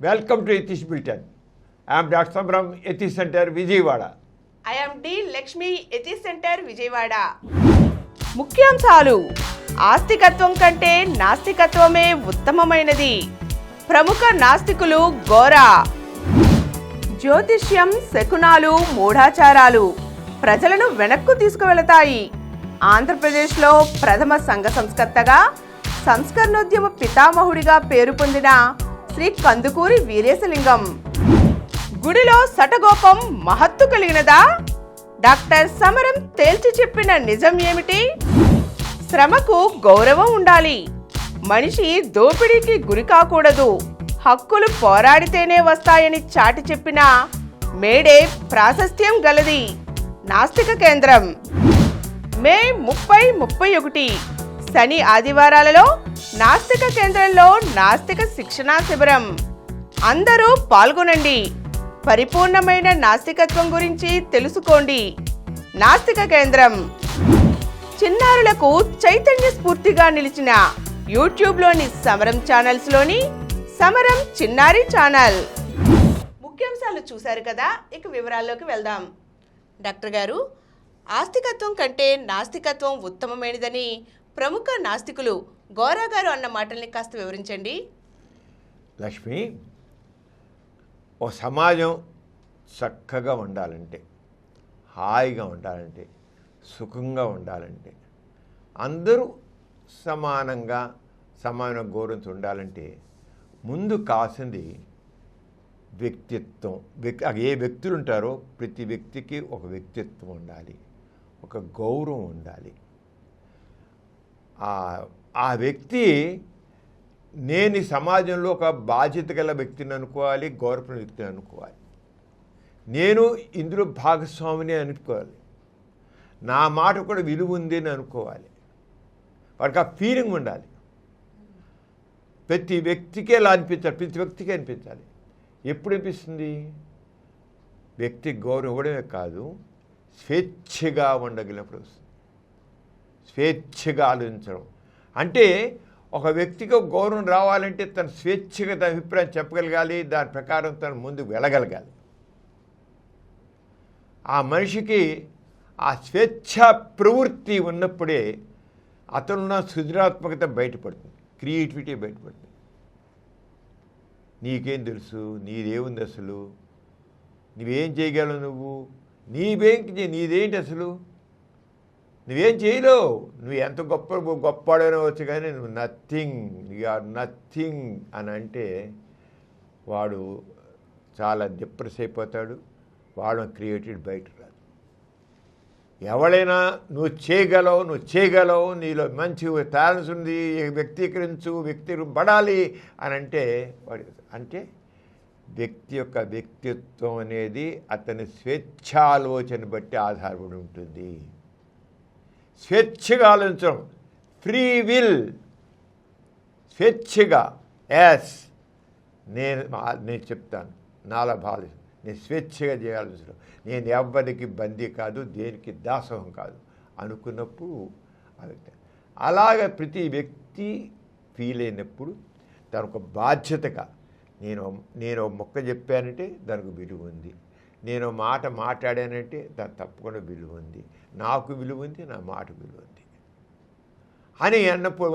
Welcome to Etish Bulletin. I am Dr. Samram, Etish Center, Vijayawada. I am D. Lakshmi, Etish Center, Vijayawada. ముఖ్యాంశాలు. ఆస్తికత్వం కంటే నాస్తికత్వమే ఉత్తమమైనది. ప్రముఖ నాస్తికులు గోరా. జ్యోతిష్యం, శకునాలు, మూఢాచారాలు ప్రజలను వెనక్కు తీసుకువెళతాయి. ఆంధ్రప్రదేశ్లో ప్రథమ సంఘ సంస్కర్తగా, సంస్కరణోద్యమ పితామహుడిగా పేరు పొందిన శ్రీ కందుకూరి వీరేశలింగం. గుడిలో సటగోపం మహత్తు కలిగినదా? డాక్టర్ సమరం తేల్చి చెప్పిన నిజం ఏమిటి? శ్రమకు గౌరవం ఉండాలి. మనిషి దోపిడీకి గురి కాకూడదు. హక్కులు పోరాడితేనే వస్తాయని చాటి చెప్పిన మేడే ప్రాశస్త్యం గలది. నాస్తిక కేంద్రం. మే 30-31 శని ఆదివారాలలో నాస్తిక కేంద్రంలో నాస్తిక శిక్షణా శిబిరం. అందరూ పాల్గొనండి. పరిపూర్ణమైన నాస్తికత్వం గురించి తెలుసుకోండి. నాస్తిక కేంద్రం. చిన్నారులకు చైతన్య స్ఫూర్తిగా నిలిచిన యూట్యూబ్లోని సమరం ఛానల్స్లోని సమరం చిన్నారి ఛానల్. ముఖ్యాంశాలు చూశారు కదా, ఇక వివరాల్లోకి వెళ్దాం. డాక్టర్ గారు, ఆస్తికత్వం కంటే నాస్తికత్వం ఉత్తమమైనదని ప్రముఖ నాస్తికులు గోరా గారు అన్న మాటల్ని కాస్త వివరించండి. లక్ష్మి, ఓ సమాజం చక్కగా ఉండాలంటే, హాయిగా ఉండాలంటే, సుఖంగా ఉండాలంటే, అందరూ సమానంగా సమాన గౌరవంతో ఉండాలంటే ముందు కావాల్సింది వ్యక్తిత్వం. ఏ వ్యక్తులు ఉంటారో ప్రతి వ్యక్తికి ఒక వ్యక్తిత్వం ఉండాలి, ఒక గౌరవం ఉండాలి. ఆ వ్యక్తి నేను ఈ సమాజంలో ఒక బాధ్యత గల వ్యక్తిని అనుకోవాలి, గౌరవ వ్యక్తిని అనుకోవాలి. నేను ఇందులో భాగస్వామిని అనుకోవాలి. నా మాట కూడా విలువ ఉంది అని అనుకోవాలి. వాడికి ఆ ఫీలింగ్ ఉండాలి. ప్రతి వ్యక్తికి ఎలా అనిపించాలి? ప్రతి వ్యక్తికి అనిపించాలి. ఎప్పుడు అనిపిస్తుంది? వ్యక్తికి గౌరవం ఇవ్వడమే కాదు, స్వేచ్ఛగా ఉండగలిగినప్పుడు వస్తుంది. స్వేచ్ఛగా ఆలోచించడం అంటే, ఒక వ్యక్తికి గౌరవం రావాలంటే తన స్వేచ్ఛగా తన అభిప్రాయం చెప్పగలగాలి, దాని ప్రకారం తను ముందుకు వెళ్ళగలగాలి. ఆ మనిషికి ఆ స్వేచ్ఛా ప్రవృత్తి ఉన్నప్పుడే అతనున్న సృజనాత్మకత బయటపడుతుంది, క్రియేటివిటీ బయటపడుతుంది. నీకేం తెలుసు, నీదేముంది అసలు, నువ్వేం చేయగలవు, నీదేంటి అసలు, నువ్వేం చేయలేవు, నువ్వు ఎంత గొప్పవాడైనా వచ్చు, కానీ నువ్వు నథింగ్, యు ఆర్ నథింగ్ అని అంటే వాడు చాలా డిప్రెస్ అయిపోతాడు. వాడు క్రియేటివ్ బయట రాదు. ఎవరైనా నువ్వు చేయగలవు, నీలో మంచి టాలెంట్స్ ఉంది, వ్యక్తీకరించబడాలి అని అంటే వాడు అంటే వ్యక్తి యొక్క వ్యక్తిత్వం అనేది అతని స్వేచ్ఛాలోచన బట్టి ఆధారపడి ఉంటుంది. స్వేచ్ఛగా ఆలోచించడం, ఫ్రీ విల్, స్వేచ్ఛగా నేను చెప్తాను, నాలా భావిస్తాను, నేను స్వేచ్ఛగా చేయాల్సిన, నేను ఎవ్వరికి బందీ కాదు, దేనికి దాసోహం కాదు అనుకున్నప్పుడు అలాగే ప్రతి వ్యక్తి ఫీల్ అయినప్పుడు దానికి బాధ్యతగా నేను మొక్క చెప్పానంటే దానికి విలువ ఉంది, నేను మాట మాట్లాడానంటే దానికి తప్పకుండా విలువ ఉంది, నాకు విలువ ఉంది, నా మాట విలువ ఉంది అని అన్నప్పుడు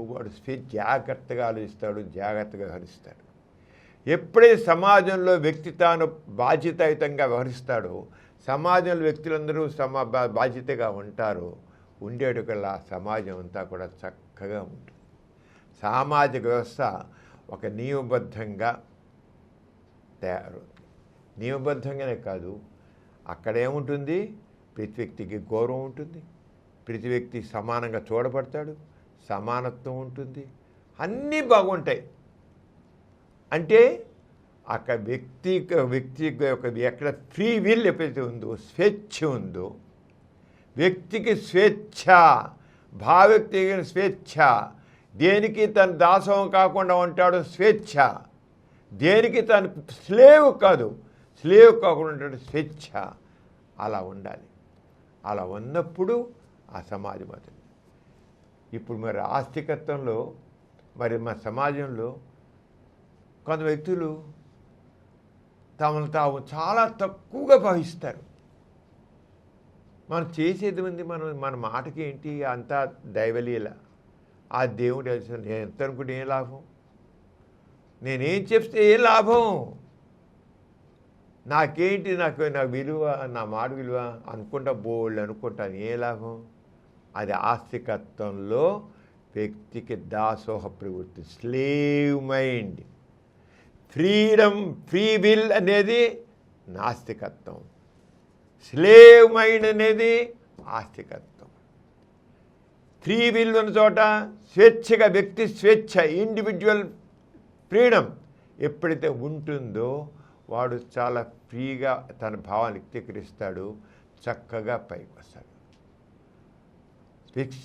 వాడు జాగ్రత్తగా ఆలోచిస్తాడు, జాగ్రత్తగా వ్యవహరిస్తాడు. ఎప్పుడైతే సమాజంలో వ్యక్తి తాను బాధ్యతాయుతంగా వ్యవహరిస్తాడో, సమాజంలో వ్యక్తులందరూ బాధ్యతగా ఉంటారో, ఉండేటికల్లా సమాజం అంతా కూడా చక్కగా ఉంటుంది. సామాజిక వ్యవస్థ ఒక నియమబద్ధంగా తయారవుతుంది. నియమబద్ధంగానే కాదు, అక్కడేముంటుంది, ప్రతి వ్యక్తికి గౌరవం ఉంటుంది, ప్రతి వ్యక్తి సమానంగా చూడబడతాడు, సమానత్వం ఉంటుంది, అన్నీ బాగుంటాయి. అంటే అక్కడ వ్యక్తి యొక్క ఎక్కడ ఫ్రీ విల్ ఎప్పుడైతే ఉందో, స్వేచ్ఛ ఉందో, వ్యక్తికి స్వేచ్ఛ, భావ్యక్తికి స్వేచ్ఛ, దేనికి తను దాసోహం కాకుండా ఉంటాడు, స్వేచ్ఛ, దేనికి తను స్లేవ్ కాకుండా ఉంటాడు, స్వేచ్ఛ. అలా ఉండాలి. అలా ఉన్నప్పుడు ఆ సమాజం అవుతుంది. ఇప్పుడు మరి ఆస్తికత్వంలో మరి మా సమాజంలో కొంత వ్యక్తులు తమను తాము చాలా తక్కువగా భావిస్తారు. మనం చేసేది ఉంది, మన మాటకి ఏంటి అంతా దైవలీల. ఆ దేవుడు నేను ఎంత అనుకుంటే ఏం లాభం, నేనేం చెప్తే ఏం లాభం, నాకేంటి, నాకు విలువ, నా మాట విలువ అనుకుంటా, బోల్డ్ అనుకుంటాను, ఏ లాభం. అది ఆస్తికత్వంలో వ్యక్తికి దాసోహ ప్రవృత్తి, స్లేవ్ మైండ్. ఫ్రీ విల్ అనేది నాస్తికత్వం, స్లేవ్ మైండ్ అనేది ఆస్తికత్వం. ఫ్రీ విల్ ఉన్న చోట స్వేచ్ఛగా, వ్యక్తి స్వేచ్ఛ, ఇండివిజువల్ ఫ్రీడమ్ ఎప్పుడైతే ఉంటుందో వాడు చాలా ఫ్రీగా తన భావాన్ని వ్యక్తీకరిస్తాడు, చక్కగా పైకి వస్తాడు.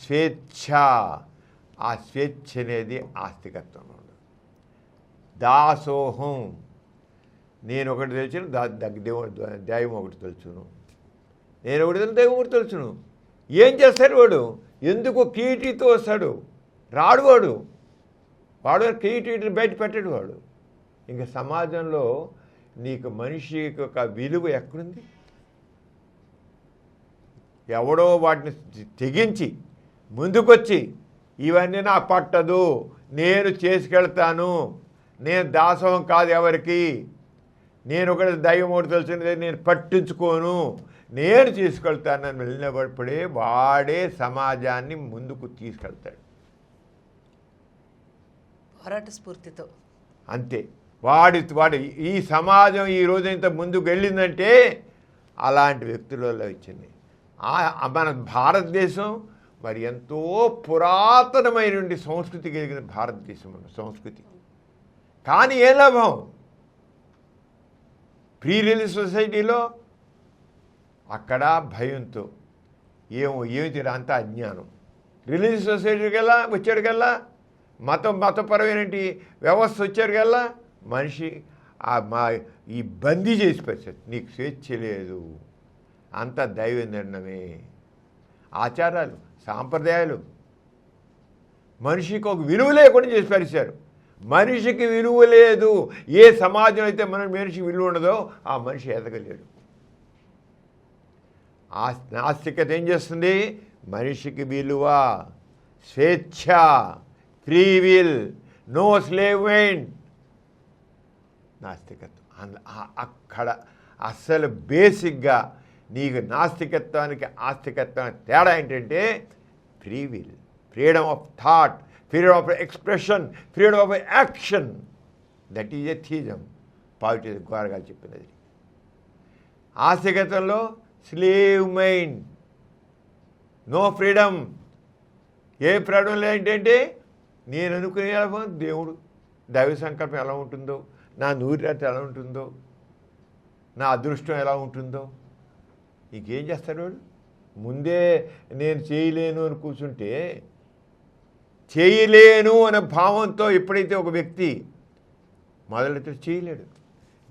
స్వేచ్ఛ, ఆ స్వేచ్ఛ అనేది ఆస్తికత్వంలో ఉండదు. దాసోహం, నేను ఒకటి తెలుసును, దైవం ఒకటి తెలుసును, నేను ఒకటి తెలుసు, దైవం ఒకటి తెలుసును. ఏం చేస్తాడు వాడు? ఎందుకు కీటీతో వస్తాడు? రాడు వాడు కీటీని బయట పెట్టాడు వాడు. ఇంకా సమాజంలో నీకు మనిషికి ఒక విలువ ఎక్కడుంది? ఎవడో వాటిని తెగించి ముందుకొచ్చి ఇవన్నీ నా పట్టదు, నేను చేసుకెళ్తాను, నేను దాసోహం కాదు ఎవరికి, నేను ఒకటి దైవం ఒకటి తెలిసినది నేను పట్టించుకోను, నేను తీసుకెళ్తానని వెళ్ళినప్పుడే వాడే సమాజాన్ని ముందుకు తీసుకెళ్తాడు పోరాట స్ఫూర్తితో. అంతే. వాడి ఈ సమాజం ఈ రోజు ఇంత ముందుకు వెళ్ళిందంటే అలాంటి వ్యక్తులలో ఇచ్చింది. మన భారతదేశం మరి ఎంతో పురాతనమైనటువంటి సంస్కృతి కలిగిన భారతదేశం సంస్కృతి. కానీ ఏ లాభం? ప్రీ రిలీజ్ సొసైటీలో అక్కడ భయంతో ఏమి తీరా అంతా అజ్ఞానం. రిలీజ్ సొసైటీకి వచ్చాడుకల్లా మతపరమైన వ్యవస్థ వచ్చాడుకల్లా మనిషి ఈ బందీ చేసి పెట్టారు. నీకు స్వేచ్ఛ లేదు, అంత దైవ నిర్ణయమే, ఆచారాలు సాంప్రదాయాలు మనిషికి ఒక విలువ లేకుండా చేసి పరిచారు. మనిషికి విలువ లేదు. ఏ సమాజం అయితే మనిషికి విలువ ఉండదో ఆ మనిషి ఎదగలేడు. నాస్తికత ఏం చేస్తుంది? మనిషికి విలువ, స్వేచ్ఛ, free will, no slave mind, నాస్తికత్వం. అక్కడ అస్సలు బేసిక్గా నీకు నాస్తికత్వానికి ఆస్తికత్వానికి తేడా ఏంటంటే free will, freedom of thought, freedom of expression, freedom of action. That is atheism. Positive గోరగా చెప్పినది. ఆస్తికత్వంలో స్లేవ్ మైండ్, నో ఫ్రీడమ్. ఏ ఫ్రీడమ్ ఏంటంటే నేను అనుకునే దేవుడు దైవ సంకల్పం ఎలా ఉంటుందో, నా నూరిరాత ఎలా ఉంటుందో, నా అదృష్టం ఎలా ఉంటుందో. ఇంకేం చేస్తాడు వాడు? ముందే నేను చేయలేను అని కూర్చుంటే, చేయలేను అనే భావంతో ఎప్పుడైతే ఒక వ్యక్తి మొదలైతే చేయలేడు.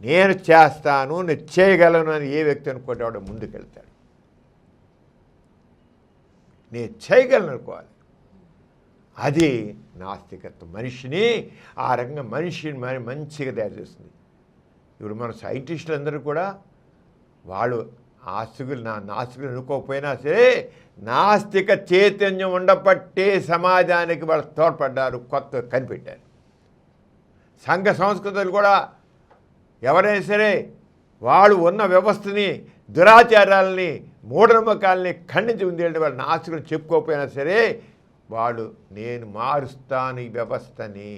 నేను చేస్తాను, నేను చేయగలను అని ఏ వ్యక్తి అనుకుంటాడో ముందుకెళ్తాడు. నేను చేయగలను అనుకోవాలి. అది నాస్తికత్వం. మనిషిని ఆ రకంగా మనిషిని మంచిగా తయారు చేస్తుంది. ఇప్పుడు మన సైంటిస్టులు అందరూ కూడా వాళ్ళు నాస్తికులు అనుకోకపోయినా సరే నాస్తిక చైతన్యం ఉండబట్టే సమాజానికి వాళ్ళు తోడ్పడ్డారు, కొత్త కనిపెట్టారు. సంఘ సంస్కృతులు కూడా ఎవరైనా సరే వాళ్ళు ఉన్న వ్యవస్థని, దురాచారాలని, మూఢనమ్మకాలని ఖండించి ఉంది అంటే వాళ్ళు నాస్తికులు చెప్పుకోకపోయినా సరే వాళ్ళు నేను మారుస్తాను ఈ వ్యవస్థని,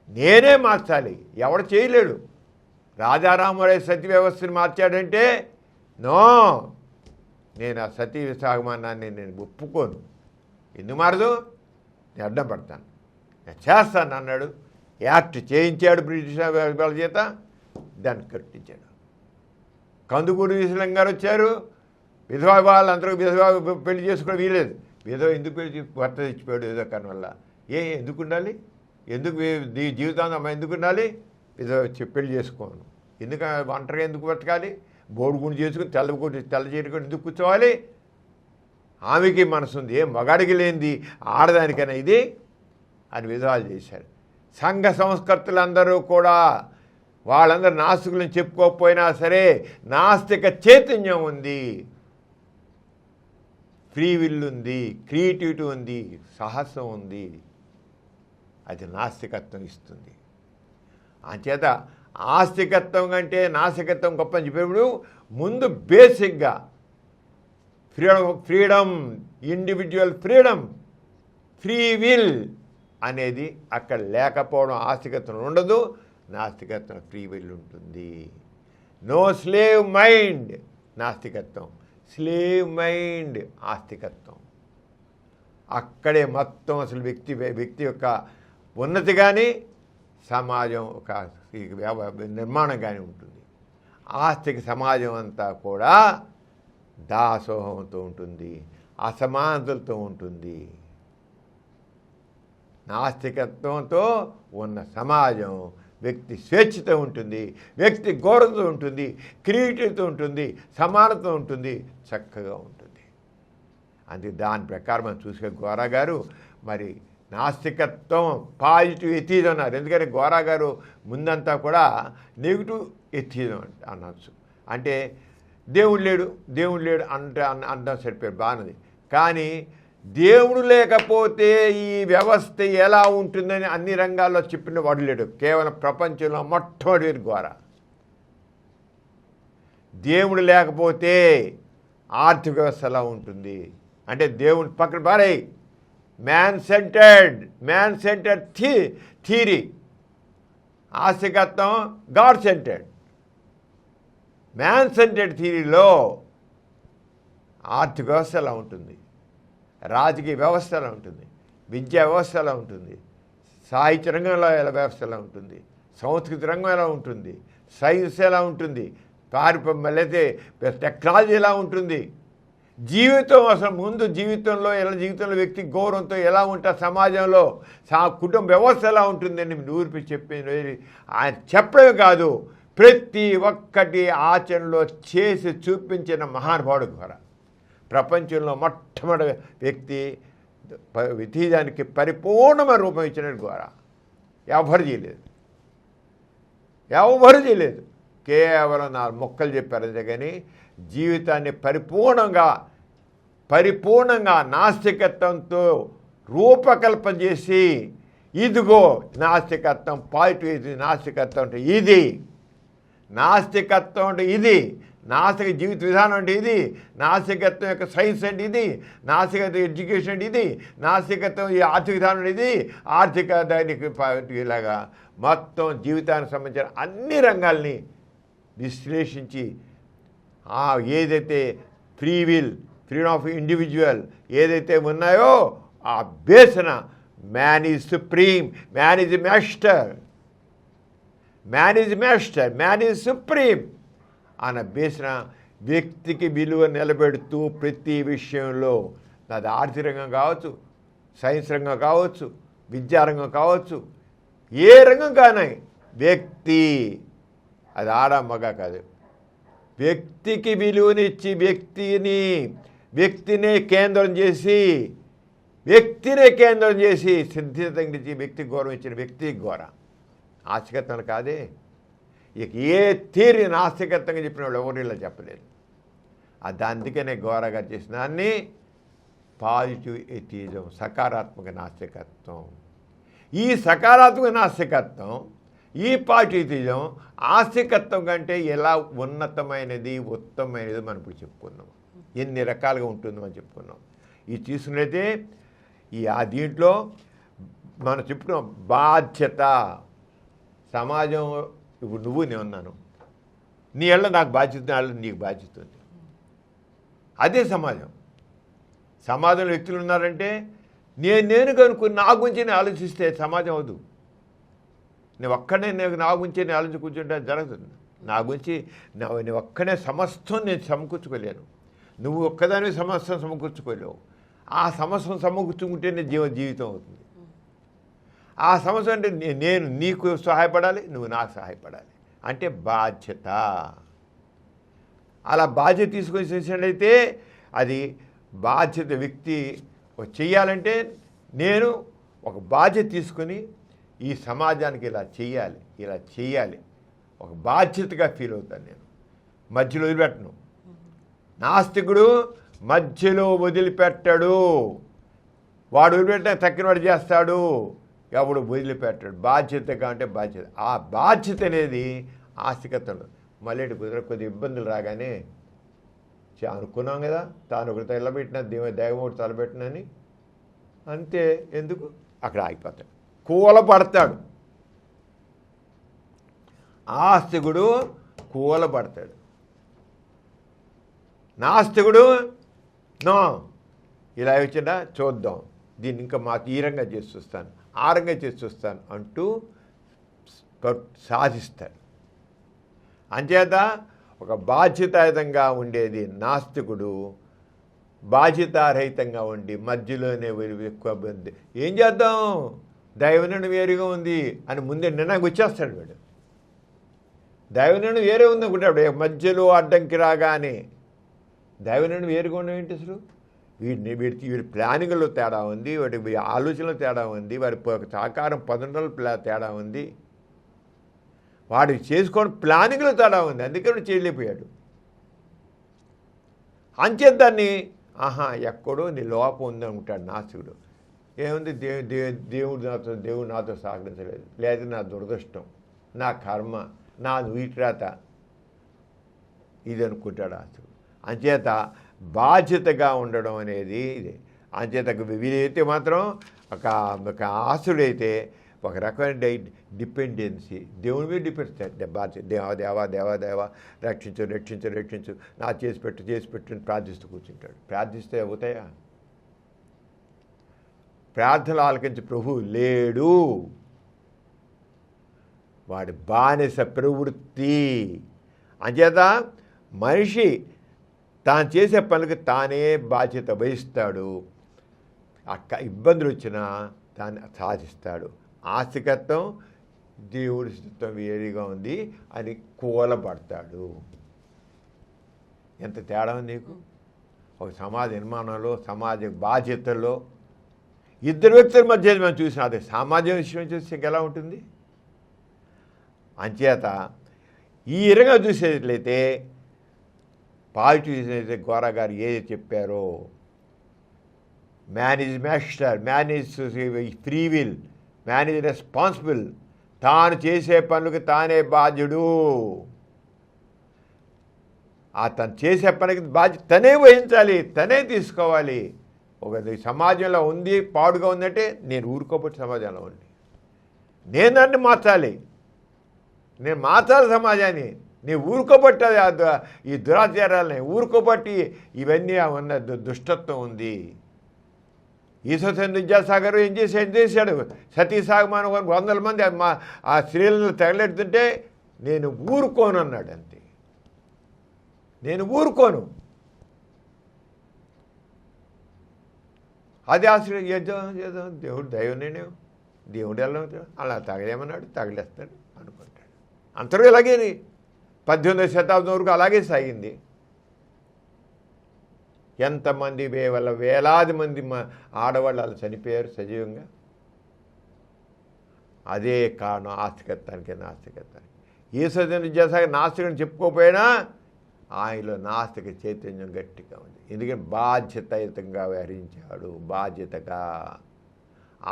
నేనే మార్చాలి, ఎవడు చేయలేడు. రాజారామరాయ సతీ వ్యవస్థని మార్చాడంటే నో, నేను ఆ సతీ సాగమానాన్ని నేను ఒప్పుకోను. ఎందుకు మారదు? నేను అడ్డం పడతాను, నేను చేస్తాను అన్నాడు. యాక్ట్ చేయించాడు బ్రిటిష్ వాళ్ళ చేత, దాన్ని కట్టించాడు. కందుకూరి విశ్వం గారు వచ్చారు, విధవా వాళ్ళందరూ విధవా పెళ్లి చేసుకోవడం వీలేదు. విధవ ఎందుకు పెళ్లి భర్త తెచ్చిపోయాడు ఏదో కారణం వల్ల. ఎందుకు ఉండాలి? ఎందుకు జీవితాంతం అమ్మ ఎందుకు ఉండాలి? విధవ పెళ్లి చేసుకోను. ఎందుకు ఒంటరిగా ఎందుకు బతకాలి? బోడుగుండు చేసుకుని తెల్ల చీరకొని ఎందుకు కూర్చోవాలి? ఆమెకి మనసు ఉంది, మగాడికి లేనిది ఆడదానికైనా ఇది అని విధవాలు చేశారు. సంఘ సంస్కర్తలందరూ కూడా వాళ్ళందరూ నాస్తికులను చెప్పుకోకపోయినా సరే నాస్తిక చైతన్యం ఉంది, ఫ్రీ విల్ ఉంది, క్రియేటివిటీ ఉంది, సాహసం ఉంది. అది నాస్తికత్వం ఇస్తుంది. అంచేత ఆస్తికత్వం కంటే నాస్తికత్వం గొప్ప అని చెప్పేప్పుడు ముందు బేసిక్గా freedom, individual freedom, free will అనేది అక్కడ లేకపోవడం ఆస్తికత్వం ఉండదు. నాస్తికత్వం ఫ్రీ విల్ ఉంటుంది. నో స్లేవ్ మైండ్ నాస్తికత్వం, స్లేవ్ మైండ్ ఆస్తికత్వం. అక్కడే మొత్తం అసలు వ్యక్తి యొక్క ఉన్నతి కానీ సమాజం ఒక నిర్మాణం కానీ ఉంటుంది. ఆస్తిక సమాజం అంతా కూడా దాసోహంతో ఉంటుంది, అసమానతలతో ఉంటుంది. నాస్తికత్వంతో ఉన్న సమాజం వ్యక్తి స్వేచ్ఛతో ఉంటుంది, వ్యక్తి గౌరవంతో ఉంటుంది, క్రియేటివిటీతో ఉంటుంది, సమానత ఉంటుంది, చక్కగా ఉంటుంది. అందుకే దాని ప్రకారం మనం చూసే గోరా గారు మరి నాస్తికత్వం పాజిటివ్ ఎథిజం అన్నారు. ఎందుకంటే గోరా గారు ముందంతా కూడా నెగిటివ్ ఎథిజం అనొచ్చు. అంటే దేవుడు లేడు అనడం సరిపోయాడు, బాగున్నది. కానీ దేవుడు లేకపోతే ఈ వ్యవస్థ ఎలా ఉంటుందని అన్ని రంగాల్లో చెప్పిన వాడు లేడు. కేవలం ప్రపంచంలో మొట్టమొదటి గోరా. దేవుడు లేకపోతే ఆర్థిక వ్యవస్థ ఎలా ఉంటుంది అంటే దేవుని పక్కన పారాయి. మ్యాన్ సెంటర్డ్ థియరీ, ఆస్తికత్వం గాడ్ సెంటర్డ్. మ్యాన్ సెంటర్డ్ థియరీలో ఆర్థిక వ్యవస్థ ఎలా ఉంటుంది, రాజకీయ వ్యవస్థ ఎలా ఉంటుంది, విద్యా వ్యవస్థ ఎలా ఉంటుంది, సాహిత్య రంగంలో ఎలా వ్యవస్థ ఎలా ఉంటుంది, సంస్కృతి రంగం ఎలా ఉంటుంది, సైన్స్ ఎలా ఉంటుంది, లేకపోతే టెక్నాలజీ ఎలా ఉంటుంది, జీవితం అసలు ముందు జీవితంలో వ్యక్తి గౌరవంతో ఎలా ఉంటారు, సమాజంలో కుటుంబ వ్యవస్థ ఎలా ఉంటుందని నూరిపి చెప్పింది. ఆయన చెప్పడమే కాదు, ప్రతి ఒక్కటి ఆచరణలో చేసి చూపించిన మహానుభావుడు ద్వారా. ప్రపంచంలో మొట్టమొదటి వ్యక్తి విధీజానికి పరిపూర్ణమైన రూపం ఇచ్చినట్టు ద్వారా ఎవరు చేయలేదు. కేవలం 4 మొక్కలు చెప్పారు అంతే. కానీ జీవితాన్ని పరిపూర్ణంగా నాస్తికత్వంతో రూపకల్పన చేసి, ఇదిగో నాస్తికత్వం పాజిటివ్, నాస్తికత్వం అంటే ఇది, నాస్తికత్వం అంటే ఇది, నాస్తిక జీవిత విధానం అంటే ఇది, నాస్తికత్వం యొక్క సైన్స్ అంటే ఇది, నాస్తికత్వం ఎడ్యుకేషన్ అంటే ఇది, నాస్తికత్వం ఈ ఆర్థిక విధానం అంటే ఇది, ఆర్థిక దానికి ఇలాగా మొత్తం జీవితానికి సంబంధించిన అన్ని రంగాల్ని విశ్లేషించి ఏదైతే ఫ్రీడమ్ ఆఫ్ ఇండివిజువల్ ఏదైతే ఉన్నాయో ఆ బేసన man is supreme, man is supreme అన్న బేసన వ్యక్తికి విలువ నిలబెడుతూ ప్రతి విషయంలో, అది ఆర్థిక రంగం కావచ్చు, సైన్స్ రంగం కావచ్చు, విద్యారంగం కావచ్చు, ఏ రంగం కానీ వ్యక్తి, అది ఆడ మగ కాదు, వ్యక్తికి విలువనిచ్చి వ్యక్తినే కేంద్రం చేసి సిద్ధించి వ్యక్తికి గౌరవం ఇచ్చిన వ్యక్తికి గౌరవం. ఆస్తికత్వం కాదే. ఇక ఏ థియరీ నాస్తికత్వంగా చెప్పిన వాళ్ళు ఎవరు ఇలా చెప్పలేదు. అందుకనే గోరా గారు చేసిన దాన్ని పాజిటివ్ ఎథిజం, సకారాత్మక నాస్తికత్వం. ఈ సకారాత్మక నాస్తికత్వం, ఈ పాజిటివ్ ఎథిజం ఆస్తికత్వం కంటే ఎలా ఉన్నతమైనది, ఉత్తమమైనది మనం ఇప్పుడు చెప్పుకున్నాం. ఎన్ని రకాలుగా ఉంటుందో మనం చెప్పుకున్నాం. ఇది తీసుకున్నైతే దీంట్లో మనం చెప్పుకున్నాం బాధ్యత. సమాజం ఇప్పుడు నేను ఉన్నాను, నీ వల్ల నాకు బాధ్యత, నా వల్ల నీకు బాధ్యత ఉంది. అదే సమాజంలో వ్యక్తులు ఉన్నారంటే నేను కనుక్కుని నా గురించి నేను ఆలోచిస్తే సమాజం అవదు. నేను ఒక్కడే నా గురించి నేను ఆలోచించి కూర్చుంటే జరుగుతుంది. నా గురించి నేను ఒక్కనే సమస్తం నేను సమకూర్చుకోలేను, నువ్వు ఒక్కదాని సమస్తం సమకూర్చుకోలేవు. ఆ సమస్యను సమకూర్చుకుంటే జీవితం అవుతుంది. ఆ సమస్య అంటే నేను నీకు సహాయపడాలి, నువ్వు నాకు సహాయపడాలి, అంటే బాధ్యత. అలా బాధ్యత తీసుకొని చేసినట్లయితే అది వ్యక్తి చెయ్యాలంటే నేను ఒక బాధ్యత తీసుకొని ఈ సమాజానికి ఇలా చేయాలి ఒక బాధ్యతగా ఫీల్ అవుతాను నేను. మధ్యలో వదిలిపెట్టను. నాస్తికుడు మధ్యలో వదిలిపెట్టాడు. వాడు వదిలిపెట్టిన తక్కిన వాడు చేస్తాడు, ఎవడు వదిలిపెట్టాడు. బాధ్యతగా అంటే బాధ్యత. ఆ బాధ్యత అనేది ఆస్తికతలు. మళ్ళీ కొద్ది ఇబ్బందులు రాగానే అనుకున్నాం కదా, తాను ఒకటి తలబెట్టిన దైవమూడు తలబెట్టినని, అంతే. ఎందుకు అక్కడ ఆగిపోతాడు, కూలపడతాడు. ఆస్తికుడు కూలపడతాడు. నాస్తికుడు నో, ఇలా వచ్చిందా చూద్దాం, దీన్ని ఇంకా మాకు ఈ రంగా చేసి చూస్తాను, ఆ రంగా చేసి చూస్తాను అంటూ సాధిస్తాడు. అంచేత ఒక బాధ్యతాయుతంగా ఉండేది నాస్తికుడు, బాధ్యతారహితంగా ఉండి మధ్యలోనే ఎక్కువ మంది ఏం చేద్దాం, దైవనిర్ణయం వేరుగా ఉంది అని ముందే నిర్ణయం వచ్చేస్తాడు. వాడు దైవనిర్ణయం వేరే ఉంది అనుకుంటాడు. మధ్యలో అడ్డంకి రాగానే దైవనిర్ణయం వేరుగా ఉండడం ఏంటి అసలు? వీడి ప్లానింగ్లో తేడా ఉంది, వాడి ఆలోచనలో తేడా ఉంది, వాడి సహకారం పదనలో తేడా ఉంది, వాడు చేసుకోవడం ప్లానింగ్లో తేడా ఉంది, అందుకని చేయలేకపోయాడు. అంచేదాన్ని ఎక్కడో నీ లోపం ఉంది అనుకుంటాడు నాస్తికుడు. ఏముంది, దేవుడు నాతో సహకరించలేదు, లేదా నా దురదృష్టం, నా కర్మ, నా వీటిరాత, ఇది అనుకుంటాడు ఆస్తికుడు. అంచేత బాధ్యతగా ఉండడం అనేది ఇది. అంచేత వీడైతే మాత్రం ఒక ఆస్తుడైతే ఒక రకమైన డిపెండెన్సీ, దేవుని మీద డిపెండ్. బాధ్యత దేవా రక్షించు, నా చేసి పెట్టు ప్రార్థిస్తూ కూర్చుంటాడు. ప్రార్థిస్తే అవుతాయా? ప్రార్థనలు ఆలకించే ప్రభువు లేడు. వాడి బానిస ప్రవృత్తి. అంచేత మనిషి తాను చేసే పనులకు తానే బాధ్యత వహిస్తాడు. ఇబ్బందులు వచ్చినా దాన్ని సాధిస్తాడు. ఆస్తికత్వం దేవుడి స్థిత్వం వేరుగా ఉంది అని కూలబడతాడు. ఎంత తేడా ఉంది నీకు? ఒక సమాజ నిర్మాణంలో, సమాజ బాధ్యతల్లో ఇద్దరు వ్యక్తుల మధ్య మనం చూసిన అదే సామాజిక విషయం చూస్తే ఇంకెలా ఉంటుంది? అంచేత ఈ విధంగా చూసేట్లయితే పాజిటివ్ అయితే గోరా గారు ఏది చెప్పారో, man is master, man is free will, man is responsible. తాను చేసే పనులకు తానే బాధ్యుడు. తను చేసే పనికి బాధ్యత తనే వహించాలి, తనే తీసుకోవాలి. ఒక సమాజంలో ఉంది, పాడుగా ఉందంటే నేను ఊరుకోబట్టి సమాజంలో ఉంది, నేను దాన్ని మార్చాలి, నేను మార్చాలి సమాజాన్ని. నీ ఊరుకోబట్టి ఈ దురాచారాలని ఊరుకోబట్టి ఇవన్నీ ఉన్న దుష్టత్వం ఉంది. ఈశ్వరచంద్ర విద్యాసాగర్ ఏం చేశాడు? సతీసాగమాన 100 మంది ఆ స్త్రీలను తగలెడుతుంటే నేను ఊరుకోను అన్నాడు. అంతే, నేను ఊరుకోను. అది ఆశ్రయం చేద్దాం దేవుడు దైవం, నేను దేవుడు ఎలా అలా తగలేమన్నాడు, తగిలేస్తాడు అనుకుంటాడు. అంతలో ఇలాగే 18వ శతాబ్దం వరకు అలాగే సాగింది. ఎంతమంది వేలాది మంది ఆడవాళ్ళు అలా చనిపోయారు సజీవంగా. అదే కారణం ఆస్తికత్వానికి, నాస్తికత్వానికి. ఈశ్వర విద్యాసాగర్ నాస్తికని చెప్పుకోకపోయినా ఆయనలో నాస్తిక చైతన్యం గట్టిగా ఉంది. ఎందుకంటే బాధ్యతాయుతంగా వ్యవహరించాడు. బాధ్యతగా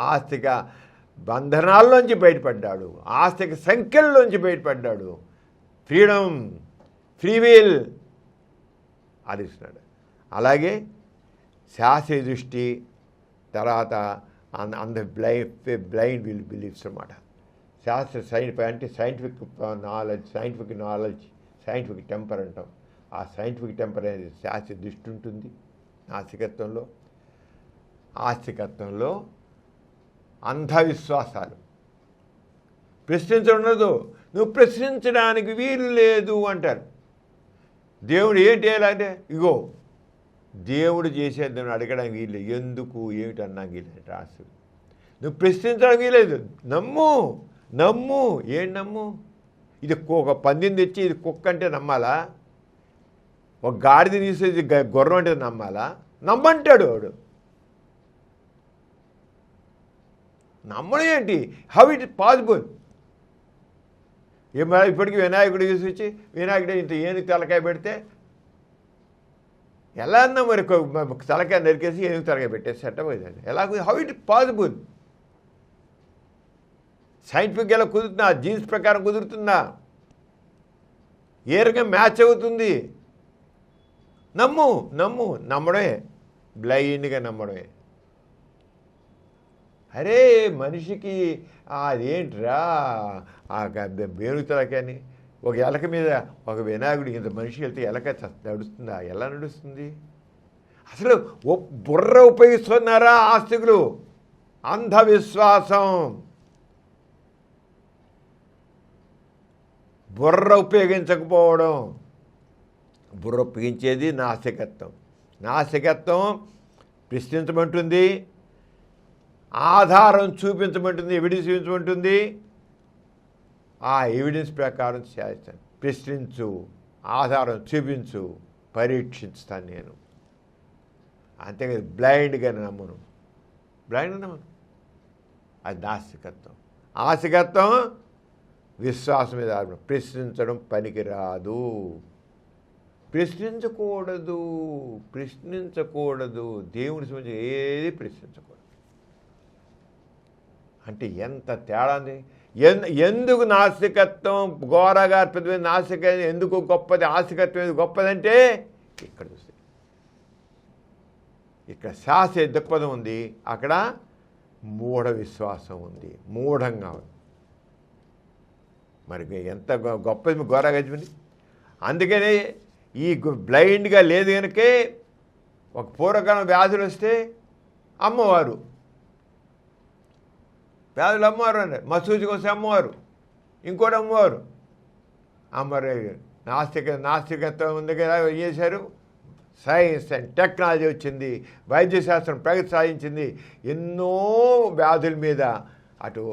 ఆస్తిక బంధనాల్లోంచి బయటపడ్డాడు, ఆస్తిక సంఖ్యల్లోంచి బయటపడ్డాడు. ఫ్రీడమ్, ఫ్రీ విల్ అది ఇస్తున్నాడు. అలాగే శాస్త్రీయ దృష్టి, తర్వాత బ్లైండ్ విల్ బిలీఫ్స్ అన్నమాట. అంటే సైంటిఫిక్ నాలెడ్జ్, సైంటిఫిక్ టెంపర్ అంటాం. ఆ సైంటిఫిక్ టెంపర్ అనేది శాస్త్రీయ దృష్టి ఉంటుంది నాస్తికత్వంలో. ఆస్తికత్వంలో అంధవిశ్వాసాలు, ప్రశ్నించడం, నువ్వు ప్రశ్నించడానికి వీలు లేదు అంటారు. దేవుడు ఏంటి చేయాలంటే, ఇగో దేవుడు చేసేది నువ్వు అడగడానికి వీలు, ఎందుకు ఏమిటన్నా వీలేదు రాసు. నువ్వు ప్రశ్నించడానికి వీలేదు, నమ్ము. ఏం నమ్ము? ఇది ఒక పందిని తెచ్చి ఇది కుక్క అంటే నమ్మాలా? ఒక గాడిద తీసేది గుర్రం అంటే నమ్మాలా? నమ్మంటాడు వాడు. నమ్మడం ఏంటి? How it is possible? ఇప్పటికీ వినాయకుడు తీసుకొచ్చి వినాయకుడు ఇంత ఏనుగు తలకాయ పెడితే ఎలా అన్నా మరి తలకాయ నరికేసి ఏనుగు తలకాయ పెట్టేసేట ఎలా? How it possible? సైంటిఫిక్ ఎలా కుదురుతుందా? జీన్స్ ప్రకారం కుదురుతుందా? ఏ రకంగా మ్యాచ్ అవుతుంది? నమ్మడమే, బ్లైండ్గా నమ్మడమే. అరే మనిషికి అదేంట్రా వేణుగు తలకాయని ఒక ఎలక మీద ఒక వినాయకుడు ఇంత మనిషి వెళ్తే ఎలక నడుస్తుందా? ఎలా నడుస్తుంది? అసలు బుర్ర ఉపయోగిస్తున్నారా ఆస్తికులు? అంధవిశ్వాసం. బుర్ర ఉపయోగించకపోవడం. బుర్ర ఉపయోగించేది నాస్తికత్వం. నాస్తికత్వం ప్రశ్నించమంటుంది, ఆధారం చూపించమంటుంది, ఎవిడెన్స్ చూపించమంటుంది. ఆ ఎవిడెన్స్ ప్రకారం చేస్తాను. ప్రశ్నించు, ఆధారం చూపించు, పరీక్షిస్తాను నేను. అంతేకాదు బ్లైండ్గా నమ్మను. అది నాస్తికత్వం. ఆస్తికత్వం విశ్వాసం మీద ప్రశ్నించడం పనికిరాదు. ప్రశ్నించకూడదు. దేవుని సంబంధించి ఏది ప్రశ్నించకూడదు. అంటే ఎంత తేడా ఉంది! ఎందుకు నాస్తికత్వం ఘోరగా పెద్ద నాస్తికం ఎందుకు గొప్పది? ఆస్తికత్వం ఎందుకు గొప్పదంటే ఇక్కడ చూస్తే ఇక్కడ శాస్త్రీయ దృక్పథం ఉంది, అక్కడ మూఢ విశ్వాసం ఉంది, మూఢంగా ఉంది. మరి ఎంత గొప్పది ఘోరగా గడిచింది. అందుకనే ఈ బ్లైండ్గా లేదు కనుకే ఒక పూర్వకాలం వ్యాధులు వస్తే అమ్మవారు వ్యాధులు అమ్మవారు అన్నారు, మసూచి కోసం అమ్మవారు, ఇంకోటి అమ్మవారు. అమ్మవారు నాస్తికత్వం ఉంది కదా, ఏం చేశారు? సైన్స్ అండ్ టెక్నాలజీ వచ్చింది, వైద్యశాస్త్రం ప్రగతి సాధించింది. ఎన్నో వ్యాధుల మీద, అటు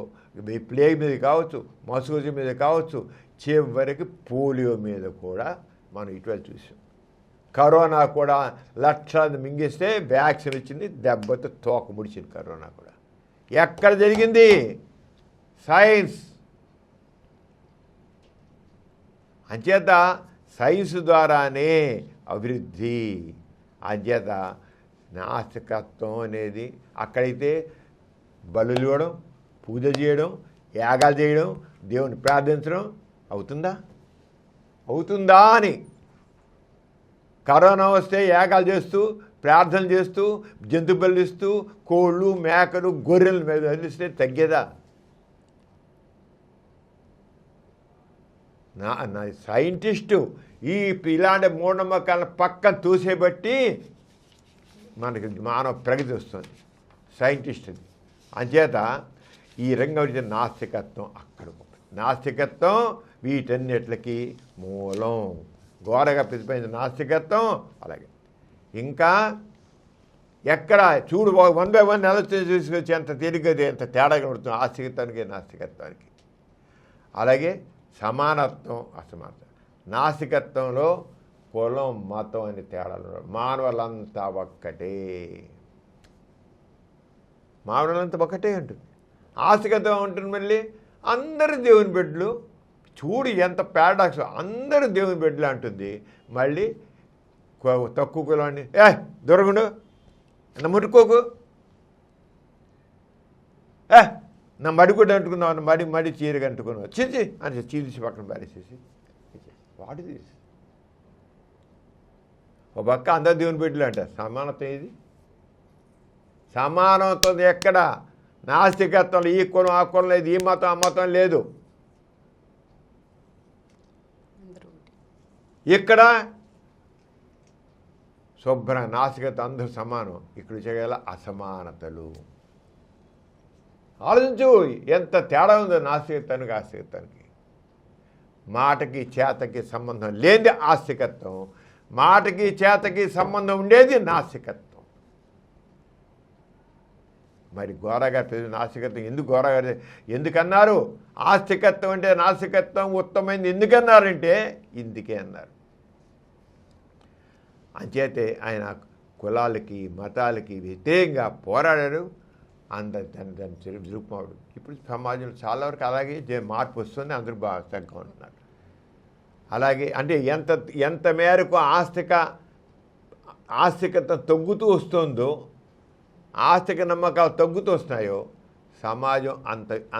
ప్లేగ్ మీద కావచ్చు, మసూచి మీద కావచ్చు, చివరికి పోలియో మీద కూడా మనం ఇటీవల చూసాం. కరోనా కూడా లక్షలు మింగిస్తే వ్యాక్సిన్ వచ్చింది, దెబ్బతో తోక ముడిచింది కరోనా కూడా. ఎక్కడ జరిగింది? సైన్స్. అంచేత సైన్స్ ద్వారానే అభివృద్ధి. అంచేత నాస్తికత్వం అనేది అక్కడైతే బలులు ఇవ్వడం, పూజ చేయడం, యాగాలు చేయడం, దేవుని ప్రార్థించడం అవుతుందా అని కరోనా వస్తే యాగాలు చేస్తూ, ప్రార్థనలు చేస్తూ, జంతు బలిస్తూ, కోళ్ళు, మేకలు, గొర్రెల మీద వదిలిస్తే తగ్గేదా? నా సైంటిస్టు ఇలాంటి మూఢనమ్మకాలను పక్కన తూసేబట్టి మనకి మానవ ప్రగతి వస్తుంది సైంటిస్టుది. అంచేత ఈ రంగం వచ్చే నాస్తికత్వం అక్కడ నాస్తికత్వం వీటన్నిటికి మూలం. ఘోరగా ప్రతిపోయింది నాస్తికత్వం. అలాగే ఇంకా ఎక్కడ చూడు 1 by 1 ఆలోచన తీసుకొచ్చి ఎంత తేలిగ్గా ఎంత తేడా కనబడుతుంది ఆస్తికత్వానికి నాస్తికత్వానికి. అలాగే సమానత్వం, అసమానత్వం. నాస్తికత్వంలో కులం, మతం అని తేడాలు. మానవులంతా ఒక్కటే ఉంటుంది. ఆస్తికత్వం ఉంటుంది మళ్ళీ అందరూ దేవుని బిడ్డలు. చూడు ఎంత పారాడాక్స్, అందరూ దేవుని బిడ్డలు అంటుంది. మళ్ళీ తక్కువ కులాన్ని దొరకడు, నా ముట్టుకోకు, నా మడి కూడా అంటుకున్నావు, మడి చీరగా అంటుకున్నావు, చిచి అని చీరిసి పక్కన పారేసేసి వాటి తీసి ఒక పక్క అందరు దేవుని బిడ్డలు అంటారు. సమానత్వం ఇది సమానత్వం ఎక్కడ? నాస్తికత్వంలో ఈ కులం ఆ కులం లేదు, ఈ మతం ఆ మతం లేదు. ఇక్కడ శుభ్రం నాస్తికత్వం అందరూ సమానం. ఇక్కడ చేయగల అసమానతలు. ఆలోచించు ఎంత తేడా ఉందో నాస్తికత్వానికి ఆస్తికత్వానికి. మాటకి చేతకి సంబంధం లేనిది ఆస్తికత్వం, మాటకి చేతకి సంబంధం ఉండేది నాస్తికత్వం. మరి ఘోరగా నాస్తికత్వం ఎందుకన్నారు? ఆస్తికత్వం అంటే నాస్తికత్వం ఉత్తమైంది ఎందుకన్నారంటే ఇందుకే అన్నారు. అంచేతే ఆయన కులాలకి మతాలకి వ్యతిరేకంగా పోరాడారు. దాన్ని జరుపుకోవడం. ఇప్పుడు సమాజంలో చాలా వరకు అలాగే మార్పు వస్తుంది, అందరూ బాగా తగ్గ ఉంటున్నారు. అలాగే అంటే ఎంత మేరకు ఆస్తికత తగ్గుతూ వస్తుందో, ఆస్తిక నమ్మకాలు తగ్గుతూ వస్తున్నాయో, సమాజం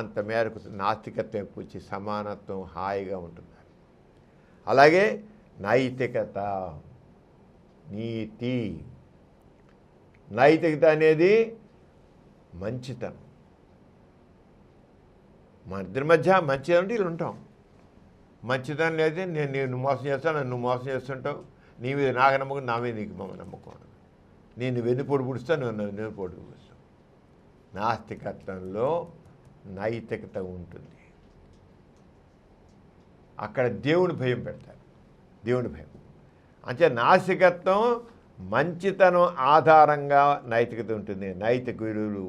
అంత మేరకు నాస్తికత్వం వచ్చి సమానత్వం హాయిగా ఉంటున్నారు. అలాగే నైతికత, నైతికత అనేది మంచితనం. మన ఇద్దరి మధ్య మంచితనం అంటే ఇలా ఉంటాం. మంచితనం లేదు, నేను మోసం చేస్తాను, నన్ను మోసం చేస్తుంటావు, నీ మీద నాకు నమ్మకం, నా మీద నీకు నమ్మకం. నేను వెన్నుపోటు పుడుస్తాను, నువ్వు వెన్నుపోటు పుడుస్తావు. నాస్తికత్వంలో నైతికత ఉంటుంది. అక్కడ దేవుని భయం పెడతారు, దేవుని భయం. అంటే నాస్తికత్వం మంచితనం ఆధారంగా నైతికత ఉంటుంది. నైతిక విలువలు,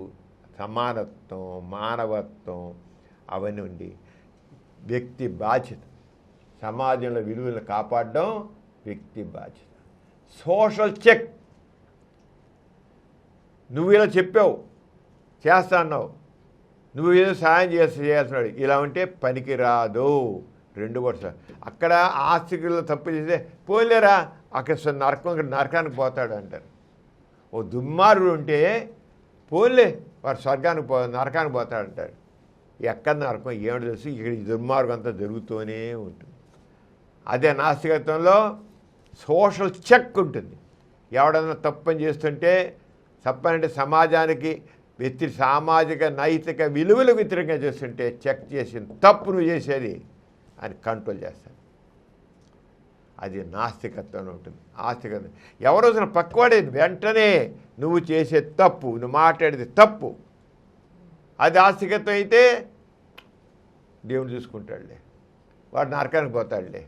సమానత్వం, మానవత్వం అవన్నీ ఉండి వ్యక్తి బాధ్యత. సమాజంలో విలువలను కాపాడడం వ్యక్తి బాధ్యత. Social check. నువ్వు ఇలా చెప్పావు, చేస్తా అన్నావు, నువ్వు ఏదో సాయం చేస్తున్నాడు, ఇలా ఉంటే పనికి రాదు. 2 వర్షాలు అక్కడ ఆస్తికుల్లో తప్పు చేస్తే పోలేరా అక్కడ నరకానికి పోతాడు అంటారు. ఓ దుర్మార్గుడు ఉంటే పోలే వాడు నరకానికి పోతాడు అంటారు. ఎక్కడ నరకం ఏమిటి తెలుసు, ఇక్కడ ఈ దుర్మార్గం అంతా జరుగుతూనే ఉంటుంది. అదే నాస్తికత్వంలో సోషల్ చెక్ ఉంటుంది. ఎవడన్నా తప్పని చేస్తుంటే, తప్పనంటే సమాజానికి సామాజిక నైతిక విలువలకు వ్యతిరేకంగా చేస్తుంటే చెక్ చేసి తప్పు నువ్వు చేసేది అని కంట్రోల్ చేస్తాను. అది నాస్తికత్వం ఉంటుంది. ఆస్తికత్వం ఎవరోజున పక్కవాడేది వెంటనే నువ్వు చేసే తప్పు, నువ్వు మాట్లాడేది తప్పు, అది ఆస్తికత్వం అయితే దేవుడు చూసుకుంటాడులే, వాడు నరకానికి పోతాడులే,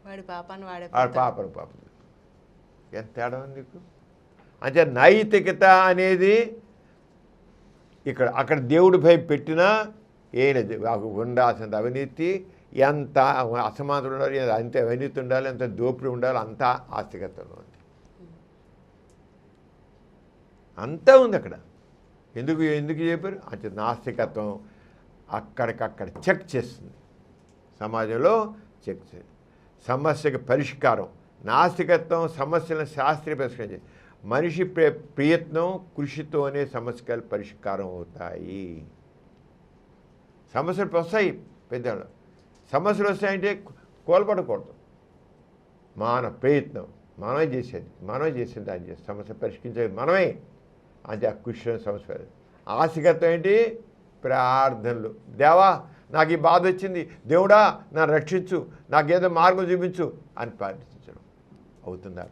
వాడు పాపను ఎంత తేడా ఉంది నీకు. అంటే నైతికత అనేది అక్కడ దేవుడి భయం పెట్టినా ఉండాల్సిన అవినీతి, ఎంత అసమానత ఉండాలి, అంత అవినీతి ఉండాలి, ఎంత దోపిడీ ఉండాలి, అంతా ఆస్తికత్వంలో ఉంది. అంతా ఉంది అక్కడ. ఎందుకు చెప్పారు అంటే నాస్తికత్వం అక్కడికక్కడ చెక్ చేస్తుంది. సమాజంలో చెక్ చేస్తుంది. సమస్యకి పరిష్కారం. నాస్తికత్వం సమస్యలను శాస్త్రీయ పరిష్కారం చేస్తుంది. మనిషి ప్రయత్నం కృషితోనే సమస్యలు పరిష్కారం అవుతాయి. సమస్యలు వస్తాయి, పెద్దలు సమస్యలు వస్తాయంటే కోల్పడకూడదు. మన ప్రయత్నం మనమే చేసేది దాన్ని చేసి సమస్య పరిష్కరించేది మనమే. అంటే ఆ కృషి సమస్య. ఆస్తికత్వం ఏంటి? ప్రార్థనలు. దేవా నాకు ఈ బాధ వచ్చింది, దేవుడా నన్ను రక్షించు, నాకేదో మార్గం చూపించు అని ప్రార్థించడం. అవుతుంది ఆ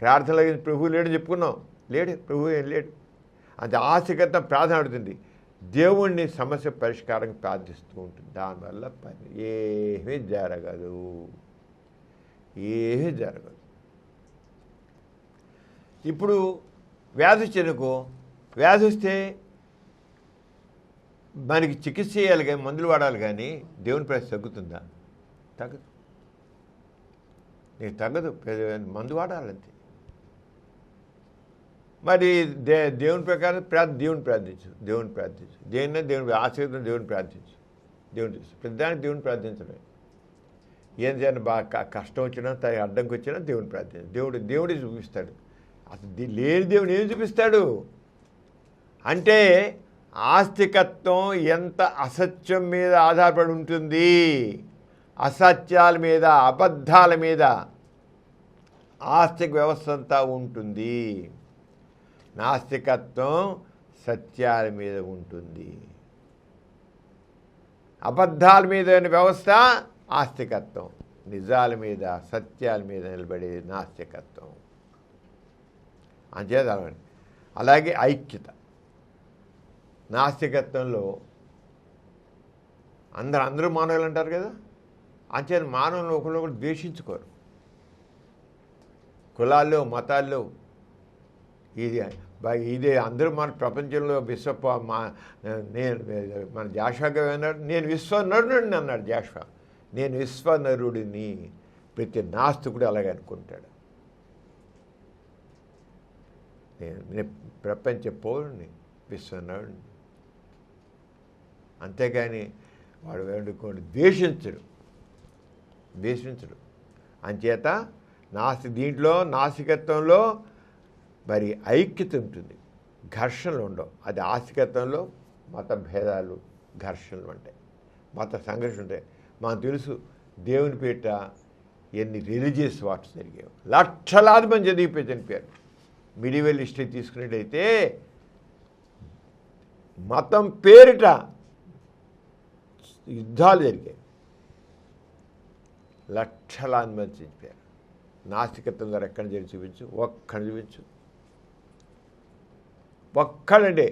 ప్రార్థనలో ప్రభువు లేడని చెప్పుకున్నాం, లేడు, ప్రభువు ఏం లేడు. అంటే ఆస్తికత్వం ప్రార్థన అడుగుతుంది, దేవుణ్ణి సమస్య పరిష్కారం ప్రార్థిస్తూ ఉంటుంది. దానివల్ల పని ఏమీ జరగదు. ఇప్పుడు వ్యాధి చెనుకో, వ్యాధి వస్తే మనకి చికిత్స చేయాలి కానీ, మందులు వాడాలి కానీ దేవుని ప్రేమ తగ్గుతుందా? తగ్గదు. నీకు తగ్గదు, మందు వాడాలంతే. మరి దేవుని ప్రకారం దేవుని ప్రార్థించు. దేవుని ఆశీర్వాదం దేవుని ప్రార్థించు. దేవుని ప్రతిదానికి దేవుని ప్రార్థించడం. ఏం చేయాలి, బాగా కష్టం వచ్చినా అడ్డంకి వచ్చినా దేవుని ప్రార్థించు. దేవుడే చూపిస్తాడు. అసలు లేని దేవుడు ఏం చూపిస్తాడు అంటే, ఆస్తికత్వం ఎంత అసత్యం మీద ఆధారపడి ఉంటుంది. అసత్యాల మీద, అబద్ధాల మీద ఆస్తిక వ్యవస్థ అంతా ఉంటుంది. నాస్తికత్వం సత్యాల మీద ఉంటుంది. అబద్ధాల మీద వ్యవస్థ ఆస్తికత్వం, నిజాల మీద సత్యాల మీద నిలబడే నాస్తికత్వం. అంచేత అలాగే ఐక్యత. నాస్తికత్వంలో అందరూ మానవులు అంటారు కదా, అంచేత మానవులను ఒకరు ద్వేషించుకోరు. కులాల్లో మతాల్లో ఇదే అందరూ మన ప్రపంచంలో మన జాషువా అన్నాడు, నేను విశ్వనరుడిని అన్నాడు జాషువా. నేను విశ్వనరుడిని. ప్రతి నాస్తికుడు అలాగే అనుకుంటాడు. నేను ప్రపంచ పౌరుణ్ణి, విశ్వనాథుడిని. అంతేగాని వాడు వేడుకోండి ద్వేషించడు. అంచేత దీంట్లో నాస్తికత్వంలో మరి ఐక్యత ఉంటుంది, ఘర్షణలు ఉండవు. అది ఆస్తికత్వంలో మత భేదాలు, ఘర్షణలు ఉంటాయి, మత సంఘర్షణ ఉంటాయి. మనకు తెలుసు దేవుని పేట ఎన్ని రిలీజియస్ వార్స్ జరిగాయి. లక్షలాది మంది చదివిపోయి చనిపోయారు. మిడివల్ హిస్టరీ తీసుకున్నట్టయితే మతం పేరిట యుద్ధాలు జరిగాయి, లక్షలాది మంది చనిపోయారు. నాస్తికత్వం ద్వారా ఎక్కడ జరిగి చూపించు, ఒక్కడిని చూపించు. ఒక్కడండి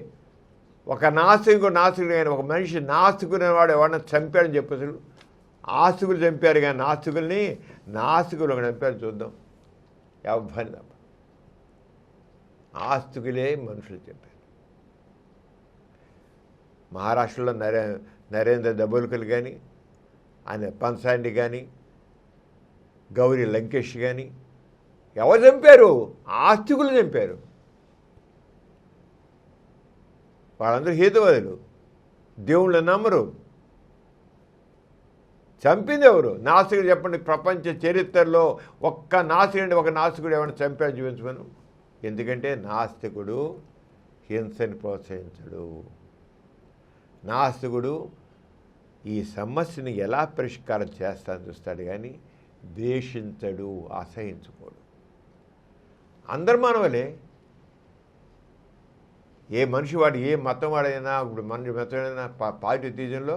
ఒక నాస్తికుడు అయిన ఒక మనిషి నాస్తికుడైన వాడు ఎవరన్నా చంపాడని చెప్పేసి ఆస్తికులు చంపారు, కానీ నాస్తికులు ఒక చంపారు చూద్దాం. ఎవరిని తప్ప ఆస్తికులే మనుషులు చెప్పారు. మహారాష్ట్రలో నరేంద్ర దబోల్కర్ కానీ, ఆయన పన్సాండి కానీ, గౌరీ లంకేష్ కానీ ఎవరు చంపారు? ఆస్తికులు చంపారు. వాళ్ళందరూ హేతువాదులు, దేవుళ్ళు నమ్మరు. చంపింది ఎవరు? నాస్తికుడు చెప్పండి. ప్రపంచ చరిత్రలో ఒక నాస్తికుడు ఏమైనా చంపాడు చూపించమను. ఎందుకంటే నాస్తికుడు హింసని ప్రోత్సహించడు. నాస్తికుడు ఈ సమస్యని ఎలా పరిష్కారం చేస్తానని చూస్తాడు, కానీ ద్వేషించడు, అసహించుకోడు. అందరు మానవులే. ఏ మనిషి వాడు ఏ మతం వాడైనా, ఇప్పుడు మనిషి మతమైనా పాజిటివిజంలో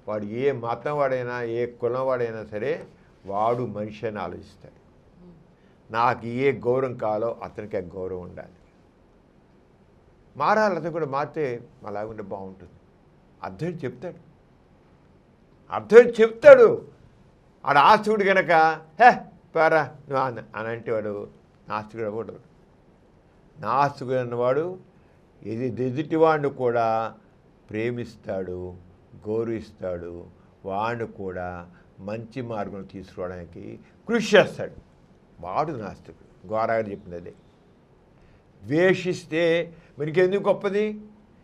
వాడు ఏ మతం వాడైనా, ఏ కులం వాడైనా సరే వాడు మనిషి అని ఆలోచిస్తాడు. నాకు ఏ గౌరవం కావాలో అతనికి ఆ గౌరవం ఉండాలి. మారాలి, అతను కూడా మారితే అలాగుంటే బాగుంటుంది. అర్థం చెప్తాడు. ఆడ ఆస్తికుడు కనుక పారా నువ్వు అని అంటే వాడు నాస్తికుడు అవ్వడు. నాస్తికుడు అన్నవాడు ఎదుటివాడిని కూడా ప్రేమిస్తాడు, గౌరవిస్తాడు, వాడిని కూడా మంచి మార్గం తీసుకురావడానికి కృషి చేస్తాడు. వాడు నాస్తికుడు. గోరాగారు చెప్పింది అదే. ద్వేషిస్తే మనకి ఎందుకు గొప్పది?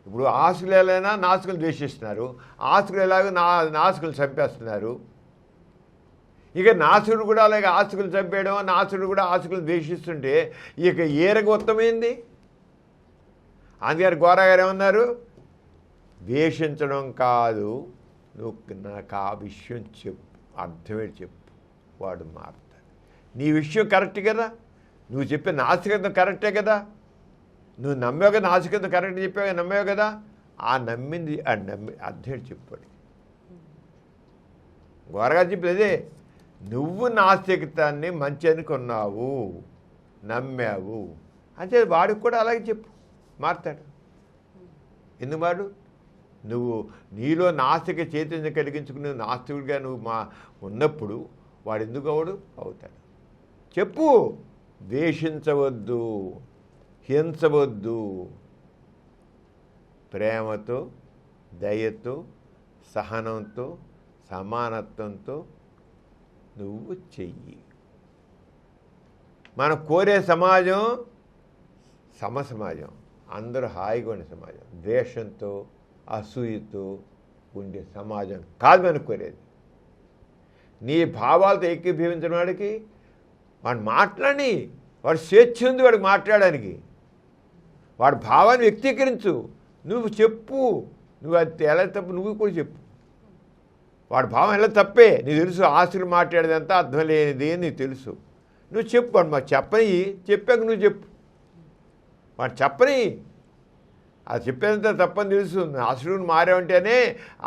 ఇప్పుడు ఆస్తులు ఎలాగైనా నాస్తికులు ద్వేషిస్తున్నారు, ఆస్తులు ఎలాగో నాస్తికులు చంపేస్తున్నారు. ఇక నాస్తికుడు కూడా అలాగే ఆస్తికులు చంపేయడం, నాస్తికుడు కూడా ఆస్తికులు ద్వేషిస్తుంటే ఇక ఏ రకమైంది? అందుకని గోరాగారు ఏమన్నారు? ద్వేషించడం కాదు, నువ్వు నాకు ఆ విషయం చెప్పు, అర్థమే చెప్పు, వాడు మారుతాడు. నీ విషయం కరెక్ట్ కదా, నువ్వు చెప్పే నాస్తికత్వం కరెక్టే కదా, నువ్వు నమ్మావు కదా, నాస్తికత్వం కరెక్ట్ చెప్పావు, నమ్మావు కదా, ఆ నమ్మింది అర్థం చెప్పాడు. గోరగారు చెప్పేది అదే. నువ్వు నాస్తికతాన్ని మంచి అనుకున్నావు, నమ్మావు అంటే వాడికి కూడా అలాగే చెప్పు, మారుతాడు. ఎందుకు వాడు? నువ్వు నీలో నాస్తిక చైతన్యం కలిగించుకుని నాస్తికుడిగా నువ్వు ఉన్నప్పుడు వాడు ఎందుకు అవుతాడు? చెప్పు. ద్వేషించవద్దు, హింసవద్దు, ప్రేమతో, దయతో, సహనంతో, సమానత్వంతో నువ్వు చెయ్యి. మనం కోరే సమాజం సమాజం, అందరూ హాయిగా ఉండే సమాజం. ద్వేషంతో, అసూయతో ఉండే సమాజం కాదు మనం కోరేది. నీ భావాలతో ఏకీభవించిన వాడికి వాడు మాట్లాడి, వాడు స్వేచ్ఛ ఉంది వాడికి మాట్లాడడానికి. వాడి భావాన్ని వ్యక్తీకరించు, నువ్వు చెప్పు. నువ్వు అది ఎలా తప్పు నువ్వు కూడా చెప్పు. వాడి భావం ఎలా తప్పే నీకు తెలుసు. ఆస్తులు మాట్లాడేదంతా అర్థం లేనిది అని నీకు తెలుసు. నువ్వు చెప్పు. వాడు మాకు చెప్పాక నువ్వు చెప్పు. వాడు చెప్పని అది చెప్పేంత తప్పని తెలుసు. ఆస్తులను మారేవంటేనే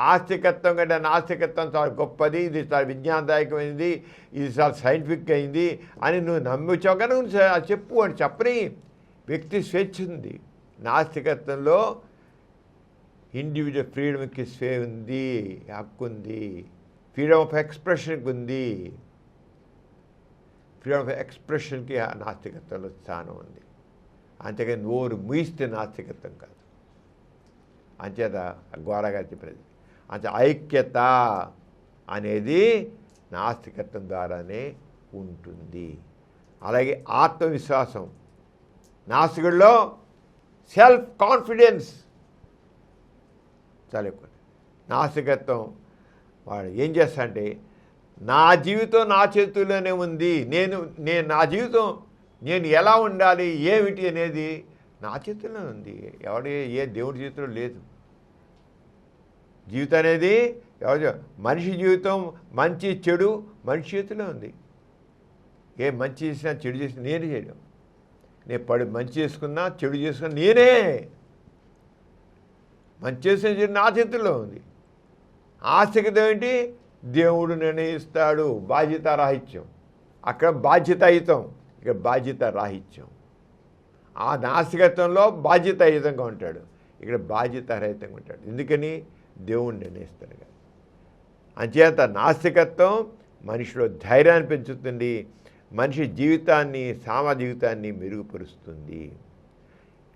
ఆస్తికత్వం కంటే నాస్తికత్వం చాలా గొప్పది, ఇది చాలా విజ్ఞానదాయకమైనది, ఇది చాలా సైంటిఫిక్ అయింది అని నువ్వు నమ్మొచ్చావు కానీ నువ్వు చెప్పు. అని చెప్పని వ్యక్తి స్వేచ్ఛ ఉంది. నాస్తికత్వంలో ఇండివిజువల్ ఫ్రీడమ్కి ఉంది, హక్కు ఉంది, ఫ్రీడమ్ ఆఫ్ ఎక్స్ప్రెషన్కి ఉంది. ఫ్రీడమ్ ఆఫ్ ఎక్స్ప్రెషన్కి నాస్తికత్వంలో స్థానం ఉంది. అంతేగాని నోరు ముయిస్తే నాస్తికత్వం కాదు. అంచేత గోరగారు చెప్పినది అంతే. ఐక్యత అనేది నాస్తికత్వం ద్వారానే ఉంటుంది. అలాగే ఆత్మవిశ్వాసం. నాస్తికుల్లో సెల్ఫ్ కాన్ఫిడెన్స్ చాలా ఎక్కువ. నాస్తికత్వం వాడు ఏం చేస్తాడంటే నా జీవితం నా చేతుల్లోనే ఉంది, నేను నా జీవితం నేను ఎలా ఉండాలి ఏమిటి అనేది నా చేతుల్లో ఉంది, ఏ దేవుడి చేతిలో లేదు. జీవితం అనేది మనిషి జీవితం మంచి చెడు మనిషి చేతిలో ఉంది. ఏ మంచి చేసినా చెడు చేసినా నేనే చేయడం, నేను మంచి చేసుకున్నా చెడు చేసుకున్నా నేనే. మంచి చేసిన చెడు నా చేతుల్లో ఉంది. ఆస్తికత ఏంటి? దేవుడు నిర్ణయిస్తాడు. బాధ్యతారాహిత్యం. అక్కడ బాధ్యతాయుతం, ఇక్కడ బాధ్యతారాహిత్యం. ఆ నాస్తికత్వంలో బాధ్యతాయుతంగా ఉంటాడు, ఇక్కడ బాధ్యతారహితంగా ఉంటాడు. ఎందుకని? దేవుడు నిర్ణయిస్తాడు కదా. అంచేత నాస్తికత్వం మనిషిలో ధైర్యాన్ని పెంచుతుంది, మనిషి జీవితాన్ని సామాజిక జీవితాన్ని మెరుగుపరుస్తుంది.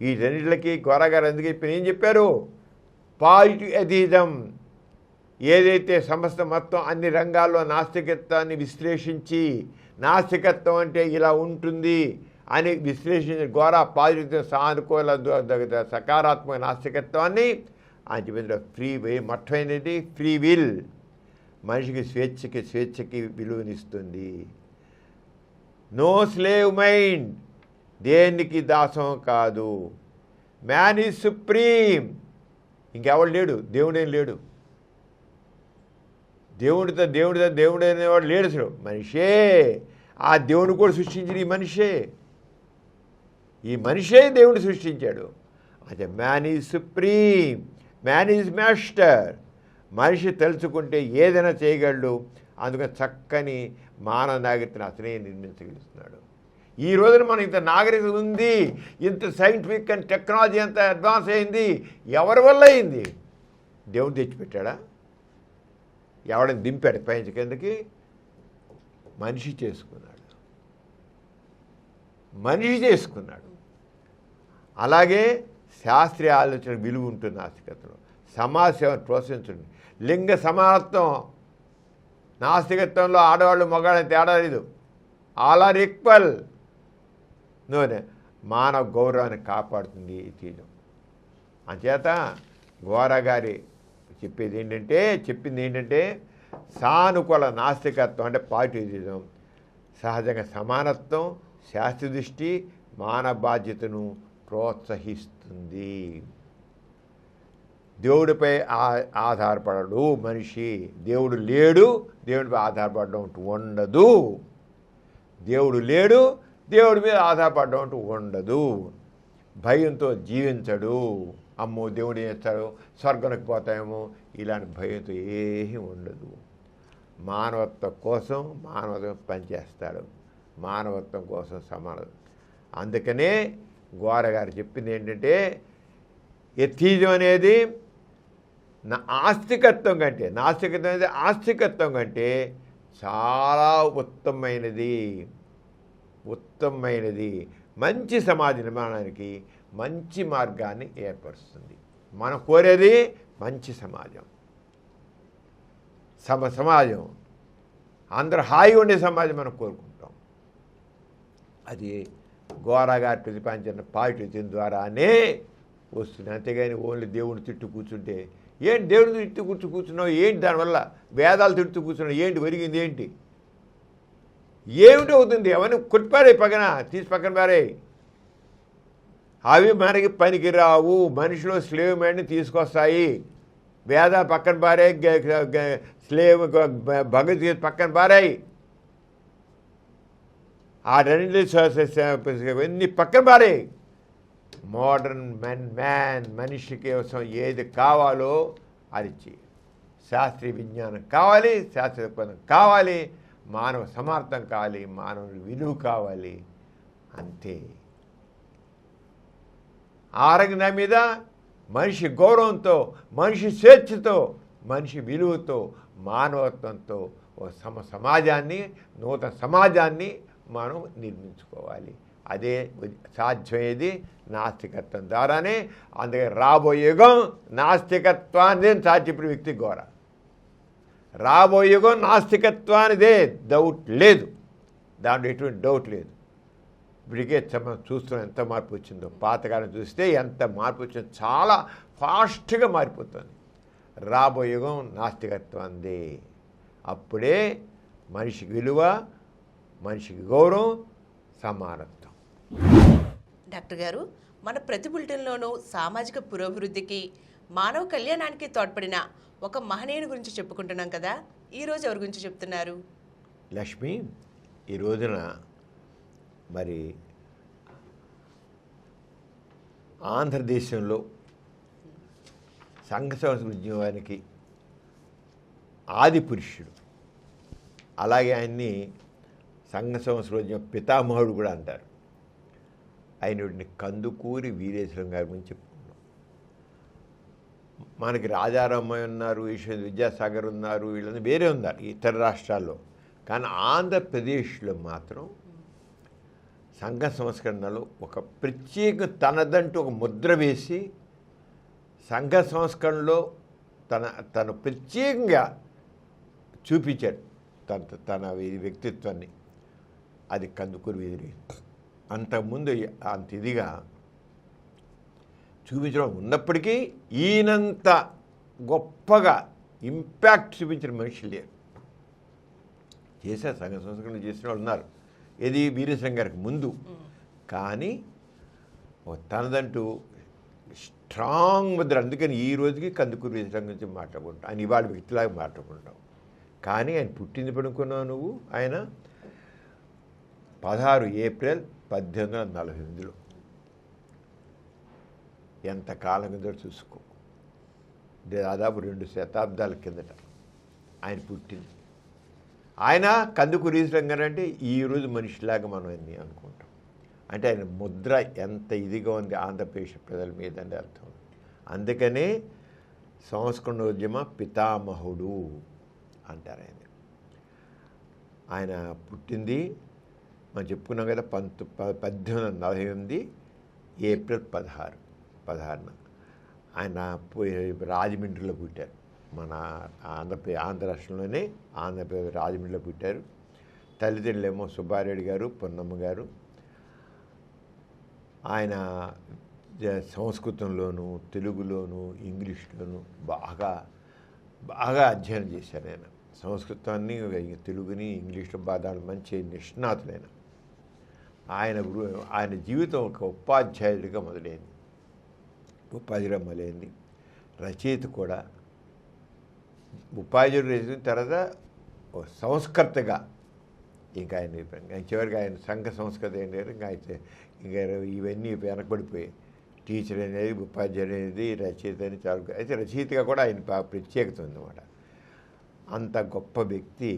ఈ రెండింటికి గోరగారు ఎందుకు చెప్పి ఏం చెప్పారు? Positive atheism. ఏదైతే సమస్త మొత్తం అన్ని రంగాల్లో నాస్తికత్వాన్ని విశ్లేషించి నాస్తికత్వం అంటే ఇలా ఉంటుంది అని విశ్లేషించిన ఘోర పాజిటివ్ సానుకూల సకారాత్మక నాస్తికత్వాన్ని ఆయన చెప్పిన ఫ్రీ వే మొట్టమైనది ఫ్రీ విల్. మనిషికి స్వేచ్ఛకి విలువనిస్తుంది. నో స్లేవ్ మైండ్, దేనికి దాసం కాదు. మ్యాన్ ఈజ్ సుప్రీం, ఇంకెవడు లేడు, దేవుడేం లేడు. దేవుడు అనేవాడు లేడు అసలు, మనిషే. ఆ దేవుడు కూడా సృష్టించిన ఈ మనిషే దేవుడు సృష్టించాడు. అయితే man is supreme, man is master. మనిషి తెలుసుకుంటే ఏదైనా చేయగలడు. అందుకని చక్కని మానవ నాగరికతను అతనే నిర్మించగలుగుతున్నాడు. ఈ రోజున మనం ఇంత నాగరికత ఉంది, ఇంత సైంటిఫిక్ అండ్ టెక్నాలజీ ఎంత అడ్వాన్స్ అయింది, ఎవరి వల్ల అయింది? దేవుడు తెచ్చిపెట్టాడా? ఎవడని దింపాడు పైన కిందకి? మనిషి చేసుకున్నాడు. అలాగే శాస్త్రీయ ఆలోచన విలువ ఉంటుంది నాస్తికత్వంలో. సమాజ సేవను ప్రోత్సహించండి. లింగ సమానత్వం నాస్తికత్వంలో ఆడవాళ్ళు మగవాళ్ళని తేడా లేదు, ఆల్ ఆర్ ఈక్వల్. మానవ గౌరవాన్ని కాపాడుతుంది ఈ తీరం. అంచేత గోరా గారి చెప్పింది ఏంటంటే సానుకూల నాస్తికత్వం అంటే పాజిటివిజం సహజంగా సమానత్వం, శాస్త్ర దృష్టి, మానవ బాధ్యతను ప్రోత్సహిస్తుంది. దేవుడిపై ఆధారపడడు మనిషి. దేవుడు లేడు, దేవుడిపై ఆధారపడడం అంటూ ఉండదు. దేవుడి మీద ఆధారపడడం అంటూ ఉండదు. భయంతో జీవించడు. అమ్మో దేవుడు ఏం చేస్తాడు, స్వర్గానికి పోతాయేమో, ఇలాంటి భయంతో ఏమీ ఉండదు. మానవత్వం కోసం మానవత్వం పనిచేస్తాడు, మానవత్వం కోసం సమానం. అందుకనే గోర గారు చెప్పింది ఏంటంటే ఎథిజం అనేది ఆస్తికత్వం కంటే చాలా ఉత్తమమైనది. మంచి సమాజ నిర్మాణానికి మంచి మార్గాన్ని ఏర్పరుస్తుంది. మనం కోరేది మంచి సమాజం, సమాజం అందరూ హాయిగా ఉండే సమాజం మనం కోరుకుంటాం. అది గోరా గారు ప్రతిపాదించిన పాజిటివ్ ద్వారానే వస్తుంది. అంతేగాని ఓన్లీ దేవుడిని తిట్టు కూర్చుంటే ఏంటి? దేవుడిని తిట్టు కూర్చున్నావు ఏంటి? దానివల్ల వేదాలు తిడుతూ కూర్చున్నావు ఏంటి? ఒరిగింది ఏంటి? ఏమిటి అవుతుంది? అవన్నీ కొట్టిపారే, తీసి పక్కన పారే. అవి మనకి పనికి రావు. మనిషిలో స్లేవ్ మైండ్ని తీసుకొస్తాయి. వేదాలు పక్కన పారే, స్లేవ్ భగవద్గీత పక్కన పారాయి. ఆ రెండింటి పక్కన పారే. మోడర్న్ మ్యాన్ మనిషి కోసం ఏది కావాలో అది చేయి. శాస్త్రీయ విజ్ఞానం కావాలి, శాస్త్రీయ దృక్పథం కావాలి, మానవ సమార్థం కావాలి, మానవుడి విలువ కావాలి. అంతే. ఆరోగ్యం మీద మనిషి గౌరవంతో, మనిషి స్వేచ్ఛతో, మనిషి విలువతో, మానవత్వంతో సమాజాన్ని, నూతన సమాజాన్ని మనం నిర్మించుకోవాలి. అదే సాధ్యమయ్యేది నాస్తికత్వం ద్వారానే. అందుకే రాబోయే యుగం నాస్తికత్వాన్ని సాధ్యపడే వ్యక్తి గోర. రాబోయే యుగం నాస్తికత్వానిదే, డౌట్ లేదు, దాంట్లో ఎటువంటి డౌట్ లేదు. ఇప్పటికే మనం చూస్తున్నాం ఎంత మార్పు వచ్చిందో. పాతకాలం చూస్తే ఎంత మార్పు వచ్చిందో, చాలా ఫాస్ట్గా మారిపోతుంది. రాబోయే యుగం నాస్తికత్వం అందే. అప్పుడే మనిషికి విలువ, మనిషికి గౌరవం, సమానత్వం. డాక్టర్ గారు, మన ప్రతి బులెటిన్లోనూ సామాజిక పురోభివృద్ధికి, మానవ కళ్యాణానికి తోడ్పడిన ఒక మహనీయుని గురించి చెప్పుకుంటున్నాం కదా, ఈరోజు ఎవరి గురించి చెప్తున్నారు? లక్ష్మి, ఈ రోజున మరి ఆంధ్రదేశంలో సంఘ సంస్కృతి ఉద్యమానికి ఆది పురుషుడు, అలాగే ఆయన్ని సంఘ సంస్కృతి ఉద్యమ పితామహుడు కూడా అంటారు. ఆయన కందుకూరి వీరేశ్వరం గారి గురించి చెప్పుకున్నాం. మనకి రాజారామయ్య ఉన్నారు, ఈశ్వర విద్యాసాగర్ ఉన్నారు, వీళ్ళందరూ వేరే ఉన్నారు ఇతర రాష్ట్రాల్లో. కానీ ఆంధ్రప్రదేశ్లో మాత్రం సంఘ సంస్కరణలో ఒక ప్రత్యేక తనదంటూ ఒక ముద్ర వేసి సంఘ సంస్కరణలో తను ప్రత్యేకంగా చూపించాడు తన వ్యక్తిత్వాన్ని. అది కందుకూరి వీరి. అంతకుముందు అంత ఇదిగా చూపించడం ఉన్నప్పటికీ ఈయనంత గొప్పగా ఇంపాక్ట్ చూపించిన మనుషులు లేరు. చేశారు, సంఘ సంస్కరణ చేసిన వాళ్ళు ఉన్నారు, ఇది వీరేశం గారికి ముందు. కానీ తనదంటూ స్ట్రాంగ్ ముద్ర. అందుకని ఈ రోజుకి కందుకూరి వీరేశం గురించి మాట్లాడుకుంటాం. ఆయన ఇవాళ వ్యక్తిలాగా మాట్లాడుకుంటాం. కానీ ఆయన పుట్టింది పడుకున్నావు నువ్వు. ఆయన 16 ఏప్రిల్ 1848లో. ఎంత కాలం కింద చూసుకో, దాదాపు 2 శతాబ్దాల కిందట ఆయన పుట్టింది. ఆయన కందుకూరి వీరేశం గారు అంటే ఈరోజు మనిషిలాగా మనం అన్నీ అనుకుంటాం. అంటే ఆయన ముద్ర ఎంత ఇదిగా ఉంది ఆంధ్రప్రదేశ్ ప్రజల మీద అని అర్థం. అందుకనే సంస్కరణోద్యమ పితామహుడు అంటారు ఆయన. ఆయన పుట్టింది మనం చెప్పుకున్నాం కదా 1848 ఏప్రిల్ 16న. ఆయన రాజమండ్రిలో పుట్టారు. మన ఆంధ్ర రాష్ట్రంలోనే ఆంధ్రప్రదేశ్ రాజమండ్రిలో పుట్టారు. తల్లిదండ్రులేమో సుబ్బారెడ్డి గారు, పొన్నమ్మ గారు. ఆయన సంస్కృతంలోను, తెలుగులోను, ఇంగ్లీష్లోను బాగా అధ్యయనం చేశారు. ఆయన సంస్కృతాన్ని, తెలుగుని, ఇంగ్లీష్లో బాగా మంచి నిష్ణాతులైన ఆయన జీవితం ఒక ఉపాధ్యాయుడిగా మొదలైంది, మొదలైంది. రచయిత కూడా ఉపాధ్యాయుడు రచయిత తర్వాత సంస్కర్తగా ఇంకా ఆయన చివరికి ఆయన సంఘ సంస్కృతి ఏంటంటే ఇంకా ఇవన్నీ వెనకబడిపోయాయి. టీచర్ అనేది, ఉపాధ్యాయుడు అనేది, రచయిత అని చాలా. అయితే రచయితగా కూడా ఆయన ప్రత్యేకత ఉందన్నమాట. అంత గొప్ప వ్యక్తి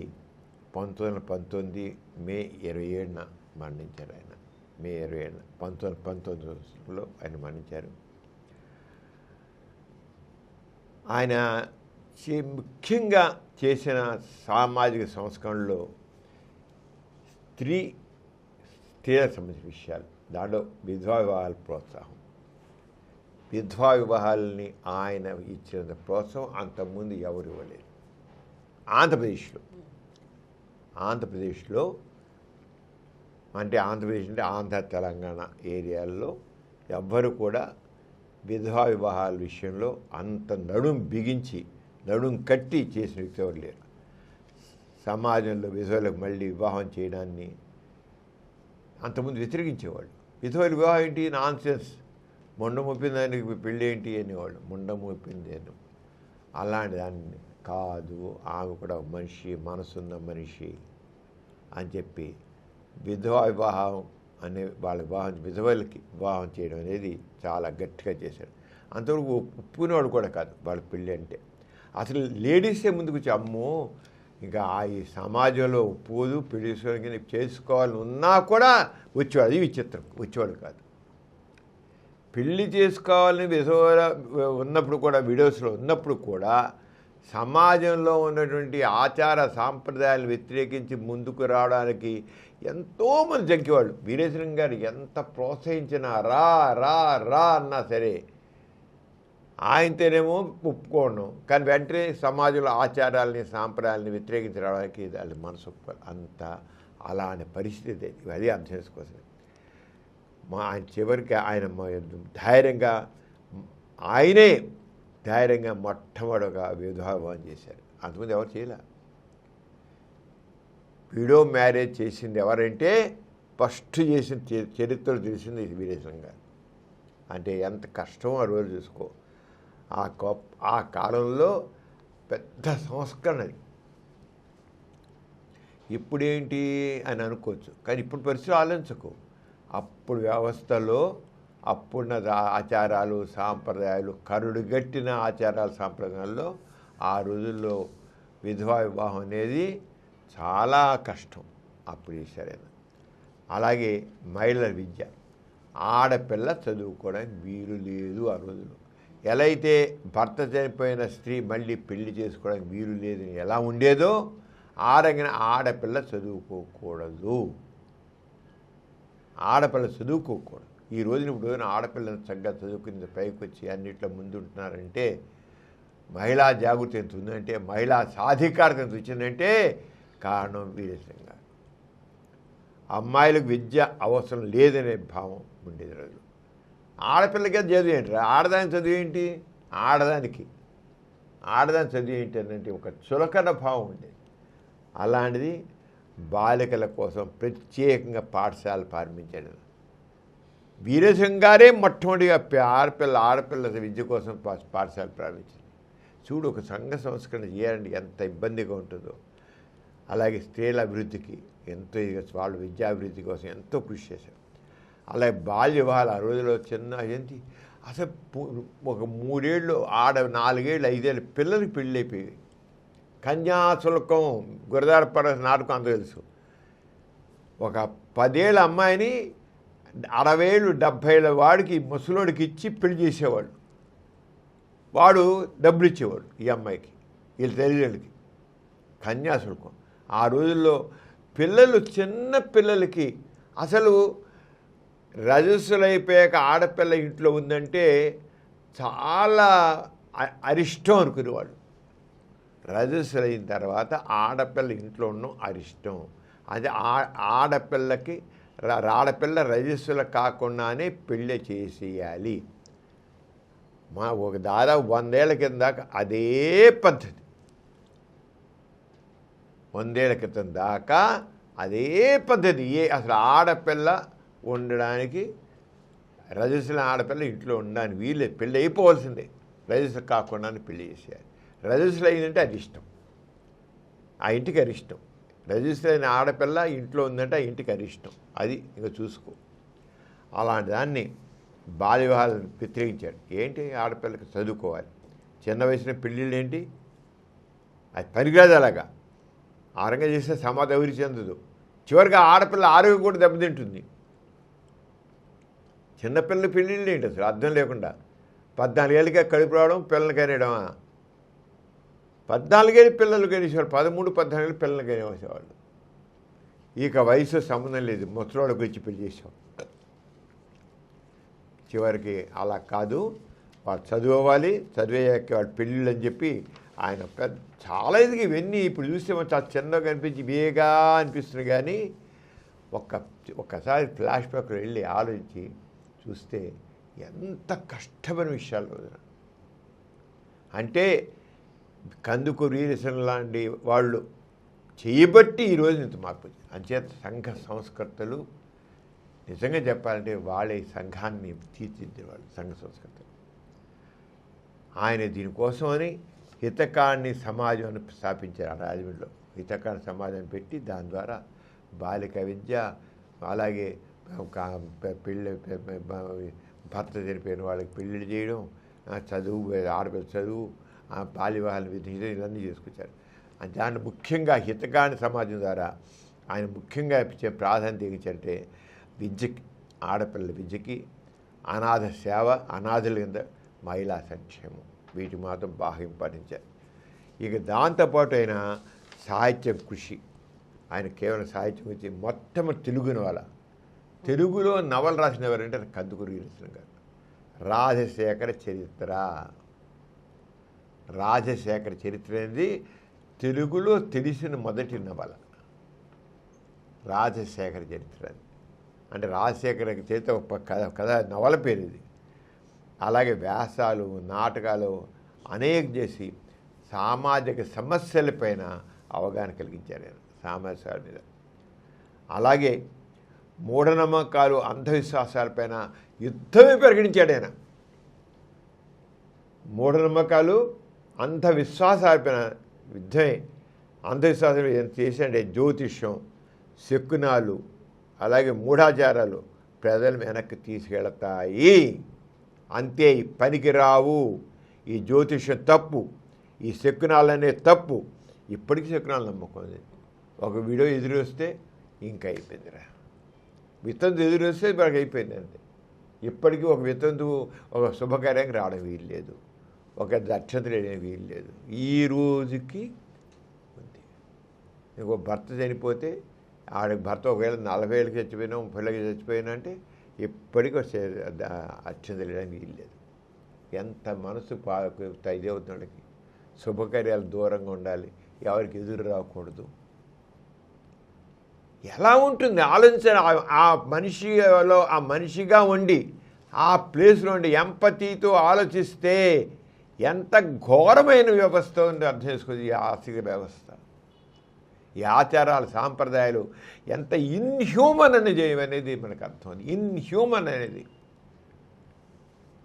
1919 మే 27న మరణించారు. ఆయన మే 27న 1919లో ఆయన మరణించారు. ఆయన ముఖ్యంగా చేసిన సామాజిక సంస్కరణలో స్త్రీల సంబంధించిన విషయాలు, దాంట్లో విధవా వివాహాల ప్రోత్సాహం. విధవా వివాహాలని ఆయన ఇచ్చిన ప్రోత్సాహం అంతకుముందు ఎవరు ఇవ్వలేదు. ఆంధ్రప్రదేశ్లో అంటే ఆంధ్ర తెలంగాణ ఏరియాల్లో ఎవ్వరు కూడా విధవా వివాహాల విషయంలో అంత నడుం కట్టి చేసిన వ్యక్తి ఎవరు లేరు. సమాజంలో విధవలకు మళ్ళీ వివాహం చేయడాన్ని అంతకుముందు వ్యతిరేకించేవాళ్ళు. విధవల వివాహం ఏంటి, నాన్సెన్స్, మొండ మోపింది దానికి పెళ్ళి ఏంటి అనేవాళ్ళు. మొండ మోపింది అని. అలాంటి దాన్ని కాదు, ఆమె కూడా మనిషి, మనసున్న మనిషి అని చెప్పి విధవా వివాహం అనే వాళ్ళ విధవలకి వివాహం చేయడం అనేది చాలా గట్టిగా చేశారు. అంతవరకు ఒప్పుకునేవాడు కూడా కాదు వాళ్ళ పెళ్ళి అంటే. అసలు లేడీసే ముందుకు వచ్చి అమ్మో ఇంకా ఈ సమాజంలో ఒప్పుకోదు, పెళ్లి చేసుకోవాలని ఉన్నా కూడా వచ్చేవాడు. అది విచిత్రం, వచ్చేవాడు కాదు. పెళ్లి చేసుకోవాలని ఉన్నప్పుడు కూడా, వీడియోస్లో ఉన్నప్పుడు కూడా సమాజంలో ఉన్నటువంటి ఆచార సాంప్రదాయాలు వ్యతిరేకించి ముందుకు రావడానికి ఎంతోమంది జంకేవాళ్ళు. వీరేశం గారు ఎంత ప్రోత్సహించినా రా రా రా అన్నా సరే ఆయనతోనేమో ఒప్పుకోవడం, కానీ వెంటనే సమాజంలో ఆచారాలని సాంప్రదాయాలని వ్యతిరేకించి రావడానికి వాళ్ళ మనసు అంత అలాంటి పరిస్థితి. అది అర్థం చేసుకోవాలి. ఆయన చివరికి ఆయన ధైర్యంగా ఆయనే ధైర్యంగా మొట్టమొదటిగా వివాహం చేశారు. అంతకుముందు ఎవరు చేయలే. విడో మ్యారేజ్ చేసింది ఎవరంటే ఫస్ట్ చేసిన చరిత్ర తెలిసింది వీరేశం గారు. అంటే ఎంత కష్టమో ఆ రోజు చూసుకో. ఆ కాలంలో పెద్ద సంస్కరణ అది. ఇప్పుడేంటి అని అనుకోవచ్చు, కానీ ఇప్పుడు పరిస్థితులు ఆలోచించకు. అప్పుడు వ్యవస్థలో అప్పుడున్న ఆచారాలు సాంప్రదాయాలు కరుడుగట్టిన ఆచారాలు సాంప్రదాయాల్లో ఆ రోజుల్లో విధవా వివాహం అనేది చాలా కష్టం అప్పుడు చేశారైనా. అలాగే మహిళల విద్య, ఆడపిల్ల చదువుకోవడానికి వీలు లేదు ఆ రోజుల్లో. ఎలా అయితే భర్త చనిపోయిన స్త్రీ మళ్ళీ పెళ్లి చేసుకోవడానికి వీలు లేదని ఎలా ఉండేదో ఆ రకంగా ఆడపిల్ల చదువుకోకూడదు. ఆడపిల్ల చదువుకోకూడదు. ఈ రోజున ఇప్పుడు ఆడపిల్లని చక్కగా చదువుకుని పైకి వచ్చి అన్నింటిలో ముందుంటున్నారంటే మహిళా జాగృతి ఎంత ఉందంటే, మహిళా సాధికారత ఎంత వచ్చిందంటే కారణం వీరేశం గారు. అమ్మాయిలకు విద్య అవసరం లేదనే భావం ఉండేది రోజు. ఆడపిల్లకి చదువు ఏంటి, ఆడదాని చదువు ఏంటి, ఆడదాని చదువు ఏంటి అంటే ఒక చులకన భావం ఉండేది. అలాంటిది బాలికల కోసం ప్రత్యేకంగా పాఠశాల ప్రారంభించాడు వీరేశం గారే. మొట్టమొదటిగా ఆడపిల్ల విద్య కోసం పాఠశాల ప్రారంభించారు. చూడు, ఒక సంఘ సంస్కరణ చేయాలంటే ఎంత ఇబ్బందిగా ఉంటుందో. అలాగే స్త్రీల అభివృద్ధికి ఎంతో, వాళ్ళ విద్యాభివృద్ధి కోసం ఎంతో కృషి చేశారు. అలాగే బాల్య వివాహాలు ఆ రోజుల్లో చిన్న ఏంటి అసలు ఒక 3 ఏళ్ళు 4 ఏళ్ళు 5 ఏళ్ళు పిల్లలకి పెళ్ళి అయిపోయాయి. కన్యాశుల్కం గురదారపర నాటకం అందరూ తెలుసు. ఒక 10 ఏళ్ళ అమ్మాయిని 60 ఏళ్ళు 70 ఏళ్ళ వాడికి ముసలోడికి ఇచ్చి పెళ్లి చేసేవాళ్ళు. వాడు డబ్బులు ఇచ్చేవాడు ఈ అమ్మాయికి, వీళ్ళ తల్లిదండ్రులకి. కన్యాశుల్కం ఆ రోజుల్లో పిల్లలు, చిన్న పిల్లలకి అసలు రజస్సులైపోయాక ఆడపిల్ల ఇంట్లో ఉందంటే చాలా అరిష్టం అనుకునేవాడు. రజస్సులైన తర్వాత ఆడపిల్ల ఇంట్లో ఉండడం అరిష్టం. అది ఆడపిల్ల రజస్సులు కాకుండానే పెళ్ళి చేసేయాలి. ఒక దాదాపు 100 ఏళ్ల కింద దాకా అదే పద్ధతి. 100 ఏళ్ల క్రితం దాకా అదే పద్ధతి. అసలు ఆడపిల్ల ఉండడానికి, రజస్సుల ఆడపిల్ల ఇంట్లో ఉండడానికి వీళ్ళే, పెళ్ళి అయిపోవాల్సిందే. రజస్సు కాకుండా పెళ్లి చేసేయాలి. రజస్సులు అయిందంటే అది ఇష్టం, ఆ ఇంటికి అరిష్టం. రజస్సులైన ఆడపిల్ల ఇంట్లో ఉందంటే ఆ ఇంటికి అరిష్టం. అది ఇక చూసుకో. అలాంటి దాన్ని బాల్య వివాహాలను వ్యతిరేకించాడు. ఏంటి, ఆడపిల్లకి చదువుకోవాలి. చిన్న వయసులో పెళ్ళిళ్ళు ఏంటి, అది పనికిరాదు. అలాగా ఆ రంగా చేస్తే సమాజం అభివృద్ధి చెందదు. చివరిగా ఆడపిల్ల ఆరోగ్యం కూడా దెబ్బతింటుంది. చిన్నపిల్లల పెళ్ళిళ్ళు ఏంటి అసలు అర్థం లేకుండా 14 ఏళ్ళకే కడుపు రావడం, పిల్లలు కనేయడమా. 14 ఏళ్ళు పిల్లలు కనేసేవారు, 13, 14 ఏళ్ళు పిల్లలు కనేసేవాళ్ళు. ఇక వయసు సంబంధం లేదు, ముసలోళ్ళ గురించి పెళ్లి చేసేవాళ్ళు. చివరికి అలా కాదు, వాళ్ళు చదువుకోవాలి, చదివేయాక వాళ్ళు పెళ్ళిళ్ళు అని చెప్పి ఆయన చాలా ఇదిగా ఇవన్నీ ఇప్పుడు చూస్తే మనం చాలా చిన్నగా అనిపించి వేగా అనిపిస్తుంది. కానీ ఒక్కసారి ఫ్లాష్ బ్యాక్లో వెళ్ళి ఆలోచించి చూస్తే ఎంత కష్టమైన విషయాలు రోజున. అంటే కందుకూరి వీరేశం లాంటి వాళ్ళు చేయబట్టి ఈరోజు ఇంత మార్పు. అంచేత సంఘ సంస్కర్తలు నిజంగా చెప్పాలంటే వాళ్ళే సంఘాన్ని తీర్చిదిద్దేవాళ్ళు, సంఘ సంస్కర్తలు. ఆయన దీనికోసమని హితకాన్ని సమాజం అని స్థాపించారు. రాజమండ్రిలో హితకాన్ని సమాజం పెట్టి దాని ద్వారా బాలిక విద్య, అలాగే పెళ్ళి, భర్త చనిపోయిన వాళ్ళకి పెళ్ళిళ్ళు చేయడం, చదువు, ఆడపిల్ల చదువు, బాల్య వివాహాల విధి, ఇవన్నీ చేసుకొచ్చారు. దాన్ని ముఖ్యంగా హితకాని సమాజం ద్వారా ఆయన ముఖ్యంగా ఇచ్చే ప్రాధాన్యత ఇచ్చారంటే విద్యకి, ఆడపిల్లల విద్యకి, అనాథ సేవ, అనాథుల కింద మహిళా సంక్షేమం, వీటి మాత్రం బాగా ఇంపార్టించారు. ఇక దాంతోపాటు ఆయన సాహిత్యం కృషి. ఆయన కేవలం సాహిత్యం గురించి మొత్తం తెలుగులో నవలు రాసిన ఎవరంటే కందుకూరి వీరేశం గారు. రాజశేఖర చరిత్ర అనేది తెలుగులో తెలిసిన మొదటి నవల రాజశేఖర చరిత్ర. అంటే రాజశేఖర చేత ఒక కథ నవల పేరు ఇది. అలాగే వ్యాసాలు, నాటకాలు అనేక చేసి సామాజిక సమస్యలపైన అవగాహన కలిగించారు ఆయన, సామాజిక మీద. అలాగే మూఢనమ్మకాలు, అంధవిశ్వాసాలపైన యుద్ధమే ప్రకటించాడు ఆయన. మూఢనమ్మకాలు, అంధవిశ్వాసాలపైన యుద్ధమే. అంధవిశ్వాసాలు ఎంత చేశాడంటే జ్యోతిష్యం, శకునాలు, అలాగే మూఢాచారాలు ప్రజలు వెనక్కి తీసుకెళతాయి. అంతే, పనికిరావు. ఈ జ్యోతిష్యం తప్పు, ఈ శకునాలనే తప్పు. ఇప్పటికీ శకునాలు నమ్మకం. ఒక వీడియో ఎదురు వస్తే ఇంకా అయిపోయిందిరా, వితంతు ఎదురు వస్తే మనకు అయిపోయింది అంతే. ఇప్పటికీ ఒక వితంతు ఒక శుభకార్యానికి రావడం వీలు లేదు, ఒక దక్షతలు వేయడం వీలు లేదు. ఈ రోజుకి ఉంది. ఇంకో భర్త చనిపోతే ఆడికి భర్త ఒకవేళ 40 ఏళ్ళకి చచ్చిపోయినా, 30 ఏళ్ళకి చచ్చిపోయినా అంటే ఇప్పటికీ అత్యంత వేయడానికి వీలు లేదు. ఎంత మనసు ఇదే అవుతున్నాడికి. శుభకార్యాలు దూరంగా ఉండాలి, ఎవరికి ఎదురు రాకూడదు. ఎలా ఉంటుంది ఆలోచించాలి. ఆ మనిషిలో ఆ మనిషిగా ఉండి ఆ ప్లేస్లో ఉండి ఎంపతితో ఆలోచిస్తే ఎంత ఘోరమైన వ్యవస్థ ఉంది అర్థం చేసుకోవచ్చు. ఈ ఆర్థిక వ్యవస్థ, ఈ ఆచారాలు, సాంప్రదాయాలు ఎంత ఇన్హ్యూమన్ అనేది మనకు అర్థం. ఇన్హ్యూమన్ అనేది.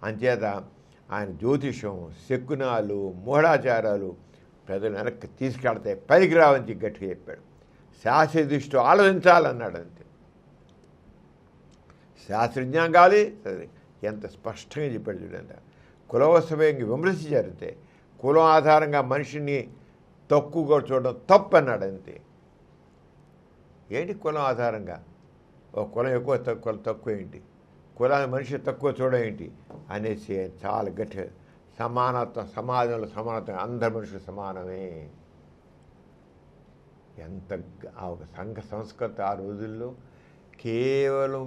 అంచేత ఆయన జ్యోతిషం, శకునాలు, మూఢాచారాలు ప్రజలు వెనక్కి తీసుకెళ్తాయి, పనికిరావని గట్టిగా చెప్పాడు. శాస్త్రీయ దృష్టితో ఆలోచించాలన్నాడు అంతే. శాస్త్రజ్ఞానం కావాలి. ఎంత స్పష్టంగా చెప్పాడు చూడండి. కులవసభ్యంగా విమర్శించారు అంతే. కులం ఆధారంగా మనిషిని తక్కువగా చూడడం తప్పు అన్నాడు అంతే. ఏంటి కులం ఆధారంగా? ఒక కులం ఎక్కువ, కులం తక్కువ ఏంటి? కులాన్ని మనిషి తక్కువ చూడడం ఏంటి అనేసి చాలా గట్టిగా. సమానత్వం, సమాజంలో సమానత్వం, అందరు మనుషులు సమానమే. ఎంత ఒక సంఘ సంస్కృతి ఆ రోజుల్లో కేవలం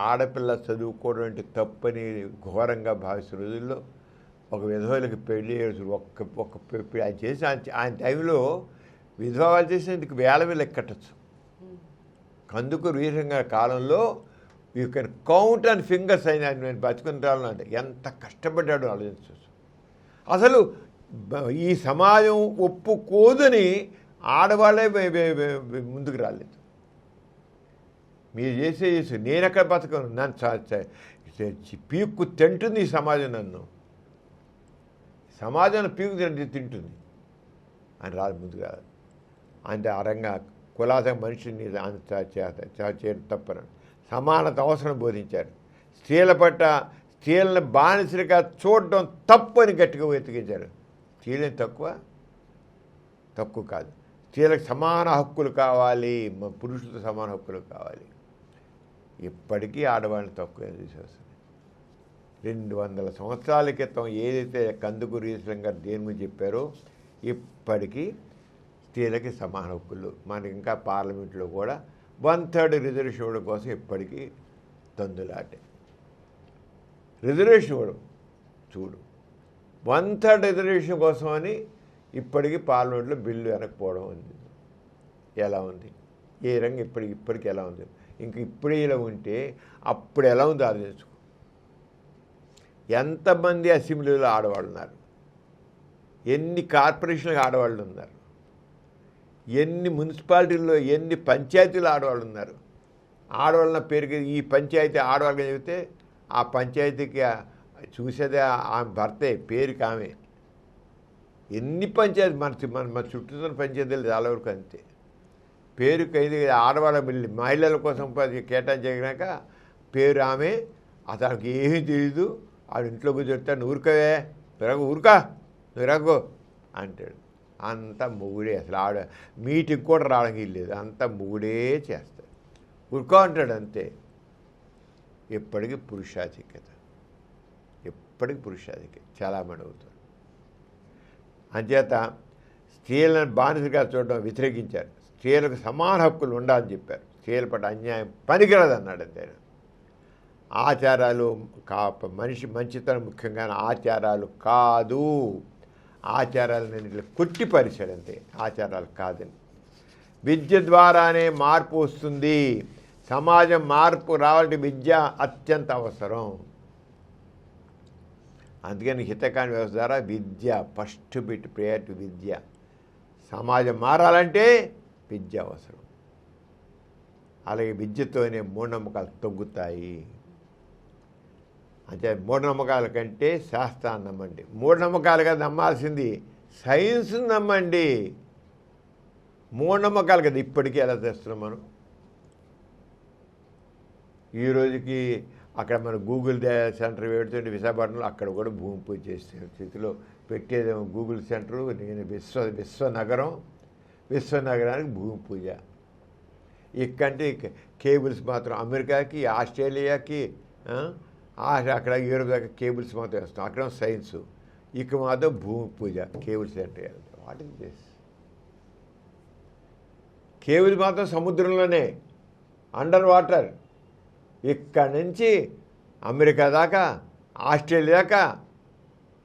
ఆడపిల్ల చదువుకోవడం అంటే తప్పని ఘోరంగా భావించే రోజుల్లో ఒక విధవలకి పెళ్ళి ఒక్క ఆయన చేసి ఆయన టైంలో విధవాలు చేసేందుకు వేల ఎక్కట్టచ్చు. కందుకూరు వీరంగా కాలంలో you can count and fingers అయిన నేను బతుకుని అంటే ఎంత కష్టపడ్డాడు ఆలోచించవచ్చు. అసలు ఈ సమాజం ఒప్పుకోదని ఆడవాళ్ళే ముందుకు రాలేదు. మీరు చేసే నేను ఎక్కడ బతకను, నన్ను పీక్కు తింటుంది ఈ సమాజం, నన్ను సమాజాన్ని పీక్కు తింటుంది అని రాదు, ముందుకు రాదు. అంటే ఆ రంగా కులాస మనిషిని చేయడం తప్పను. సమానత అవసరం బోధించారు. స్త్రీల పట్ల స్త్రీలను బానిసలుగా చూడడం తప్పు అని గట్టిగా వెతికించారు. స్త్రీలని తక్కువ కాదు. స్త్రీలకు సమాన హక్కులు కావాలి, పురుషులతో సమాన హక్కులు కావాలి. ఇప్పటికీ ఆడవాళ్ళని తక్కువ తీసేస్తుంది. 200 సంవత్సరాల క్రితం ఏదైతే కందుకూరు ఈశ్వరం గారు దేని గురించి చెప్పారో ఇప్పటికీ స్త్రీలకి సమాన హక్కులు. మనకి ఇంకా పార్లమెంట్లో కూడా 1/3 రిజర్వేషన్ ఇవ్వడం కోసం ఇప్పటికీ తందులాటే. రిజర్వేషన్ ఇవ్వడం చూడు, 1/3 రిజర్వేషన్ కోసం అని ఇప్పటికీ పార్లమెంట్లో బిల్లు వెనకపోవడం ఉంది. ఎలా ఉంది ఏ రంగం ఇప్పటికి ఎలా ఉంది? ఇంక ఇప్పుడు ఇలా ఉంటే అప్పుడు ఎలా ఉందో ఆలోచించుకో. ఎంతమంది అసెంబ్లీలో ఆడవాళ్ళు ఉన్నారు, ఎన్ని కార్పొరేషన్లకు ఆడవాళ్ళు ఉన్నారు, ఎన్ని మున్సిపాలిటీల్లో, ఎన్ని పంచాయతీలు ఆడవాళ్ళు ఉన్నారు. ఆడవాళ్ళ పేరుకి ఈ పంచాయతీ ఆడవాళ్ళకి చెబితే ఆ పంచాయతీకి చూసేదే ఆమె భర్తే, పేరుకి ఆమె. ఎన్ని పంచాయతీ మన చుట్టూ పంచాయతీలు చాలా వరకు అంతే. పేరుకి అయితే ఆడవాళ్ళ మహిళల కోసం కేటాయించాక పేరు ఆమె, అతనికి ఏమీ తెలియదు. ఆడు ఇంట్లో కూర్చొని నువ్వు ఊరుకవే, ఊరుకా నువ్వు రఘు అంటాడు. అంత మొగుడే. అసలు ఆడ మీటింగ్ కూడా రావడానికి లేదు, అంత మొగుడే చేస్తాడు. ఊరుకో అంటాడు అంతే. ఎప్పటికీ పురుషాధిక్యత, ఎప్పటికీ పురుషాధిక్యత చాలామంది అవుతారు. అంచేత స్త్రీలను బానిసగా చూడడం వ్యతిరేకించారు. స్త్రీలకు సమాన హక్కులు ఉండాలని చెప్పారు. స్త్రీల పట్ల అన్యాయం పనికిరాదు అన్నాడు అంతే. ఆచారాలు మనిషి మంచితనం ముఖ్యంగా ఆచారాలు కాదు. ఆచారాలను ఇట్లా కొట్టిపరిచాడు అంతే, ఆచారాలు కాదని. విద్య ద్వారానే మార్పు వస్తుంది, సమాజం మార్పు రావాలంటే విద్య అత్యంత అవసరం. అందుకని హితకాని వ్యవస్థ ద్వారా విద్య ఫస్ట్ బిట్ ప్రయారిటీ విద్య. సమాజం మారాలంటే విద్య అవసరం. అలాగే విద్యతోనే మూఢనమ్మకాలు తగ్గుతాయి. అంటే మూఢనమ్మకాల కంటే శాస్త్రాన్ని నమ్మండి. మూఢనమ్మకాలుగా నమ్మాల్సింది సైన్స్ నమ్మండి. మూఢనమ్మకాలు కదా ఇప్పటికీ ఎలా తెస్తున్నాం మనం. ఈ రోజుకి అక్కడ మన గూగుల్ సెంటర్ పెడుతుంటే విశాఖపట్నంలో అక్కడ కూడా భూమి పూజ చేసే స్థితిలో పెట్టేదేమో గూగుల్ సెంటరు. నేను విశ్వనగరానికి భూమి పూజ. ఇక్కంటే కేబుల్స్ మాత్రం అమెరికాకి, ఆస్ట్రేలియాకి, అక్కడ యూరోప్ దాకా కేబుల్స్ మాత్రం వేస్తాం. అక్కడ సైన్స్, ఇక మాత్రం భూమి పూజ cable center. What is this? Cable మాత్రం సముద్రంలోనే అండర్ వాటర్. ఇక్కడ నుంచి అమెరికా దాకా, ఆస్ట్రేలియా దాకా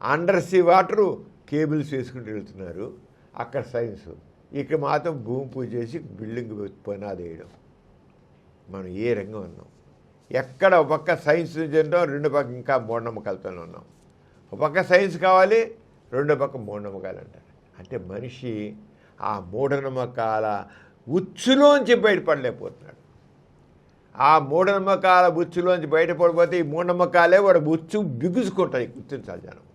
అండర్ సీ వాటరు కేబుల్స్ వేసుకుంటూ వెళ్తున్నారు. అక్కడ సైన్స్. ఇక్కడ మాత్రం భూమి పూజ చేసి బిల్డింగ్ పునాది వేయడం. మనం ఏ రంగం ఉన్నాం? ఎక్కడ ఒక పక్క సైన్స్ తింటాం, రెండో పక్క ఇంకా మూఢనమ్మకాలతోనే ఉన్నాం. ఒక పక్క సైన్స్ కావాలి, రెండో పక్క మూఢనమ్మకాలు అంటారు. అంటే మనిషి ఆ మూఢనమ్మకాల ఉచ్చులోంచి బయటపడలేకపోతున్నాడు. ఆ మూఢనమ్మకాల ఉచ్చులోంచి బయటపడిపోతే ఈ మూఢనమ్మకాలే వాడు ఉచ్చు బిగుసుకుంటాయి. గుర్తించాలి జనం.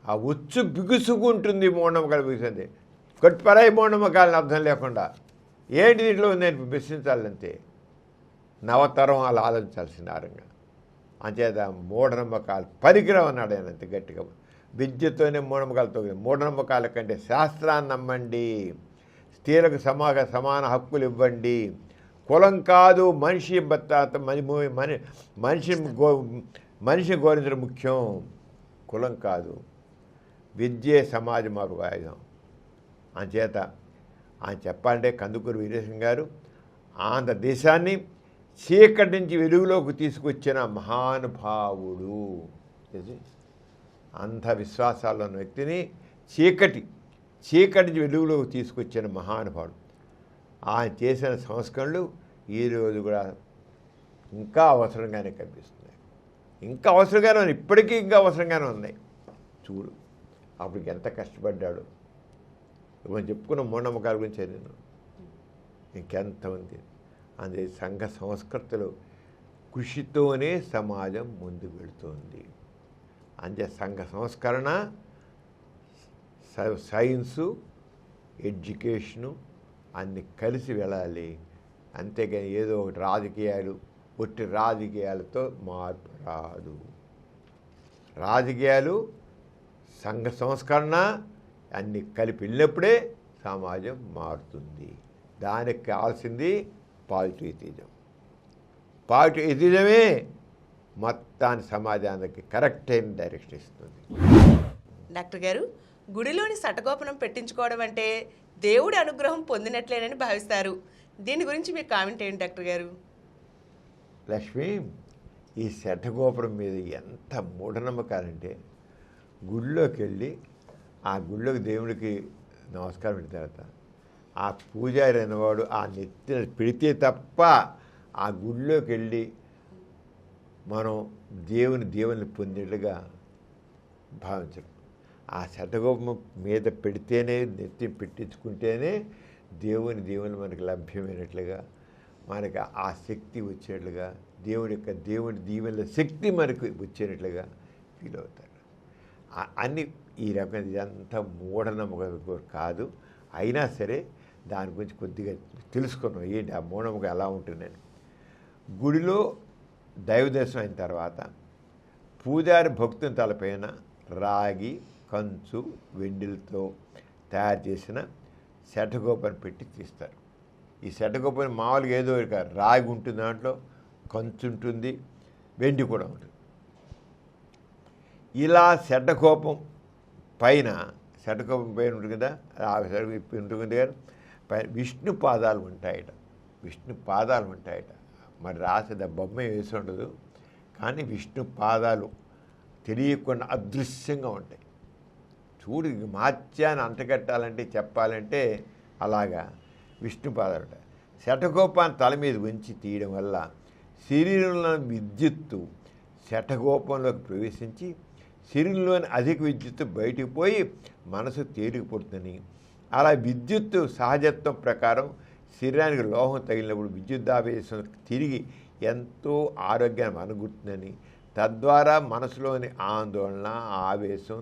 ఆ ఉచ్చు బిగుసుకుంటుంది. మూఢనమ్మకాలు బిగుస్తుంది. కొట్టిపరాయి మూఢనమ్మకాలని అర్థం లేకుండా ఏంటి దీంట్లో నేను ప్రశ్నించాలంతే. నవతరం అలా ఆలోచించాల్సిన ఆరంగా. అంచేత మూఢనమ్మకాలు పరికరం అన్నాడు ఆయన అంతే గట్టిగా. విద్యతోనే మూఢనమ్మకాలతో. మూఢనమ్మకాల కంటే శాస్త్రాన్ని నమ్మండి. స్త్రీలకు సమాన హక్కులు ఇవ్వండి. కులం కాదు, మనిషిని గౌరవించడం ముఖ్యం. కులం కాదు. విద్యే సమాజ మార్పు ఆయుధం. అంచేత ఆయన చెప్పాలంటే కందుకూరి వీరేశం గారు ఆంధ్రదేశాన్ని చీకటి నుంచి వెలుగులోకి తీసుకొచ్చిన మహానుభావుడు. అంధవిశ్వాసాల్లో ఉన్న వ్యక్తిని చీకటి నుంచి వెలుగులోకి తీసుకొచ్చిన మహానుభావుడు. ఆయన చేసిన సంస్కరణలు ఈరోజు కూడా ఇంకా అవసరంగానే కనిపిస్తున్నాయి. ఇంకా అవసరంగానే ఉన్నాయి. ఇప్పటికీ ఇంకా అవసరంగానే ఉన్నాయి. చూడు అప్పటికి ఎంత కష్టపడ్డాడు. మనం చెప్పుకున్న మూఢనమ్మకాల గురించి నేను ఇంకెంతమంది. అందుకే సంఘ సంస్కృతులు కృషితోనే సమాజం ముందుకు వెళుతుంది. అంతే సంఘ సంస్కరణ, సైన్సు, ఎడ్యుకేషను అన్నీ కలిసి వెళ్ళాలి. అంతేగాని ఏదో ఒకటి ఒట్టి రాజకీయాలతో మార్పు రాదు. రాజకీయాలు, సంఘ సంస్కరణ అన్నీ కలిపి వెళ్ళినప్పుడే సమాజం మారుతుంది. దానికి కావాల్సింది పాజిటివ్ ఎథిజం. పాజిటివ్ ఎథిజమే మొత్తాన్ని సమాజానికి కరెక్ట్ అయిన డైరెక్షన్ ఇస్తుంది. డాక్టర్ గారు, గుడిలోని శటగోపనం పెట్టించుకోవడం అంటే దేవుడి అనుగ్రహం పొందినట్లేనని భావిస్తారు. దీని గురించి మీ కామెంట్ ఏంటి డాక్టర్ గారు? లక్ష్మి, ఈ శటగోపురం మీద ఎంత మూఢనమ్మకాలంటే గుళ్ళోకి వెళ్ళి ఆ గుళ్ళోకి దేవుడికి నమస్కారం పెట్టిన తర్వాత ఆ పూజారి అనేవాడు ఆ నెత్తిన పెడితే తప్ప ఆ గుళ్ళోకి వెళ్ళి మనం దేవుని పొందేట్టుగా భావించడం. ఆ శటగోపం మీద పెడితేనే, నెత్తి పెట్టించుకుంటేనే దేవుని మనకి లభ్యమైనట్లుగా, మనకి ఆ శక్తి వచ్చేట్లుగా, దేవుడి దీవెనల శక్తి మనకు వచ్చేటట్లుగా ఫీల్ అవుతారు. అన్ని ఈ రకం ఇదంతా మూఢనమ్మకం కాదు. అయినా సరే దాని గురించి కొద్దిగా తెలుసుకున్నాం. ఏంటి ఆ మూఢనమ్మకం ఎలా ఉంటుందని. గుడిలో దైవ దర్శనం అయిన తర్వాత పూజారి భక్తుని తలపైన రాగి, కంచు, వెండిలతో తయారు చేసిన శటగోపాన్ని పెట్టి తీస్తారు. ఈ శటగోపాన్ని మామూలుగా ఏదో రాగి ఉంటుంది, దాంట్లో కంచు ఉంటుంది, వెండి కూడా ఉంటుంది. ఇలా శటగోపం పైన ఉంటుంది కదా, ఆ ఉంటుంది కదా, పైన విష్ణు పాదాలు ఉంటాయట. మరి రాసేది బొమ్మ వేసి ఉండదు, కానీ విష్ణు పాదాలు తెలియకుండా అదృశ్యంగా ఉంటాయి. చూడు, మార్చాన్ని అంటగట్టాలంటే చెప్పాలంటే అలాగా విష్ణుపాదాలు. శఠగోపాన్ని తల మీద ఉంచి తీయడం వల్ల శరీరంలో విద్యుత్తు శఠగోపంలోకి ప్రవేశించి శరీరంలోని అధిక విద్యుత్తు బయటికి పోయి మనసు తేలికపోతుందని, అలా విద్యుత్తు సహజత్వం ప్రకారం శరీరానికి లోహం తగిలినప్పుడు విద్యుద్ధావేశం తిరిగి ఎంతో ఆరోగ్యాన్ని అనుగుతుందని, తద్వారా మనసులోని ఆందోళన ఆవేశం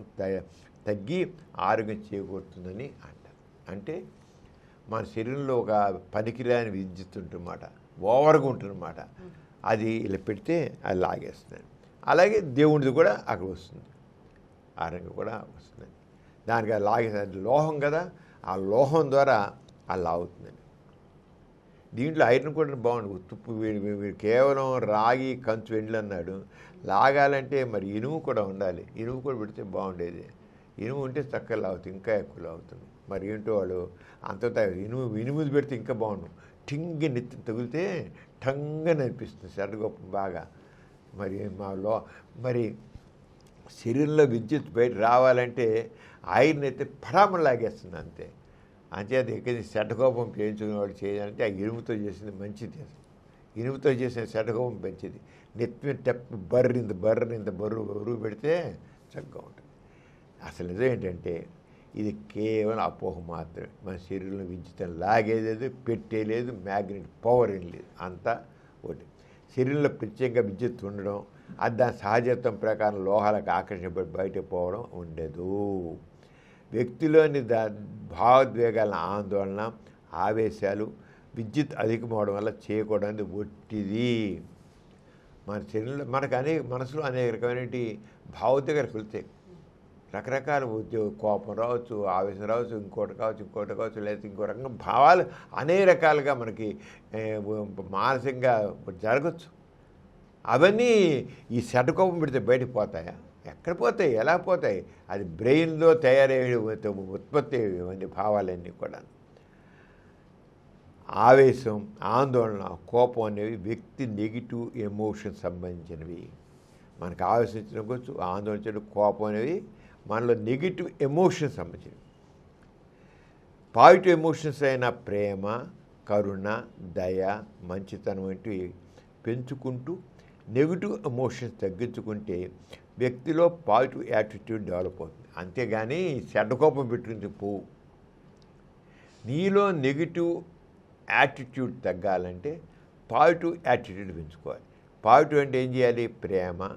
తగ్గి ఆరోగ్యం చేకూరుతుందని అంటారు. అంటే మన శరీరంలో ఒక పనికిరాని విద్యుత్ ఉంటుందన్నమాట, ఓవర్గా ఉంటుందన్నమాట. అది ఇలా పెడితే అది లాగేస్తుంది. అలాగే దేవుడిది కూడా అక్కడ వస్తుంది, ఆరోగ్యం కూడా వస్తుంది. దానికి అది లాగేస్తుంది. లోహం కదా, ఆ లోహం ద్వారా అది లాగుతుందండి. దీంట్లో ఐరన్ కూడా బాగుంది. తుప్పు వీడు కేవలం రాగి కంచు వెండి అన్నాడు. లాగాలంటే మరి ఇనుము కూడా ఉండాలి. ఇనుము కూడా పెడితే బాగుండేది. ఇనుము ఉంటే చక్కగా లాగుతుంది, ఇంకా ఎక్కువ లాగుతుంది. మరి ఏంటో వాళ్ళు అంత ఇనుముది పెడితే ఇంకా బాగుండు. టింగి నెత్తి తగిలితే టంగని అనిపిస్తుంది శటగొప్ప బాగా. మరి శరీరంలో విద్యుత్ బయట రావాలంటే ఐరన్ అయితే పరామం లాగేస్తుంది అంతే. అంచేది ఎక్కడ శటకోపం చేయించుకునేవాడు చేయాలంటే ఆ ఇనుముతో చేసింది మంచిది. ఇనుముతో చేసిన శటకోపం మంచిది. నెత్తి బర్రింత బరువు పెడితే చక్కగా ఉంటుంది. అసలు నిజం ఏంటంటే ఇది కేవలం అపోహ మాత్రమే. మన శరీరంలో విద్యుత్తుని లాగేలేదు, పెట్టేలేదు, మ్యాగ్నెట్ పవర్ ఏం లేదు, అంతా ఒకటి. శరీరంలో ప్రత్యేకంగా విద్యుత్ ఉండడం, అది దాని సహజత్వం ప్రకారం లోహాలకు ఆకర్షించబడి బయటకు పోవడం ఉండదు. వ్యక్తిలోని భావోద్వేగాల ఆందోళన ఆవేశాలు విద్యుత్ అధికమవడం వల్ల చేయకూడదు ఒట్టిది. మన శరీరంలో మనసులో అనేక రకమైన భావోద్వేగాలు వెళ్తాయి. రకరకాల కోపం రావచ్చు, ఆవేశం రావచ్చు, ఇంకోటి కావచ్చు, లేదా ఇంకో రకంగా భావాలు అనేక రకాలుగా మనకి మానసికంగా జరగచ్చు. అవన్నీ ఈ శటకోపం పెడితే బయటకు పోతాయా? ఎక్కడ పోతాయి? ఎలా పోతాయి? అది బ్రెయిన్లో తయారయ్యే ఉత్పత్తి ఇవన్నీ భావాలన్నీ కూడా. ఆవేశం, ఆందోళన, కోపం అనేవి వ్యక్తి నెగిటివ్ ఎమోషన్ సంబంధించినవి. మనకు ఆవేశించవచ్చు, ఆందోళన, కోపం అనేవి మనలో నెగిటివ్ ఎమోషన్ సంబంధించినవి. పాజిటివ్ ఎమోషన్స్ అయిన ప్రేమ, కరుణ, దయ, మంచితనం వంటివి పెంచుకుంటూ నెగిటివ్ ఎమోషన్స్ తగ్గించుకుంటే వ్యక్తిలో పాజిటివ్ యాటిట్యూడ్ డెవలప్ అవుతుంది. అంతేగాని చెడ్డకోపం పెట్టుకుని పోవు. నీలో నెగిటివ్ యాటిట్యూడ్ తగ్గాలంటే పాజిటివ్ యాటిట్యూడ్ పెంచుకోవాలి. పాజిటివ్ అంటే ఏం చేయాలి? ప్రేమ,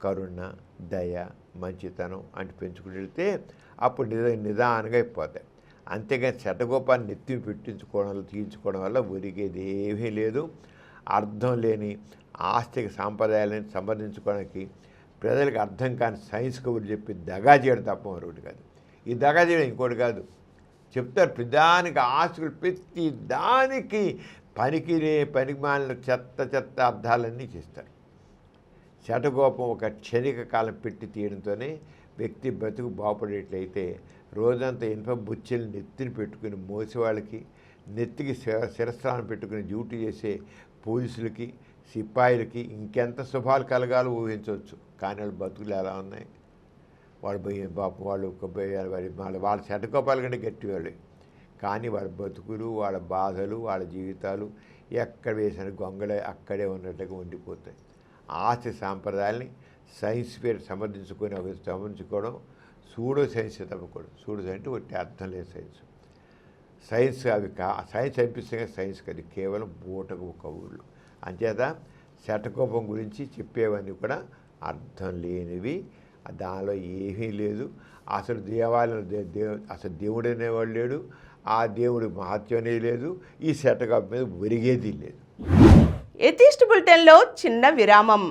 కరుణ, దయ, మంచితనం అంటే పెంచుకుని వెళ్తే అప్పుడు నిదానంగా అయిపోతాయి. అంతేగాని చెడ్డకోపాన్ని నెత్తిని తీయించుకోవడం వల్ల ఒరిగేది ఏమీ లేదు. అర్థం లేని ఆస్తిక సాంప్రదాయాలను సంబంధించుకోవడానికి ప్రజలకు అర్థం కాని సైన్స్ కబుర్లు చెప్పి దగా చేయడం తప్ప మరొకటి కాదు. ఈ దగా చేయడం ఇంకోటి కాదు. చెప్తారు ప్రతిదానికి ఆస్తులు, ప్రతి దానికి పనికిమాలిన చెత్త అర్థాలన్నీ చేస్తారు. శటకోపం ఒక క్షణిక కాలం పెట్టి తీయడంతోనే వ్యక్తి బ్రతుకు బాగుపడేట్లయితే రోజంతా ఇనుప బుచ్చెలు నెత్తిని పెట్టుకుని మోసేవాళ్ళకి, నెత్తికి శిరస్త్రాన్ని పెట్టుకుని డ్యూటీ చేసే పోలీసులకి, సిపాయిలకి ఇంకెంత శుభాలు కలగాలో ఊహించవచ్చు. కానీ వాళ్ళ బతుకులు ఎలా ఉన్నాయి? వాళ్ళ శటకోపాల కంటే గట్టివాళ్ళు. కానీ వాళ్ళ బతుకులు, వాళ్ళ బాధలు, వాళ్ళ జీవితాలు ఎక్కడ వేసిన గొంగళే అక్కడే ఉన్నట్టుగా ఉండిపోతాయి. ఆస్తి సాంప్రదాయాల్ని సైన్స్ పేరు సమర్థించుకోవడం సూడో సైన్స్ తప్పకూడదు. సూడో సైన్స్ అంటే ఒకటి అర్థం లేదు సైన్స్. సైన్స్ సైన్స్ అనిపిస్తే సైన్స్ కాదు, కేవలం బూటకు కబుర్లు. అంచేత శటకోపం గురించి చెప్పేవన్నీ కూడా అర్థం లేనివి. దానిలో ఏమీ లేదు. అసలు దేవాలయం అసలు దేవుడు అనేవాడు లేడు. ఆ దేవుడి మహత్యం అనేది లేదు. ఈ శటకోపం మీద ఒరిగేది లేదు. ఎథిస్ట్ బులెటిన్లో చిన్న విరామం.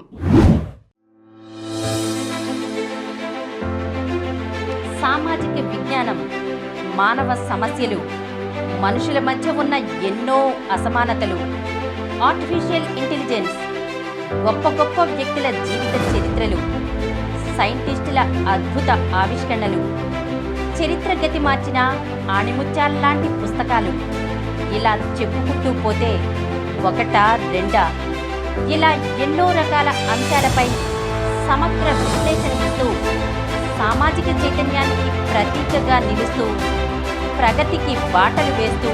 సామాజిక విజ్ఞానం, మానవ సమస్యలు, మనుషుల మధ్య ఉన్న ఎన్నో అసమానతలు, ఆర్టిఫిషియల్ ఇంటెలిజెన్స్, గొప్ప గొప్ప వ్యక్తుల జీవిత చరిత్రలు, సైంటిస్టుల అద్భుత ఆవిష్కరణలు, చరిత్ర గతి మార్చిన ఆణిముత్యాల్లాంటి పుస్తకాలు, ఇలా చెప్పుకుంటూ పోతే ఒకటా రెండా, ఇలా ఎన్నో రకాల అంశాలపై సమగ్ర విశ్లేషణ ఇస్తూ సామాజిక చైతన్యానికి ప్రతీకగా నిలుస్తూ ప్రగతికి బాటలు వేస్తూ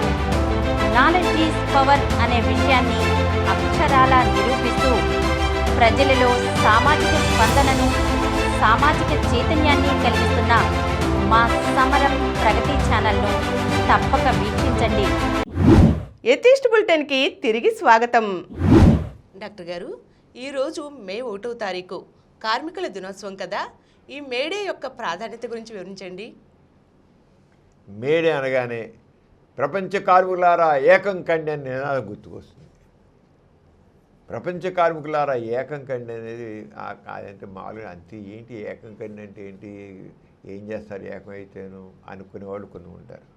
నాలెడ్జ్ ఈజ్ పవర్ అనే విషయాన్ని అక్షరాలా నిరూపిస్తూ ప్రజలలో సామాజిక స్పందనను, సామాజిక చైతన్యాన్ని కలిగిస్తున్న మా సమరం ప్రగతి ఛానల్ను తప్పక వీక్షించండి. ఎథిస్ట్ బులెటిన్కి తిరిగి స్వాగతం. డాక్టర్ గారు, ఈరోజు మే 1వ తారీఖు కార్మికుల దినోత్సవం కదా, ఈ మేడే యొక్క ప్రాధాన్యత గురించి వివరించండి. మేడే అనగానే ప్రపంచ కార్మికులారా ఏకం కండి అని నినాదం గుర్తుకొస్తుంది. ప్రపంచ కార్మికులారా ఏకం కండి అనేది అదంటే మామూలుగా అంతే. ఏంటి ఏకం కండి అంటే ఏంటి, ఏం చేస్తారు ఏకమైతేను అనుకునే వాళ్ళు కొన్ని ఉంటారు.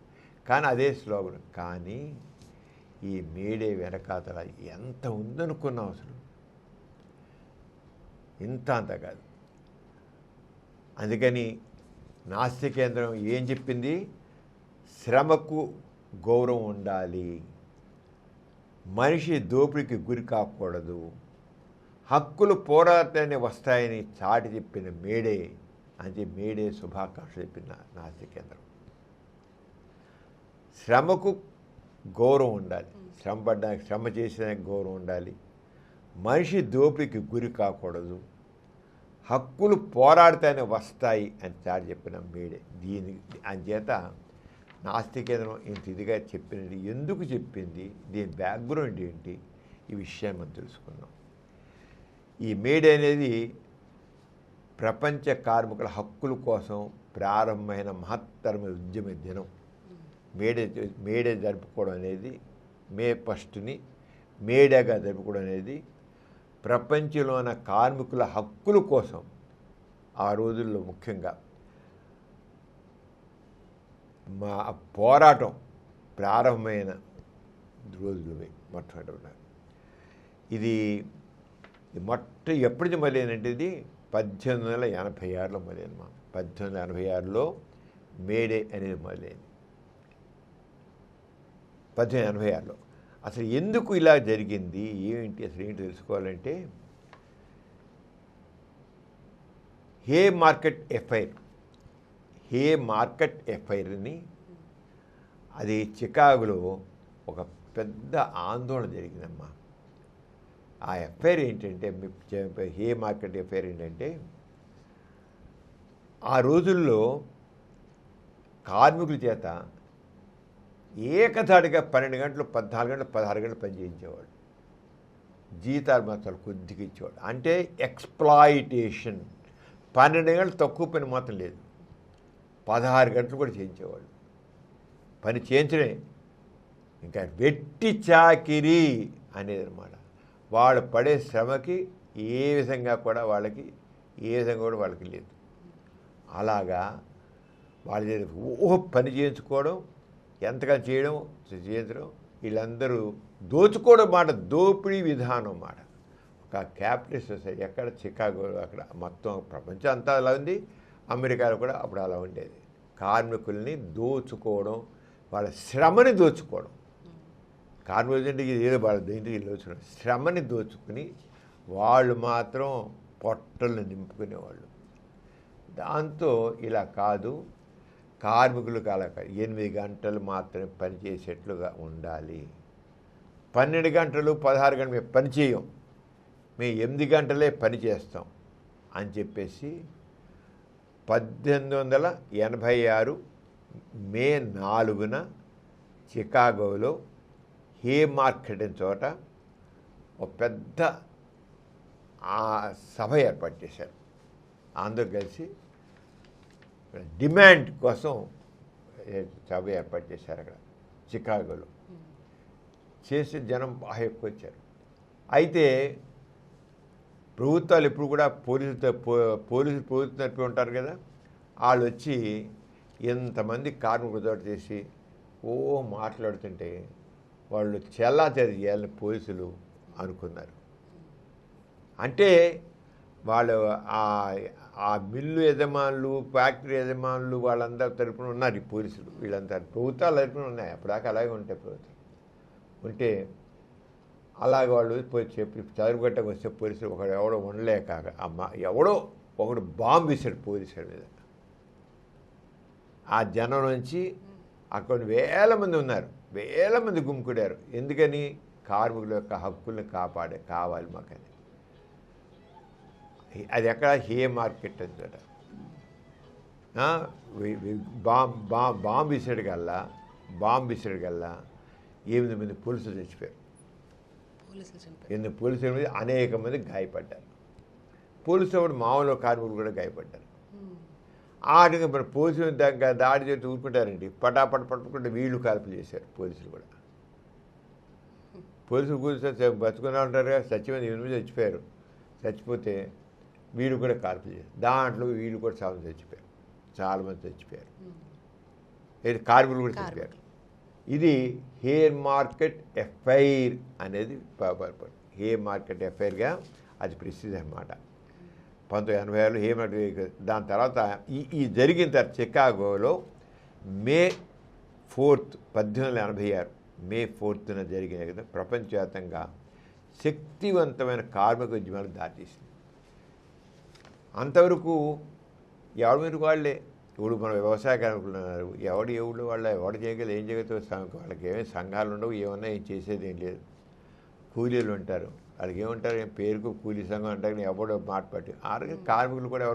కానీ అదే స్లోగన్. కానీ ఈ మేడే వెనకాతల ఎంత ఉందనుకున్నాం అసలు, ఇంత అంత కాదు. అందుకని నాస్తి కేంద్రం ఏం చెప్పింది, శ్రమకు గౌరవం ఉండాలి, మనిషి దోపిడికి గురి కాకూడదు, హక్కులు పోరాటాన్ని వస్తాయని చాటి చెప్పిన మేడే అంటే మేడే శుభాకాంక్షలు చెప్పిన నాస్తి కేంద్రం. శ్రమకు గౌరవం ఉండాలి, శ్రమ చేసేదానికి గౌరవం ఉండాలి, మనిషి దోపిడికి గురి కాకూడదు, హక్కులు పోరాడితేనే వస్తాయి అని చాటి చెప్పిన మేడే. అంచేత నాస్తి కేంద్రం ఇంత ఇదిగా చెప్పినది ఎందుకు చెప్పింది, దీని బ్యాక్గ్రౌండ్ ఏంటి, ఈ విషయాన్ని మనం తెలుసుకున్నాం. ఈ మేడే అనేది ప్రపంచ కార్మికుల హక్కుల కోసం ప్రారంభమైన మహత్తరమైన ఉద్యమ దినం. మేడే జరుపుకోవడం అనేది మే 1ని మేడేగా జరుపుకోవడం అనేది ప్రపంచంలో ఉన్న కార్మికుల హక్కుల కోసం ఆ రోజుల్లో ముఖ్యంగా మా పోరాటం ప్రారంభమైన రోజులు మొట్టమొదటి. ఇది ఎప్పటిది మొదలైనంటే ఇది 1886లో మొదలైంది. మా 1886లో మేడే అనేది మొదలైంది. 1886లో అసలు ఎందుకు ఇలా జరిగింది, అసలు ఏంటి తెలుసుకోవాలంటే, హే మార్కెట్ ఎఫైర్ని అది చికాగోలో ఒక పెద్ద ఆందోళన జరిగిందమ్మా. ఆ ఎఫ్ఐఆర్ ఏంటంటే, హే మార్కెట్ ఎఫ్ఐఆర్ ఏంటంటే, ఆ రోజుల్లో కార్మికుల చేత ఏకధాటిగా 12 గంటలు, 14 గంటలు, 16 గంటలు పనిచేయించేవాడు. జీతాలు మాత్రం కొద్దిగా ఇచ్చేవాడు. అంటే ఎక్స్ప్లాయిటేషన్. 12 గంటలు తక్కువ పని మాత్రం లేదు, 16 గంటలు కూడా చేయించేవాడు. పని చేయించడే ఇంకా వెట్టి చాకిరీ అనేది అనమాట. వాళ్ళు పడే శ్రమకి ఏ విధంగా కూడా వాళ్ళకి లేదు. అలాగా వాళ్ళ పని చేయించుకోవడం, ఎంతగా చేయించడం, వీళ్ళందరూ దోచుకోవడం మాట, దోపిడీ విధానం మాట. ఒక క్యాపిటలిస్ట్ సొసైటీ ఎక్కడ చికాగో, అక్కడ మొత్తం ప్రపంచం అంతా అలా ఉంది, అమెరికాలో కూడా అప్పుడు అలా ఉండేది. కార్మికుల్ని దోచుకోవడం, వాళ్ళ శ్రమని దోచుకోవడం. కార్మికులు అంటే ఏదో వాళ్ళ దేంటికి దోచుకోవడం, శ్రమని దోచుకుని వాళ్ళు మాత్రం పొట్టలను నింపుకునేవాళ్ళు. దాంతో ఇలా కాదు, కార్మికులకు అలా 8 గంటలు మాత్రమే పనిచేసేట్లుగా ఉండాలి. 12 గంటలు 16 గంటలు మేము పని చేయం, మేము 8 గంటలే పని చేస్తాం అని చెప్పేసి 1886 మే 4న చికాగోలో హే మార్కెట్ అనే చోట ఒక పెద్ద సభ ఏర్పాటు చేశారు. అందరూ కలిసి డిమాండ్ కోసం సభ ఏర్పాటు చేశారు అక్కడ చికాగోలో. చేసి జనం బాగా ఎక్కువ వచ్చారు. అయితే ప్రభుత్వాలు ఎప్పుడు కూడా పోలీసులు ప్రభుత్వం తరపు ఉంటారు కదా, వాళ్ళు వచ్చి ఎంతమంది కార్మికులతో చేసి మాట్లాడుతుంటే వాళ్ళు చెల్లాచెదరు చేయాలని పోలీసులు అనుకున్నారు. అంటే వాళ్ళు ఆ మిల్లు యజమానులు, ఫ్యాక్టరీ యజమానులు వాళ్ళందరి తరపున ఉన్నారు ఈ పోలీసులు. వీళ్ళంతా ప్రభుత్వాల తరపున ఉన్నాయి, అప్పటిదాకా అలాగే ఉంటాయి ప్రభుత్వం ఉంటే. అలాగే వాళ్ళు చెప్పి చదువుగట్టకు వస్తే పోలీసులు ఎవడో ఉండలేక ఒకడు బాంబు వేశాడు పోలీసుల మీద. ఆ జనం నుంచి అక్కడ వేల మంది ఉన్నారు, వేల మంది గుమ్ముకుడారు. ఎందుకని? కార్మికుల యొక్క హక్కుల్ని కావాలి మాకని. అది ఎక్కడ? హే మార్కెట్ అంతట బాంబు విసిరాడు కల్లా 8 మంది పోలీసులు చచ్చిపోయారు. పోలీసుల మీద అనేక మంది గాయపడ్డారు. పోలీసులు కూడా మామూలు కార్మికులు కూడా గాయపడ్డారు. ఆటగా మరి పోలీసులు దాడి చేసి ఊరుకుంటారండి. పట్టుకుంటే వీళ్ళు కాల్పులు చేశారు. పోలీసులు కూడా కూర్చొని బతుకున్నా ఉంటారు కదా, 8 మంది చచ్చిపోయారు. చచ్చిపోతే వీళ్ళు కూడా కాల్పులు చేశారు. దాంట్లో వీళ్ళు కూడా చాలామంది చచ్చిపోయారు. కార్మికులు కూడా చచ్చిపోయారు. ఇది హేర్ మార్కెట్ ఎఫ్ఐఆర్ అనేది హేర్ మార్కెట్ ఎఫ్ఐఆర్గా అది ప్రసిద్ధి అన్నమాట. 1986లో హేర్ మార్కెట్. దాని తర్వాత ఈ జరిగిన తర్వాత చికాగోలో మే 4, 1886 మే 4న జరిగిన కదా ప్రపంచవ్యాప్తంగా శక్తివంతమైన కార్మిక ఉద్యమాలు దారితీసింది. అంతవరకు ఎవరి వాళ్ళే. ఇప్పుడు మన వ్యవసాయ కార్మికులు ఉన్నారు. ఎవడు చేయగలరు, ఏం చేయగలుగుతారు? వాళ్ళకి ఏమేమి సంఘాలు ఉండవు, ఏమన్నా ఏం చేసేది ఏం లేదు. కూలీలు ఉంటారు. వాళ్ళకి ఏమంటారు? పేరుకు కూలీ సంఘం అంటారు. ఎవడో మాట పట్టి కార్మికులు కూడా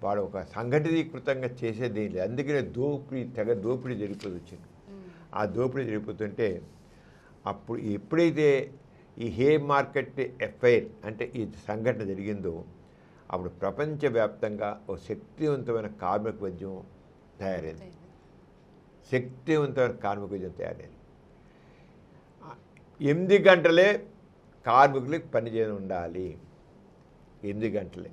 వాడు ఒక సంఘటితీకృతంగా చేసేది ఏం లేదు. అందుకనే దోపిడీ జరిగిపోతూ వచ్చింది. ఆ దోపిడీ జరిగిపోతుంటే అప్పుడు ఎప్పుడైతే ఈ హే మార్కెట్ ఎఫ్ఐఆర్ అంటే ఈ సంఘటన జరిగిందో అప్పుడు ప్రపంచవ్యాప్తంగా ఒక శక్తివంతమైన కార్మిక ఉద్యమం తయారైంది. 8 గంటలే కార్మికులకి పని చేయడం ఉండాలి. 8 గంటలే.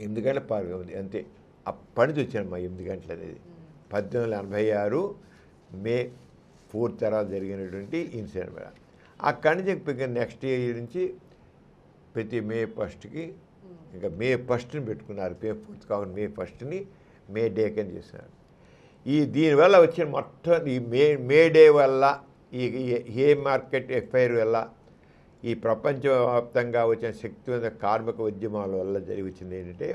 8 గంటల పని ఉంది అంతే. ఆ పని వచ్చానమ్మా 8 గంటలు అనేది 1886 మే 4 తర్వాత జరిగినటువంటి ఇన్సిడెంట్. అక్కడి నుంచి నెక్స్ట్ ఇయర్ నుంచి ప్రతి మే 1కి ఇంకా మే 1ని పెట్టుకున్నారు. మే 4 కాకుండా మే 1ని మే డే కింద చేస్తున్నారు. దీనివల్ల వచ్చిన మొత్తం ఈ మే డే వల్ల ఈ హే మార్కెట్ ఎఫ్ఐఆర్ వల్ల ఈ ప్రపంచవ్యాప్తంగా వచ్చిన శక్తివంత కార్మిక ఉద్యమాల వల్ల వచ్చింది ఏంటంటే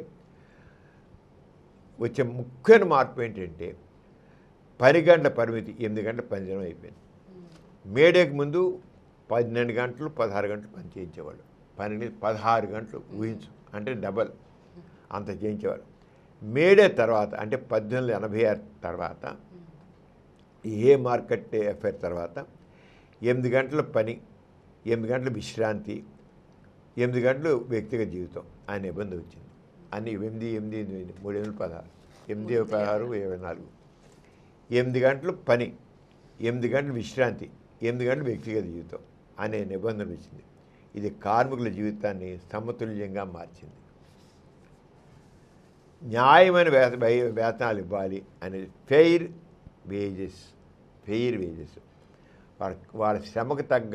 వచ్చే ముఖ్యమైన మార్పు ఏంటంటే 10 గంటల పరిమితి 8 గంటల పనిచేయడం అయిపోయింది. మేడేకి ముందు 12 గంటలు 16 గంటలు పని చేయించేవాళ్ళు. 16 గంటలు ఊహించు, అంటే డబల్ అంత చేయించేవారు. మేడే తర్వాత అంటే 1886 తర్వాత ఈ హే మార్కెట్ ఎఫ్ఐఆర్ తర్వాత 8 గంటల పని, 8 గంటల విశ్రాంతి, 8 గంటలు వ్యక్తిగత జీవితం అనే నిబంధన వచ్చింది. అన్ని 8, 3, 16, 8, 16, 24. 8 గంటలు పని, 8 గంటలు విశ్రాంతి, 8 గంటలు వ్యక్తిగత జీవితం అనే నిబంధన వచ్చింది. ఇది కార్మికుల జీవితాన్ని సమతుల్యంగా మార్చింది. న్యాయమైన వేతనాలు ఇవ్వాలి అనేది ఫెయిర్ వేజెస్. వాళ్ళ శ్రమకు తగ్గ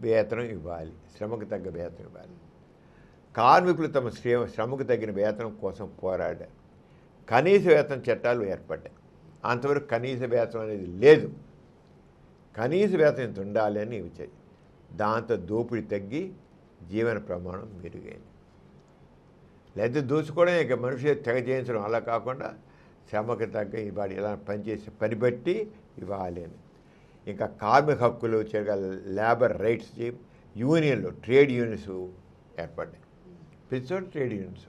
వేతనం ఇవ్వాలి. కార్మికులు తమ శ్రమకు తగిన వేతనం కోసం పోరాడారు. కనీస వేతన చట్టాలు ఏర్పడ్డాయి. అంతవరకు కనీస వేతనం అనేది లేదు. కనీస వేతనం ఇంత ఉండాలి అని వచ్చాయి. దాంతో దోపిడీ తగ్గి జీవన ప్రమాణం మెరుగైంది. లేదా దోచుకోవడం ఇక మనిషి తెగ చేయించడం అలా కాకుండా శ్రమకు తగ్గ ఇవాడు ఇలా పనిచేసే పని బట్టి ఇవ్వాలి అని. ఇంకా కార్మిక హక్కులు లేబర్ రైట్స్ యూనియన్లు, ట్రేడ్ యూనియన్స్ ఏర్పడ్డాయి. ప్రతి చోట ట్రేడ్ యూనియన్స్.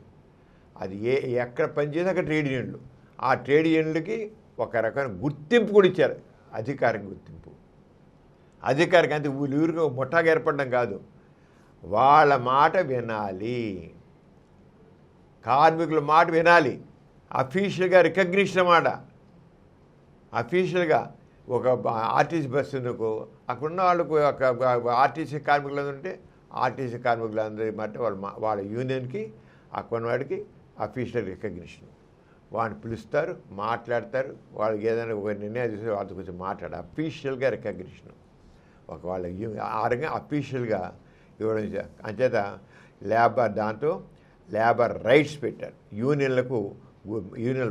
అది ఎక్కడ పనిచేసి అక్కడ ట్రేడ్ యూనియన్లు. ఆ ట్రేడ్ యూనియన్లకి ఒక రకమైన గుర్తింపు కూడా ఇచ్చారు. అధికారిక గుర్తింపు. అంతే ఊరికి ముఠాగా ఏర్పడడం కాదు, వాళ్ళ మాట వినాలి. కార్మికుల మాట వినాలి. అఫీషియల్గా రికగ్నిషన్ అన్నమాట. అఫీషియల్గా ఒక ఆర్టీసీ బస్సు ఉందనుకో, అక్కడున్న వాళ్ళకు ఒక ఆర్టీసీ కార్మికులు ఉంటే ఆర్టీసీ కార్మికులందరి మాట వాళ్ళ యూనియన్కి అక్కడ వాడికి అఫీషియల్ రికగ్నిషన్. వాళ్ళని పిలుస్తారు, మాట్లాడతారు. వాళ్ళకి ఏదైనా ఒక నిర్ణయం చేస్తే వాళ్ళతో కొంచెం మాట్లాడారు. అఫీషియల్గా రికగ్నిషన్ ఒక వాళ్ళ ఆ రకంగా అఫీషియల్గా ఇవ్వడం. అంచేత దాంతో లేబర్ రైట్స్ పెట్టారు. యూనియన్లు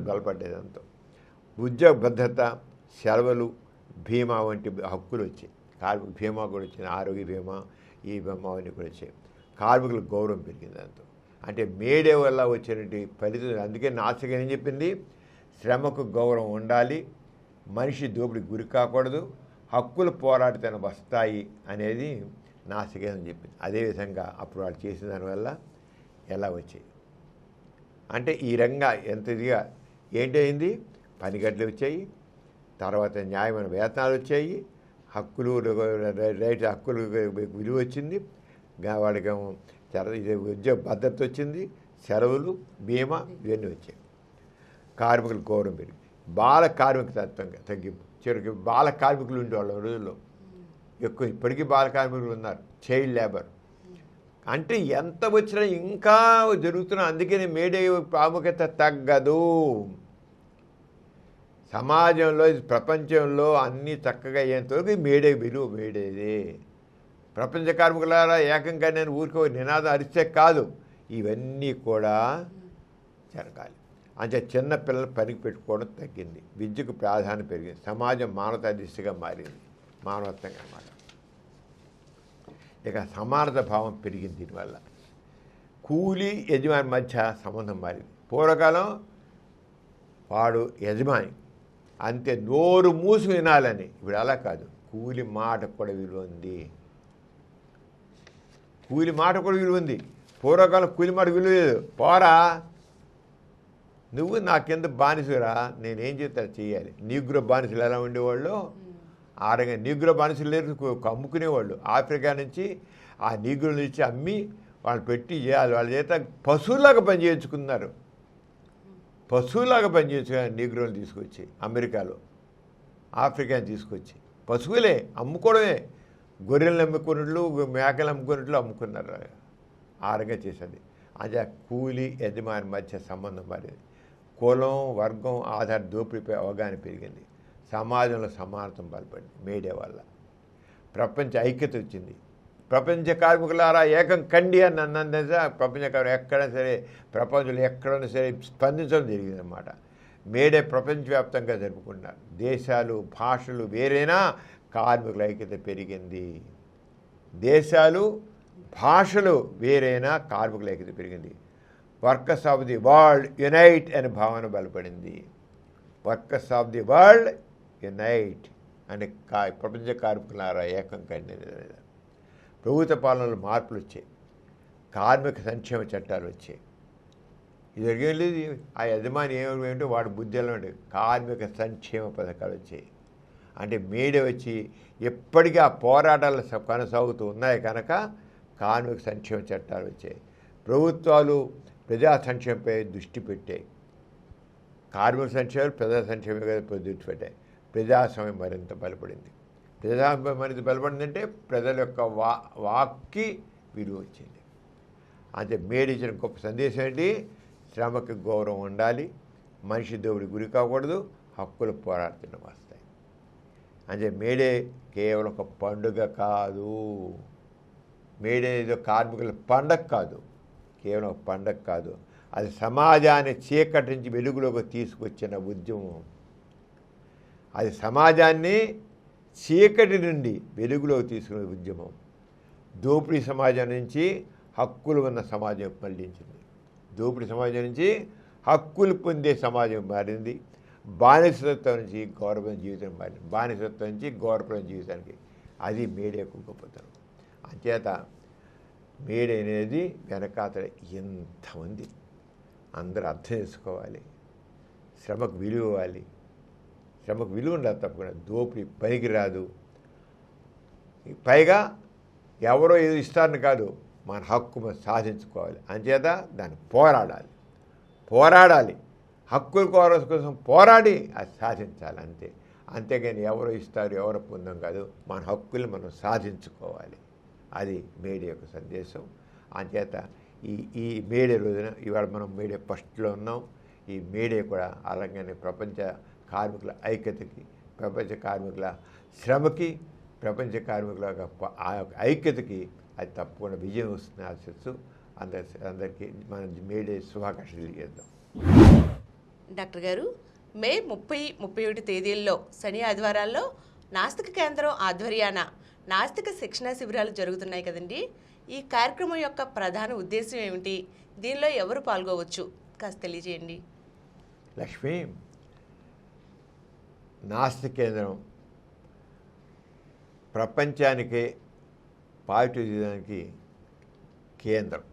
బలపడ్డాయి. దాంతో ఉద్యోగ భద్రత, సెలవులు, బీమా వంటి హక్కులు వచ్చాయి. కార్మిక బీమా కూడా వచ్చింది. ఆరోగ్య బీమా, ఈ బీమా అవన్నీ కూడా వచ్చాయి. కార్మికులకు గౌరవం పెరిగింది దాంతో. అంటే మేడే వల్ల వచ్చినటువంటి ఫలితం. అందుకే నాసిక ఏం చెప్పింది? శ్రమకు గౌరవం ఉండాలి, మనిషి దోపిడికి గురి కాకూడదు, హక్కులు పోరాడితేనే వస్తాయి అనేది నా సిగేదని చెప్పింది. అదేవిధంగా అప్పుడు వాళ్ళు చేసిన దానివల్ల ఎలా వచ్చాయి అంటే ఈ రంగా ఎంత ఇదిగా ఏంటైంది, పని గంటలు వచ్చాయి, తర్వాత న్యాయమైన వేతనాలు వచ్చాయి, హక్కులు రైట్ హక్కులు విలువ వచ్చింది, వాళ్ళకి ఉద్యోగ భద్రత వచ్చింది, సెలవులు బీమా ఇవన్నీ వచ్చాయి. కార్మికుల గౌరవం పెరిగి బాల కార్మిక తత్వంగా తగ్గింపు. చివరికి బాల కార్మికులు ఉండేవాళ్ళు రోజుల్లో ఎక్కువ, ఇప్పటికీ బాల కార్మికులు ఉన్నారు, చైల్డ్ లేబర్. అంటే ఎంత వచ్చినా ఇంకా జరుగుతున్నా. అందుకని మేడే ప్రాముఖ్యత తగ్గదు. సమాజంలో ప్రపంచంలో అన్నీ చక్కగా అయ్యేంతవరకు మేడే విలువ మేడేదే. ప్రపంచ కార్మికులారా ఏకంగా నేను ఊరికో నినాదం అరిస్తే కాదు, ఇవన్నీ కూడా జరగాలి. అంటే చిన్నపిల్లలు పనికి పెట్టుకోవడం తగ్గింది, విద్యకు ప్రాధాన్యం పెరిగింది, సమాజం మానవతా దిశగా మారింది, మానవత్వంగా అన్నమాట. ఇక సమానత భావం పెరిగింది. దీనివల్ల కూలీ యజమాని మధ్య సంబంధం మారింది. పూర్వకాలం వాడు యజమాని అంతే, నోరు మూసి వినాలని. ఇప్పుడు అలా కాదు, కూలి మాటకు కూడా విలువ ఉంది. కూలి మాట కూడా విలువ ఉంది. పూర్వకాలం కూలి మాట విలువ లేదు. పోరా నువ్వు నా కింద బానిసరా, నేనేం చేస్తా చేయాలి. నీగ్రో బానిసలు ఎలా ఉండేవాళ్ళు, ఆ రంగా నీగ్రో బానిసలు లేరు, అమ్ముకునేవాళ్ళు. ఆఫ్రికా నుంచి ఆ నీగ్రోల నుంచి అమ్మి వాళ్ళు పెట్టి చేయాలి. వాళ్ళ చేత పశువులాగా పనిచేయించుకున్నారు. పశువులాగా పనిచేయించుకున్నారు నీగ్రోలు తీసుకొచ్చి అమెరికాలో, ఆఫ్రికాని తీసుకొచ్చి పశువులే అమ్ముకోవడమే. గొర్రెలను అమ్ముకున్నట్లు, మేకలు అమ్ముకున్నట్లు అమ్ముకున్నారు. ఆ రంగా చేసేది. అదే కూలి యజమాని మధ్య సంబంధం మారింది. కులం వర్గం ఆధార దోపిడీపై అవగాహన పెరిగింది. సమాజంలో సమానత్వం బలపడింది మేడే వల్ల. ప్రపంచ ఐక్యత వచ్చింది. ప్రపంచ కార్మికులారా ఏకం కండి అని అన్నంత ప్రపంచ కార్మికులు ఎక్కడైనా సరే, ప్రపంచంలో ఎక్కడైనా సరే స్పందించడం జరిగిందన్నమాట. మేడే ప్రపంచవ్యాప్తంగా జరుపుకున్నారు. దేశాలు భాషలు వేరైనా కార్మికుల ఐక్యత పెరిగింది. దేశాలు భాషలు వేరైనా కార్మికుల ఐక్యత పెరిగింది. Workers of the world unite అనే భావన బలపడింది. Workers of the world unite అనే ప్రపంచ కార్మికులారా ఏకం కండి. ప్రభుత్వ పాలనలో మార్పులు వచ్చాయి. కార్మిక సంక్షేమ చట్టాలు వచ్చాయి. ఇది జరిగేది ఆ యజమాని ఏమిటో వాడి బుద్ధిలో ఉండే కార్మిక సంక్షేమ పథకాలు వచ్చాయి. అంటే మేడే వచ్చి ఎప్పటికీ ఆ పోరాటాలు కొనసాగుతూ ఉన్నాయి కనుక కార్మిక సంక్షేమ చట్టాలు వచ్చాయి. ప్రభుత్వాలు ప్రజా సంక్షేమంపై దృష్టి పెట్టాయి. కార్మిక సంక్షేమం ప్రజా సంక్షేమం దృష్టి పెట్టాయి. ప్రజాస్వామ్యం మరింత బలపడింది. ప్రజాస్వామ్యం మరింత బలపడిందంటే ప్రజల యొక్క వాక్కి విలువ వచ్చింది. అంటే మేడే ఇచ్చిన గొప్ప సందేశం ఏంటి, శ్రమకి గౌరవం ఉండాలి, మనిషి దోపిడికి గురి కాకూడదు, హక్కులు పోరాడుతున్న వస్తాయి. అంటే మేడే కేవలం ఒక పండుగ కాదు, మేడే ఏదో కార్మికుల పండగ కాదు, కేవలం ఒక పండగ కాదు, అది సమాజాన్ని చీకటి నుంచి వెలుగులోకి తీసుకొచ్చిన ఉద్యమం. అది సమాజాన్ని చీకటి నుండి వెలుగులోకి తీసుకునే ఉద్యమం. దోపిడీ సమాజం నుంచి హక్కులు ఉన్న సమాజం మళ్ళించింది. దోపిడీ సమాజం నుంచి హక్కులు పొందే సమాజం మారింది. బానిసత్వం నుంచి గౌరవమైన జీవితం మారింది. బానిసత్వం నుంచి గౌరవమైన జీవితానికి అది మేడేకు గొప్పతనం. అంచేత మేడే అనేది వెనకాతల ఎంతమంది అందరూ అర్థం చేసుకోవాలి. శ్రమకు విలువ ఇవ్వాలి. శ్రమకు విలువ ఉండాలి తప్పకుండా. దోపిడీ పనికి రాదు. పైగా ఎవరో ఏదో ఇస్తారని కాదు, మన హక్కు మనం సాధించుకోవాలి. అంచేత దాన్ని పోరాడాలి. హక్కుల కోసం పోరాడి అది సాధించాలి అంతే. అంతేగాని ఎవరో ఇస్తారు ఎవరో పొందాం కాదు, మన హక్కులు మనం సాధించుకోవాలి. అది మేడే యొక్క సందేశం. అంచేత ఈ మేడే రోజున ఇవాళ మనం మేడే ఫస్ట్లో ఉన్నాం. ఈ మేడే కూడా అలాగనే ప్రపంచ కార్మికుల ఐక్యతకి, ప్రపంచ కార్మికుల శ్రమకి, ప్రపంచ కార్మికుల ఆ యొక్క ఐక్యతకి అది తప్పకుండా విజయం వస్తుంది ఆశిస్తూ అందరికీ మన మేడే శుభాకాంక్షలు తెలియజేద్దాం. డాక్టర్ గారు, మే 30-31 తేదీల్లో శని ఆదివారాల్లో నాస్తిక కేంద్రం ఆధ్వర్యాన నాస్తిక శిక్షణా శిబిరాలు జరుగుతున్నాయి కదండి. ఈ కార్యక్రమం యొక్క ప్రధాన ఉద్దేశం ఏమిటి, దీనిలో ఎవరు పాల్గొవచ్చు కాస్త తెలియజేయండి. లక్ష్మి, నాస్తిక కేంద్రం ప్రపంచానికే పాజిటివిజానికి కేంద్రం.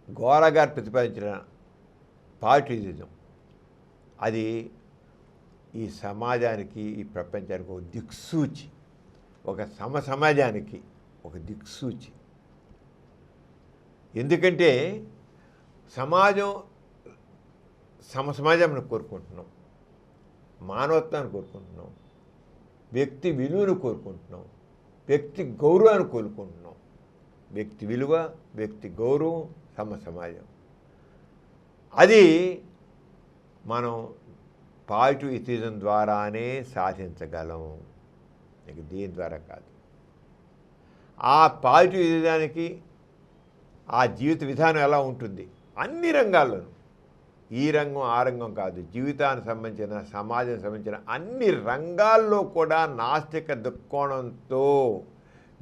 గోరా గారు ప్రతిపాదించిన పాజిటివిజం అది ఈ సమాజానికి, ఈ ప్రపంచానికి ఒక దిక్సూచి, ఒక సమాజానికి ఒక దిక్సూచి. ఎందుకంటే సమాజం సమాజాన్ని కోరుకుంటున్నాం, మానవత్వాన్ని కోరుకుంటున్నాం, వ్యక్తి విలువను కోరుకుంటున్నాం, వ్యక్తి గౌరవాన్ని కోరుకుంటున్నాం. వ్యక్తి విలువ, వ్యక్తి గౌరవం, సమాజం. అది మనం పాజిటివ్ ఎథిజం ద్వారానే సాధించగలం, ఇక దీని ద్వారా కాదు. ఆ పాజిటివ్ ఎథిజానికి ఆ జీవిత విధానం ఎలా ఉంటుంది అన్ని రంగాల్లోనూ, ఈ రంగం ఆ రంగం కాదు, జీవితానికి సంబంధించిన, సమాజానికి సంబంధించిన అన్ని రంగాల్లో కూడా నాస్తిక దృక్కోణంతో,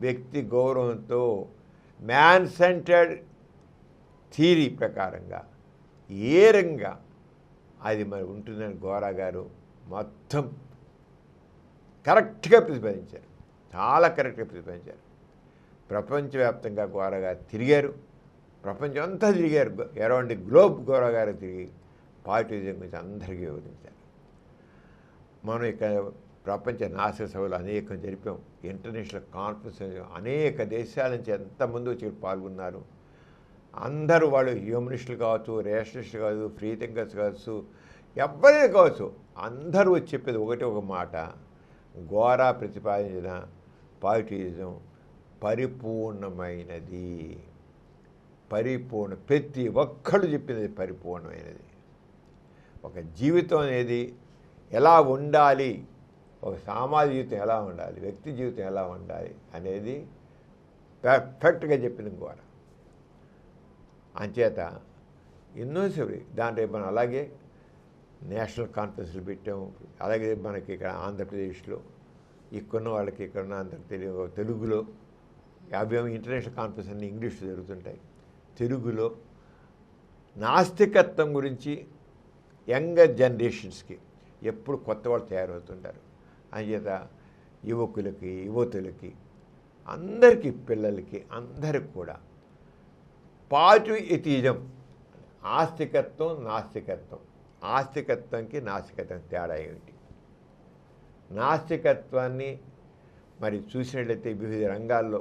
వ్యక్తి గౌరవంతో, మ్యాన్ సెంటర్డ్ థియరీ ప్రకారంగా ఏ రంగా అది మరి ఉంటుందని గోరా గారు మొత్తం కరెక్ట్గా ప్రతిపాదించారు, చాలా కరెక్ట్గా ప్రతిపాదించారు. ప్రపంచవ్యాప్తంగా గోరా గారు తిరిగారు, ప్రపంచం అంతా తిరిగారు, అరౌండ్ ది గ్లోబ్ గోరా గారు తిరిగి పాజిటివిజం గురించి అందరికీ వివరించారు. మనం ఇక్కడ ప్రపంచ నాస్తిక సభలు అనేకం జరిపాం, ఇంటర్నేషనల్ కాన్ఫరెన్స్ అనేక దేశాల నుంచి ఎంతమంది వచ్చి పాల్గొన్నారు. అందరూ వాళ్ళు హ్యూమనిస్టులు కావచ్చు, రేషనలిస్టులు కావచ్చు, ఫ్రీ థింకర్స్ కావచ్చు, ఎవరైనా కావచ్చు, అందరూ వచ్చి చెప్పేది ఒకటే ఒక మాట, గోరా ప్రతిపాదించిన పాజిటివిజం పరిపూర్ణమైనది. ప్రతి ఒక్కళ్ళు చెప్పింది పరిపూర్ణమైనది. ఒక జీవితం అనేది ఎలా ఉండాలి, ఒక సామాజిక జీవితం ఎలా ఉండాలి, వ్యక్తి జీవితం ఎలా ఉండాలి అనేది పర్ఫెక్ట్గా చెప్పింది గోరా. అంచేత ఎన్నో సేపు దాంట్లో మనం అలాగే నేషనల్ కాన్ఫరెన్స్లు పెట్టాము. అలాగే మనకి ఇక్కడ ఆంధ్రప్రదేశ్లో ఇక్కడున్న వాళ్ళకి ఇక్కడున్న తెలుగులో 50 ఇంటర్నేషనల్ కాన్ఫరెన్స్ అన్ని ఇంగ్లీష్లో జరుగుతుంటాయి. తెలుగులో నాస్తికత్వం గురించి యంగర్ జనరేషన్స్కి ఎప్పుడు కొత్త వాళ్ళు తయారవుతుంటారు. అంచేత యువకులకి, యువతులకి, అందరికీ, పిల్లలకి, అందరికి కూడా పాజిటివ్ ఎథిజం, ఆస్తికత్వం, నాస్తికత్వం, ఆస్తికత్వంకి నాస్తికత్వం తేడా ఏమిటి, నాస్తికత్వాన్ని మరి చూసినట్లయితే వివిధ రంగాల్లో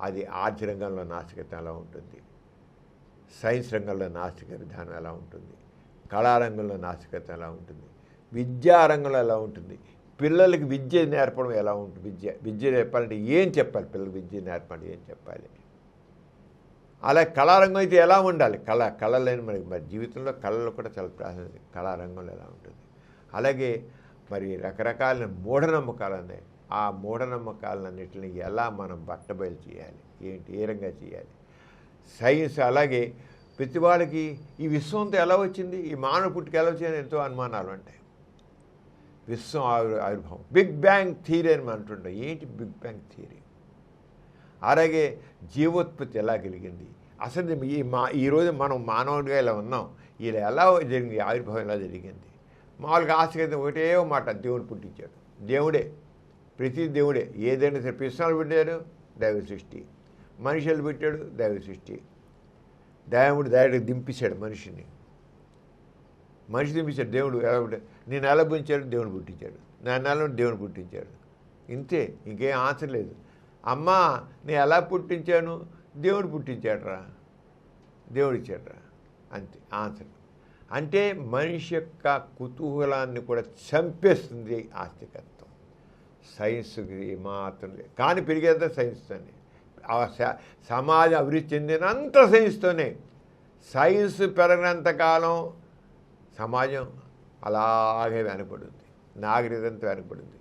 అది ఆర్థిక రంగంలో నాస్తికత్వం ఎలా ఉంటుంది, సైన్స్ రంగంలో నాస్తిక విధానం ఎలా ఉంటుంది, కళారంగంలో నాస్తికత్వం ఎలా ఉంటుంది, విద్యారంగంలో ఎలా ఉంటుంది, పిల్లలకి విద్య నేర్పడం ఎలా ఉంటుంది, విద్య నేర్పాలంటే ఏం చెప్పాలి, పిల్లలకి విద్య నేర్పాలంటే ఏం చెప్పాలి, అలా కళారంగం అయితే ఎలా ఉండాలి, కళలేని మరి జీవితంలో కళలు కూడా చాలా ప్రాధాన్యత, కళారంగంలో ఎలా ఉంటుంది. అలాగే మరి రకరకాల మూఢనమ్మకాలు ఉన్నాయి, ఆ మూఢనమ్మకాలన్నింటినీ ఎలా మనం బట్టబయలు చేయాలి, ఏంటి, ఏ రంగా చేయాలి. సైన్స్ అలాగే ప్రతి వాళ్ళకి ఈ విశ్వంతో ఎలా వచ్చింది, ఈ మానవ పుట్టుక ఎలా వచ్చిందని ఎంతో అనుమానాలు ఉంటాయి. విశ్వం ఆవిర్భావం, బిగ్ బ్యాంగ్ థియరీ అని మనం అంటుంటాం. ఏంటి బిగ్ బ్యాంగ్ థియరీ? అలాగే జీవోత్పత్తి ఎలా కలిగింది, అసలు ఈరోజు మనం మానవుడిగా ఇలా ఉన్నాం, ఇలా ఎలా జరిగింది, ఆవిర్భావం ఎలా జరిగింది. మామూలుగా ఆస్తికత ఒకటే మాట, దేవుడు పుట్టించాడు, దేవుడే, ప్రతి దేవుడే. ఏదైనా సరే పిస్తనాలు పెట్టాడు దైవ సృష్టి, మనుషులు పెట్టాడు దైవ సృష్టి. దేవుడు డైరెక్ట్గా దింపించాడు మనిషి దింపించాడు. దేవుడు ఎలా పుట్టాడు, నేను ఎలా పుట్టించాడు, దేవుడు పుట్టించాడు, నా నెల దేవుడు పుట్టించాడు. ఇంతే, ఇంకేం ఆన్సర్ లేదు. అమ్మా నేను ఎలా పుట్టించాను, దేవుడు పుట్టించాడురా, దేవుడు ఇచ్చాడురా, అంతే ఆన్సర్. అంటే మనిషి యొక్క కుతూహలాన్ని కూడా చంపేస్తుంది ఆస్తికత్వం. సైన్స్కి మాత్రం లేదు, కానీ పెరిగేంత సైన్స్తోనే. సమాజం అభివృద్ధి చెందినంత సైన్స్తోనే. సైన్స్ పెరిగినంతకాలం సమాజం అలాగే వెనకబడింది, నాగరికత వెనకబడింది.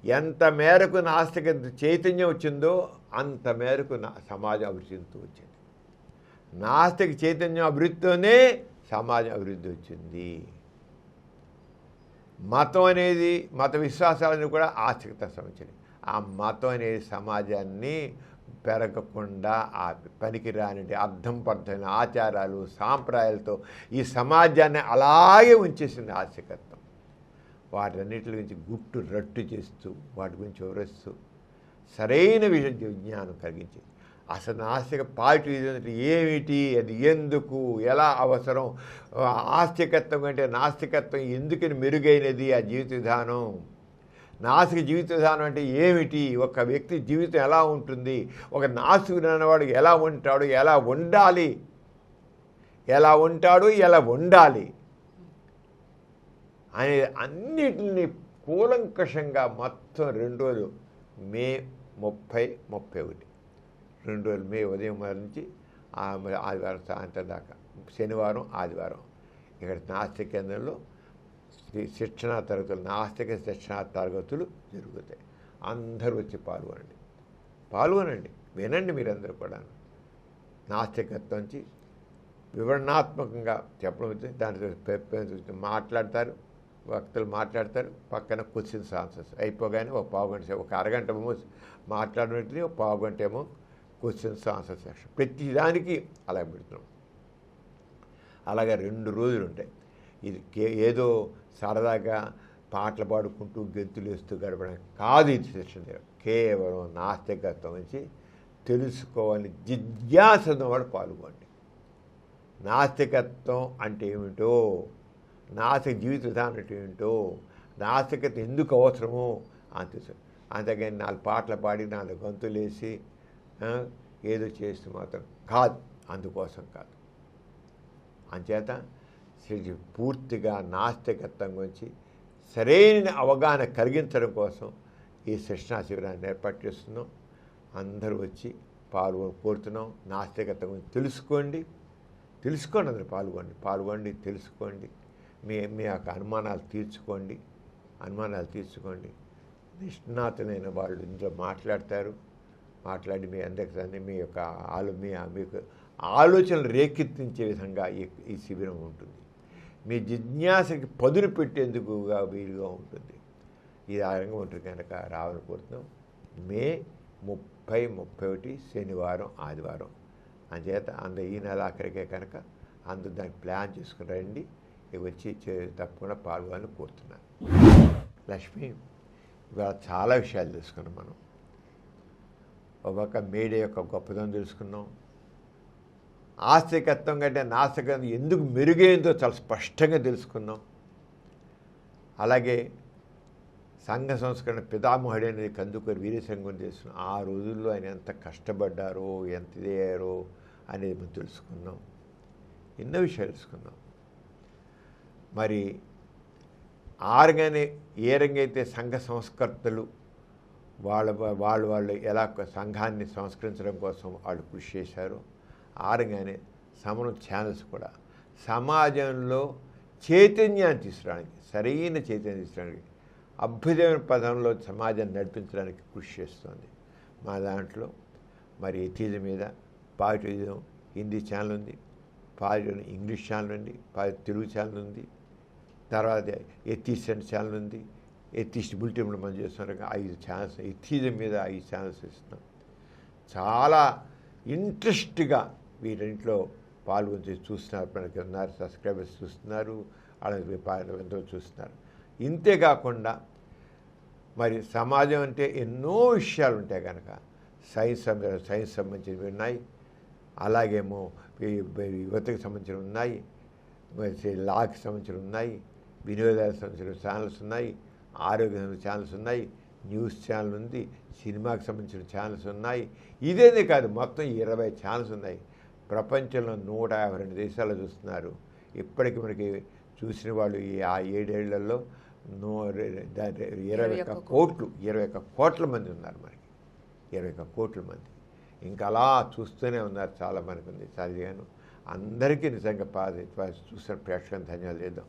ఎంత మేరకు నాస్తిక చైతన్యం వచ్చిందో అంత మేరకు సమాజం అభివృద్ధి చెందుతూ వచ్చింది. నాస్తిక చైతన్యం అభివృద్ధితోనే సమాజం అభివృద్ధి వచ్చింది. మతం అనేది, మత విశ్వాసాలను కూడా ఆస్తికత సంబంధించింది. ఆ మతం అనేది సమాజాన్ని పెరగకుండా ఆ పనికిరాని అర్థం పద్ధమైన ఆచారాలు, సాంప్రదాయాలతో ఈ సమాజాన్ని అలాగే ఉంచేసింది ఆస్తికత్వం. వాటన్నిటి గురించి గుట్టు రట్టు చేస్తూ వాటి గురించి వివరిస్తూ సరైన విజ్ఞానం కలిగించి అసలు నాస్తిక పాజిటివిజం అంటే ఏమిటి, అది ఎందుకు, ఎలా అవసరం, ఆస్తికత్వం కంటే నాస్తికత్వం ఎందుకని మెరుగైనది ఆ జీవిత విధానం, నాస్తిక జీవిత విధానం అంటే ఏమిటి, ఒక వ్యక్తి జీవితం ఎలా ఉంటుంది, ఒక నాస్తికుడు అనేవాడు ఎలా ఉంటాడు, ఎలా ఉండాలి, ఎలా ఉంటాడు, ఎలా ఉండాలి అనే అన్నిటిని కూలంకషంగా మొత్తం 2 రోజులు మే 30, 31 2 రోజులు మే ఉదయం నుంచి ఆదివారం సాయంత్రం దాకా, శనివారం ఆదివారం ఇక్కడ నాస్తిక కేంద్రంలో శిక్షణా తరగతులు, నాస్తిక శిక్షణా తరగతులు జరుగుతాయి. అందరూ వచ్చి పాల్గొనండి, వినండి. మీరందరూ కూడా నాస్తికత్వం నుంచి వివరణాత్మకంగా చెప్పడం, దాంట్లో మాట్లాడతారు, వక్తలు మాట్లాడతారు, పక్కన క్వశ్చన్స్ ఆన్సర్స్ అయిపోగానే ఒక పావుగంట, ఒక అరగంట ఏమో మాట్లాడినట్టు, ఒక పావుగంట ఏమో క్వశ్చన్స్ ఆన్సర్ సెక్షన్. ప్రతి దానికి అలా పెడుతున్నాం. అలాగే 2 రోజులు ఉంటాయి. ఇది ఏదో సరదాగా పాటలు పాడుకుంటూ గెంతులు వేస్తూ గడపడం కాదు. ఇది సెషన్ కేవలం నాస్తికత్వం నుంచి తెలుసుకోవాలి జిజ్ఞాసను వాడు పాల్గొండి. నాస్తికత్వం అంటే ఏమిటో, నాస్తిక జీవిత విధానం అంటే ఏమిటో, నాస్తికత ఎందుకు అవసరమో అంతే. అంతేగాని 4 పాటలు పాడి 4 గంతులు వేసి ఏదో చేస్తూ మాత్రం కాదు, అందుకోసం కాదు. అంచేత పూర్తిగా నాస్తికత్వం గురించి సరైన అవగాహన కలిగించడం కోసం ఈ శిక్షణా శిబిరాన్ని ఏర్పాటు చేస్తున్నాం. అందరూ వచ్చి కోరుతున్నాం. నాస్తికత్వం గురించి తెలుసుకోండి, అందరూ పాల్గొండి, తెలుసుకోండి. మీ యొక్క అనుమానాలు తీర్చుకోండి. నిష్ణాతులైన వాళ్ళు ఇందులో మాట్లాడి మీ అందరికీ మీ యొక్క మీకు ఆలోచనలు రేకెత్తించే విధంగా ఈ శిబిరం ఉంటుంది. మీ జిజ్ఞాసకి పదును పెట్టేందుకుగా వీలుగా ఉంటుంది. ఇది ఆ రంగం ఉంటుంది కనుక రావాలని కోరుతున్నాం. మే 30, 31 శనివారం ఆదివారం. అంచేత ఈ నెల ఆఖరికే కనుక అందరూ దాన్ని ప్లాన్ చేసుకుని రండి. వచ్చి తప్పకుండా పాల్గొనాలని కోరుతున్నాను. లక్ష్మి, ఇవాళ చాలా విషయాలు తెలుసుకున్నాం. మనం ఒక మేడే యొక్క గొప్పదనం తెలుసుకున్నాం. ఆస్తికత్వం కంటే నాస్తికత్వం ఎందుకు మెరుగైందో చాలా స్పష్టంగా తెలుసుకున్నాం. అలాగే సంఘ సంస్కరణ పితామహుడు అనేది కందుకూరి వీరేశలింగం తెలుసుకున్నాం. ఆ రోజుల్లో ఆయన ఎంత కష్టపడ్డారో, ఎంత ఇదయ్యారో అనేది మనం తెలుసుకున్నాం. ఎన్నో విషయాలు తెలుసుకున్నాం. మరి ఏ రంగైతే సంఘ సంస్కర్తలు వాళ్ళు ఎలా సంఘాన్ని సంస్కరించడం కోసం వాళ్ళు కృషి చేశారో, ఆరంగానే సమరం ఛానల్స్ కూడా సమాజంలో చైతన్యాన్ని తీసుకురావడానికి, సరైన చైతన్యం తీసుకురావడానికి, అభ్యుదయమైన పదంలో సమాజాన్ని నడిపించడానికి కృషి చేస్తుంది. మా దాంట్లో మరి ఎథిజం మీద పాజిటివిజం హిందీ ఛానల్ ఉంది, పాజిటివ్ ఇంగ్లీష్ ఛానల్ ఉంది, తెలుగు ఛానల్ ఉంది, తర్వాత ఎథిస్ట్ ఛానల్ ఉంది, ఎథిస్ట్ బులెటిన్ మనం చేస్తున్నాం. 5 ఛానల్స్ ఎథిజం మీద 5 ఛానల్స్ ఇస్తున్నాం. చాలా ఇంట్రెస్ట్గా వీరింట్లో పాల్గొని చూస్తున్నారు. మనకి ఉన్నారు సబ్స్క్రైబర్స్ చూస్తున్నారు, అలాగే ఎంతో చూస్తున్నారు. ఇంతేకాకుండా మరి సమాజం అంటే ఎన్నో విషయాలు ఉంటాయి కనుక సైన్స్ సంబంధించినవి ఉన్నాయి, అలాగేమో యువతకు సంబంధించినవి ఉన్నాయి, లాకి సంబంధించినవి ఉన్నాయి, వినోదాలకు సంబంధించిన ఛానల్స్ ఉన్నాయి, ఆరోగ్య ఛానల్స్ ఉన్నాయి, న్యూస్ ఛానల్ ఉంది, సినిమాకి సంబంధించిన ఛానల్స్ ఉన్నాయి. ఇదేనే కాదు, మొత్తం 20 ఛానల్స్ ఉన్నాయి. ప్రపంచంలో 152 దేశాల్లో చూస్తున్నారు. ఇప్పటికి మనకి చూసిన వాళ్ళు ఈ 7 ఏళ్లలో 21 కోట్ల మంది ఉన్నారు. మనకి 21 కోట్ల మంది ఇంకా అలా చూస్తూనే ఉన్నారు. చాలా మనకు ఉంది. చదివాను. అందరికీ నిజంగా చూసిన ప్రేక్షకులను ధన్యవాదాలు చేద్దాం.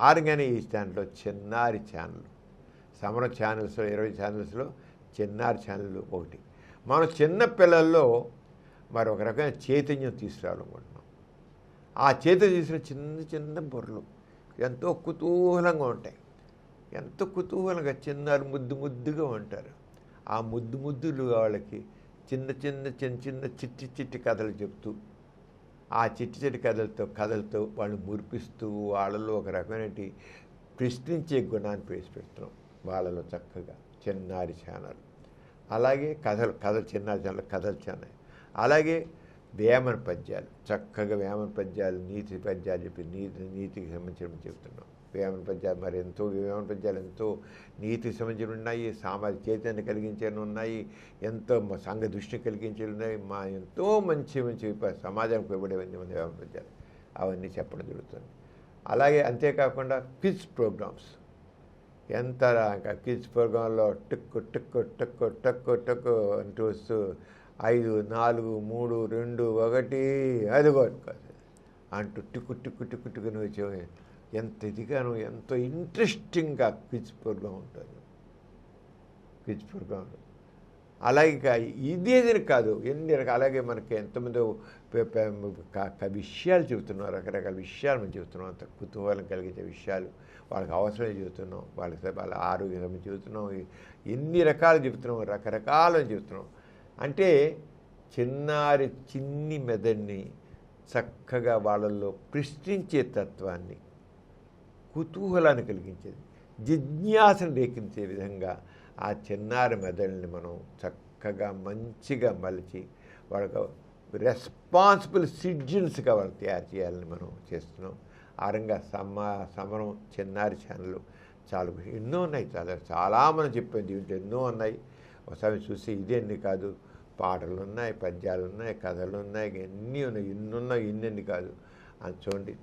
ఆరుగానే ఈ ఛానల్లో చిన్నారి ఛానల్, సమరం ఛానల్స్లో 20 ఛానల్స్లో చిన్నారి ఛానల్ ఒకటి. మనం చిన్న పిల్లల్లో మరి ఒక రకమైన చైతన్యం తీసుకురావాలనుకుంటున్నాం. ఆ చైతన్యం తీసుకున్న చిన్న చిన్న బుర్రలు ఎంతో కుతూహలంగా ఉంటాయి. ఎంతో కుతూహలంగా చిన్నారు ముద్దుగా ఉంటారు. ఆ ముద్దులు వాళ్ళకి చిన్న చిట్టి కథలు చెప్తూ, ఆ చిట్టి కథలతో వాళ్ళు మురిపిస్తూ వాళ్ళలో ఒక రకమైన ప్రశ్నించే గుణాన్ని ప్రవేశపెడుతున్నాం వాళ్ళలో చక్కగా. చిన్నారి ఛానల్, అలాగే కథలు చిన్నారి ఛానల్ కథలు ఛానల్, అలాగే వేమన పద్యాలు, చక్కగా వేమన పద్యాలు, నీతి పద్యాలు చెప్పి నీతికి సంబంధించిన చెబుతున్నాం. వేమన పద్యాలు మరి వేమన పద్యాలు ఎంతో నీతికి సంబంధించి ఉన్నాయి, సామాజిక చైతన్యం కలిగించేవి ఉన్నాయి, ఎంతో సంఘ దృష్టి కలిగించేవి ఉన్నాయి, ఎంతో మంచి సమాజానికి ఇవ్వబడేవన్నీ ఉంది వేమన పద్యాలు. అవన్నీ చెప్పడం జరుగుతుంది. అలాగే అంతేకాకుండా క్విజ్ ప్రోగ్రామ్స్, ఎంత క్విజ్ ప్రోగ్రాంలో టిక్కు టిక్కు టిక్కు టిక్కు టిక్కు అంటూ వస్తూ 5 4 3 2 1 అదిగో అంటూ టిక్కు టిక్కు టిక్కు టిక్కుని వచ్చే ఎంత ఇదిగాను ఎంతో ఇంట్రెస్టింగ్గా క్విజ్ ప్రోగ్రాం ఉంటుంది. క్విజ్ ప్రోగ్రాం అలాగే ఇదేదని కాదు, ఎన్ని రకాల అలాగే మనకి ఎంతమంది విషయాలు చెబుతున్నాం, రకరకాల విషయాలు మనం చెబుతున్నాం, అంత కుతూహలం కలిగించే విషయాలు వాళ్ళకి అవసరం చెబుతున్నాం, వాళ్ళ ఆరోగ్యం చెబుతున్నాం, ఎన్ని రకాలు చెబుతున్నాం, రకరకాలని చెబుతున్నాం. అంటే చిన్ని మెదడిని చక్కగా వాళ్ళల్లో ప్రశ్నించే తత్వాన్ని, కుతూహలాన్ని కలిగించేది, జిజ్ఞాసను రేకించే విధంగా ఆ చిన్నారి మెదడుని మనం చక్కగా మంచిగా మలిచి వాళ్ళకు రెస్పాన్సిబుల్ సిటిజన్స్గా వాళ్ళు తయారు చేయాలని మనం చేస్తున్నాం. ఆ రంగా సమరం చిన్నారి ఛానల్ చాలా ఎన్నో ఉన్నాయి, చాలా మనం చెప్పాం, దీంట్లో ఎన్నో ఉన్నాయి. ఒకసారి చూసి ఇదేన్ని కాదు, పాటలు ఉన్నాయి, పద్యాలు ఉన్నాయి, కథలు ఉన్నాయి, ఎన్ని ఉన్నాయి, ఇన్ని కాదు అని చూడండి.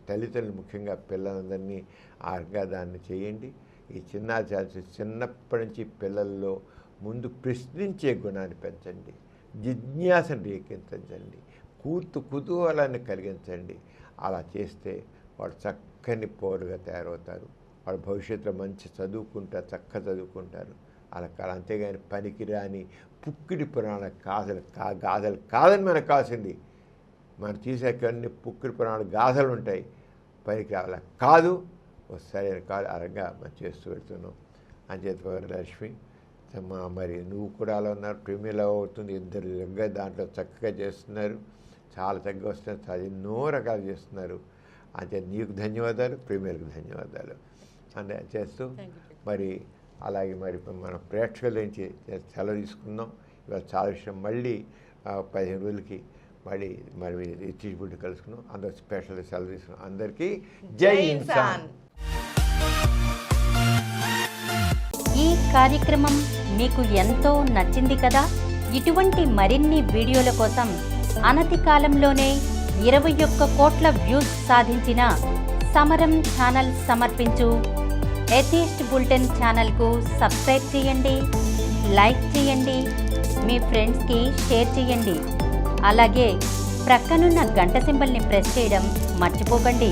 తల్లిదండ్రులు ముఖ్యంగా పిల్లలందరినీ ఆ రంగా దాన్ని చేయండి. ఈ చిన్నప్పటి నుంచి పిల్లల్లో ముందు ప్రశ్నించే గుణాన్ని పెంచండి, జిజ్ఞాసను రేకించండి, కుతూహలాన్ని కలిగించండి. అలా చేస్తే వాడు చక్కని పౌరులుగా తయారవుతారు. వాడు భవిష్యత్తులో మంచి చక్కగా చదువుకుంటారు. అలా అంతేగాని పనికిరాని పుక్కిడి పురాణ గాథలు కాదని మనకు కావాల్సింది. మనం తీసేకన్నీ పుక్కిడి పురాణ గాథలు ఉంటాయి, పనికి అలా కాదు, సరైన కాదు. అరగా మనం చేస్తూ వెళ్తున్నాం. అంచేత లక్ష్మి మరి నువ్వు కూడా అలా ఉన్నారు, ప్రేమిలా అవుతుంది, ఇద్దరు దగ్గర దాంట్లో చక్కగా చేస్తున్నారు, చాలా చక్కగా వస్తున్నారు, ఎన్నో రకాలు చేస్తున్నారు. అంతే నీకు ధన్యవాదాలు, ప్రేమిలకు ధన్యవాదాలు అని చేస్తూ మరి అలాగే మరి మన ప్రేక్షకుల నుంచి సెలవు తీసుకుందాం. ఇవాళ చాలా విషయం మళ్ళీ 15 రోజులకి మరి ఎత్తిబుడ్డి కలుసుకున్నాం. అందరూ స్పెషల్ సెలవు తీసుకున్నాం. అందరికీ జై ఇన్సాన్. ఈ కార్యక్రమం మీకు ఎంతో నచ్చింది కదా. ఇటువంటి మరిన్ని వీడియోల కోసం అనతి కాలంలోనే 21 కోట్ల వ్యూస్ సాధించిన సమరం ఛానల్ సమర్పించు ఎథిస్ట్ బులెటిన్ ఛానల్కు సబ్స్క్రైబ్ చేయండి, లైక్ చేయండి, మీ ఫ్రెండ్స్కి షేర్ చేయండి. అలాగే ప్రక్కనున్న గంట సింబల్ని ప్రెస్ చేయడం మర్చిపోకండి.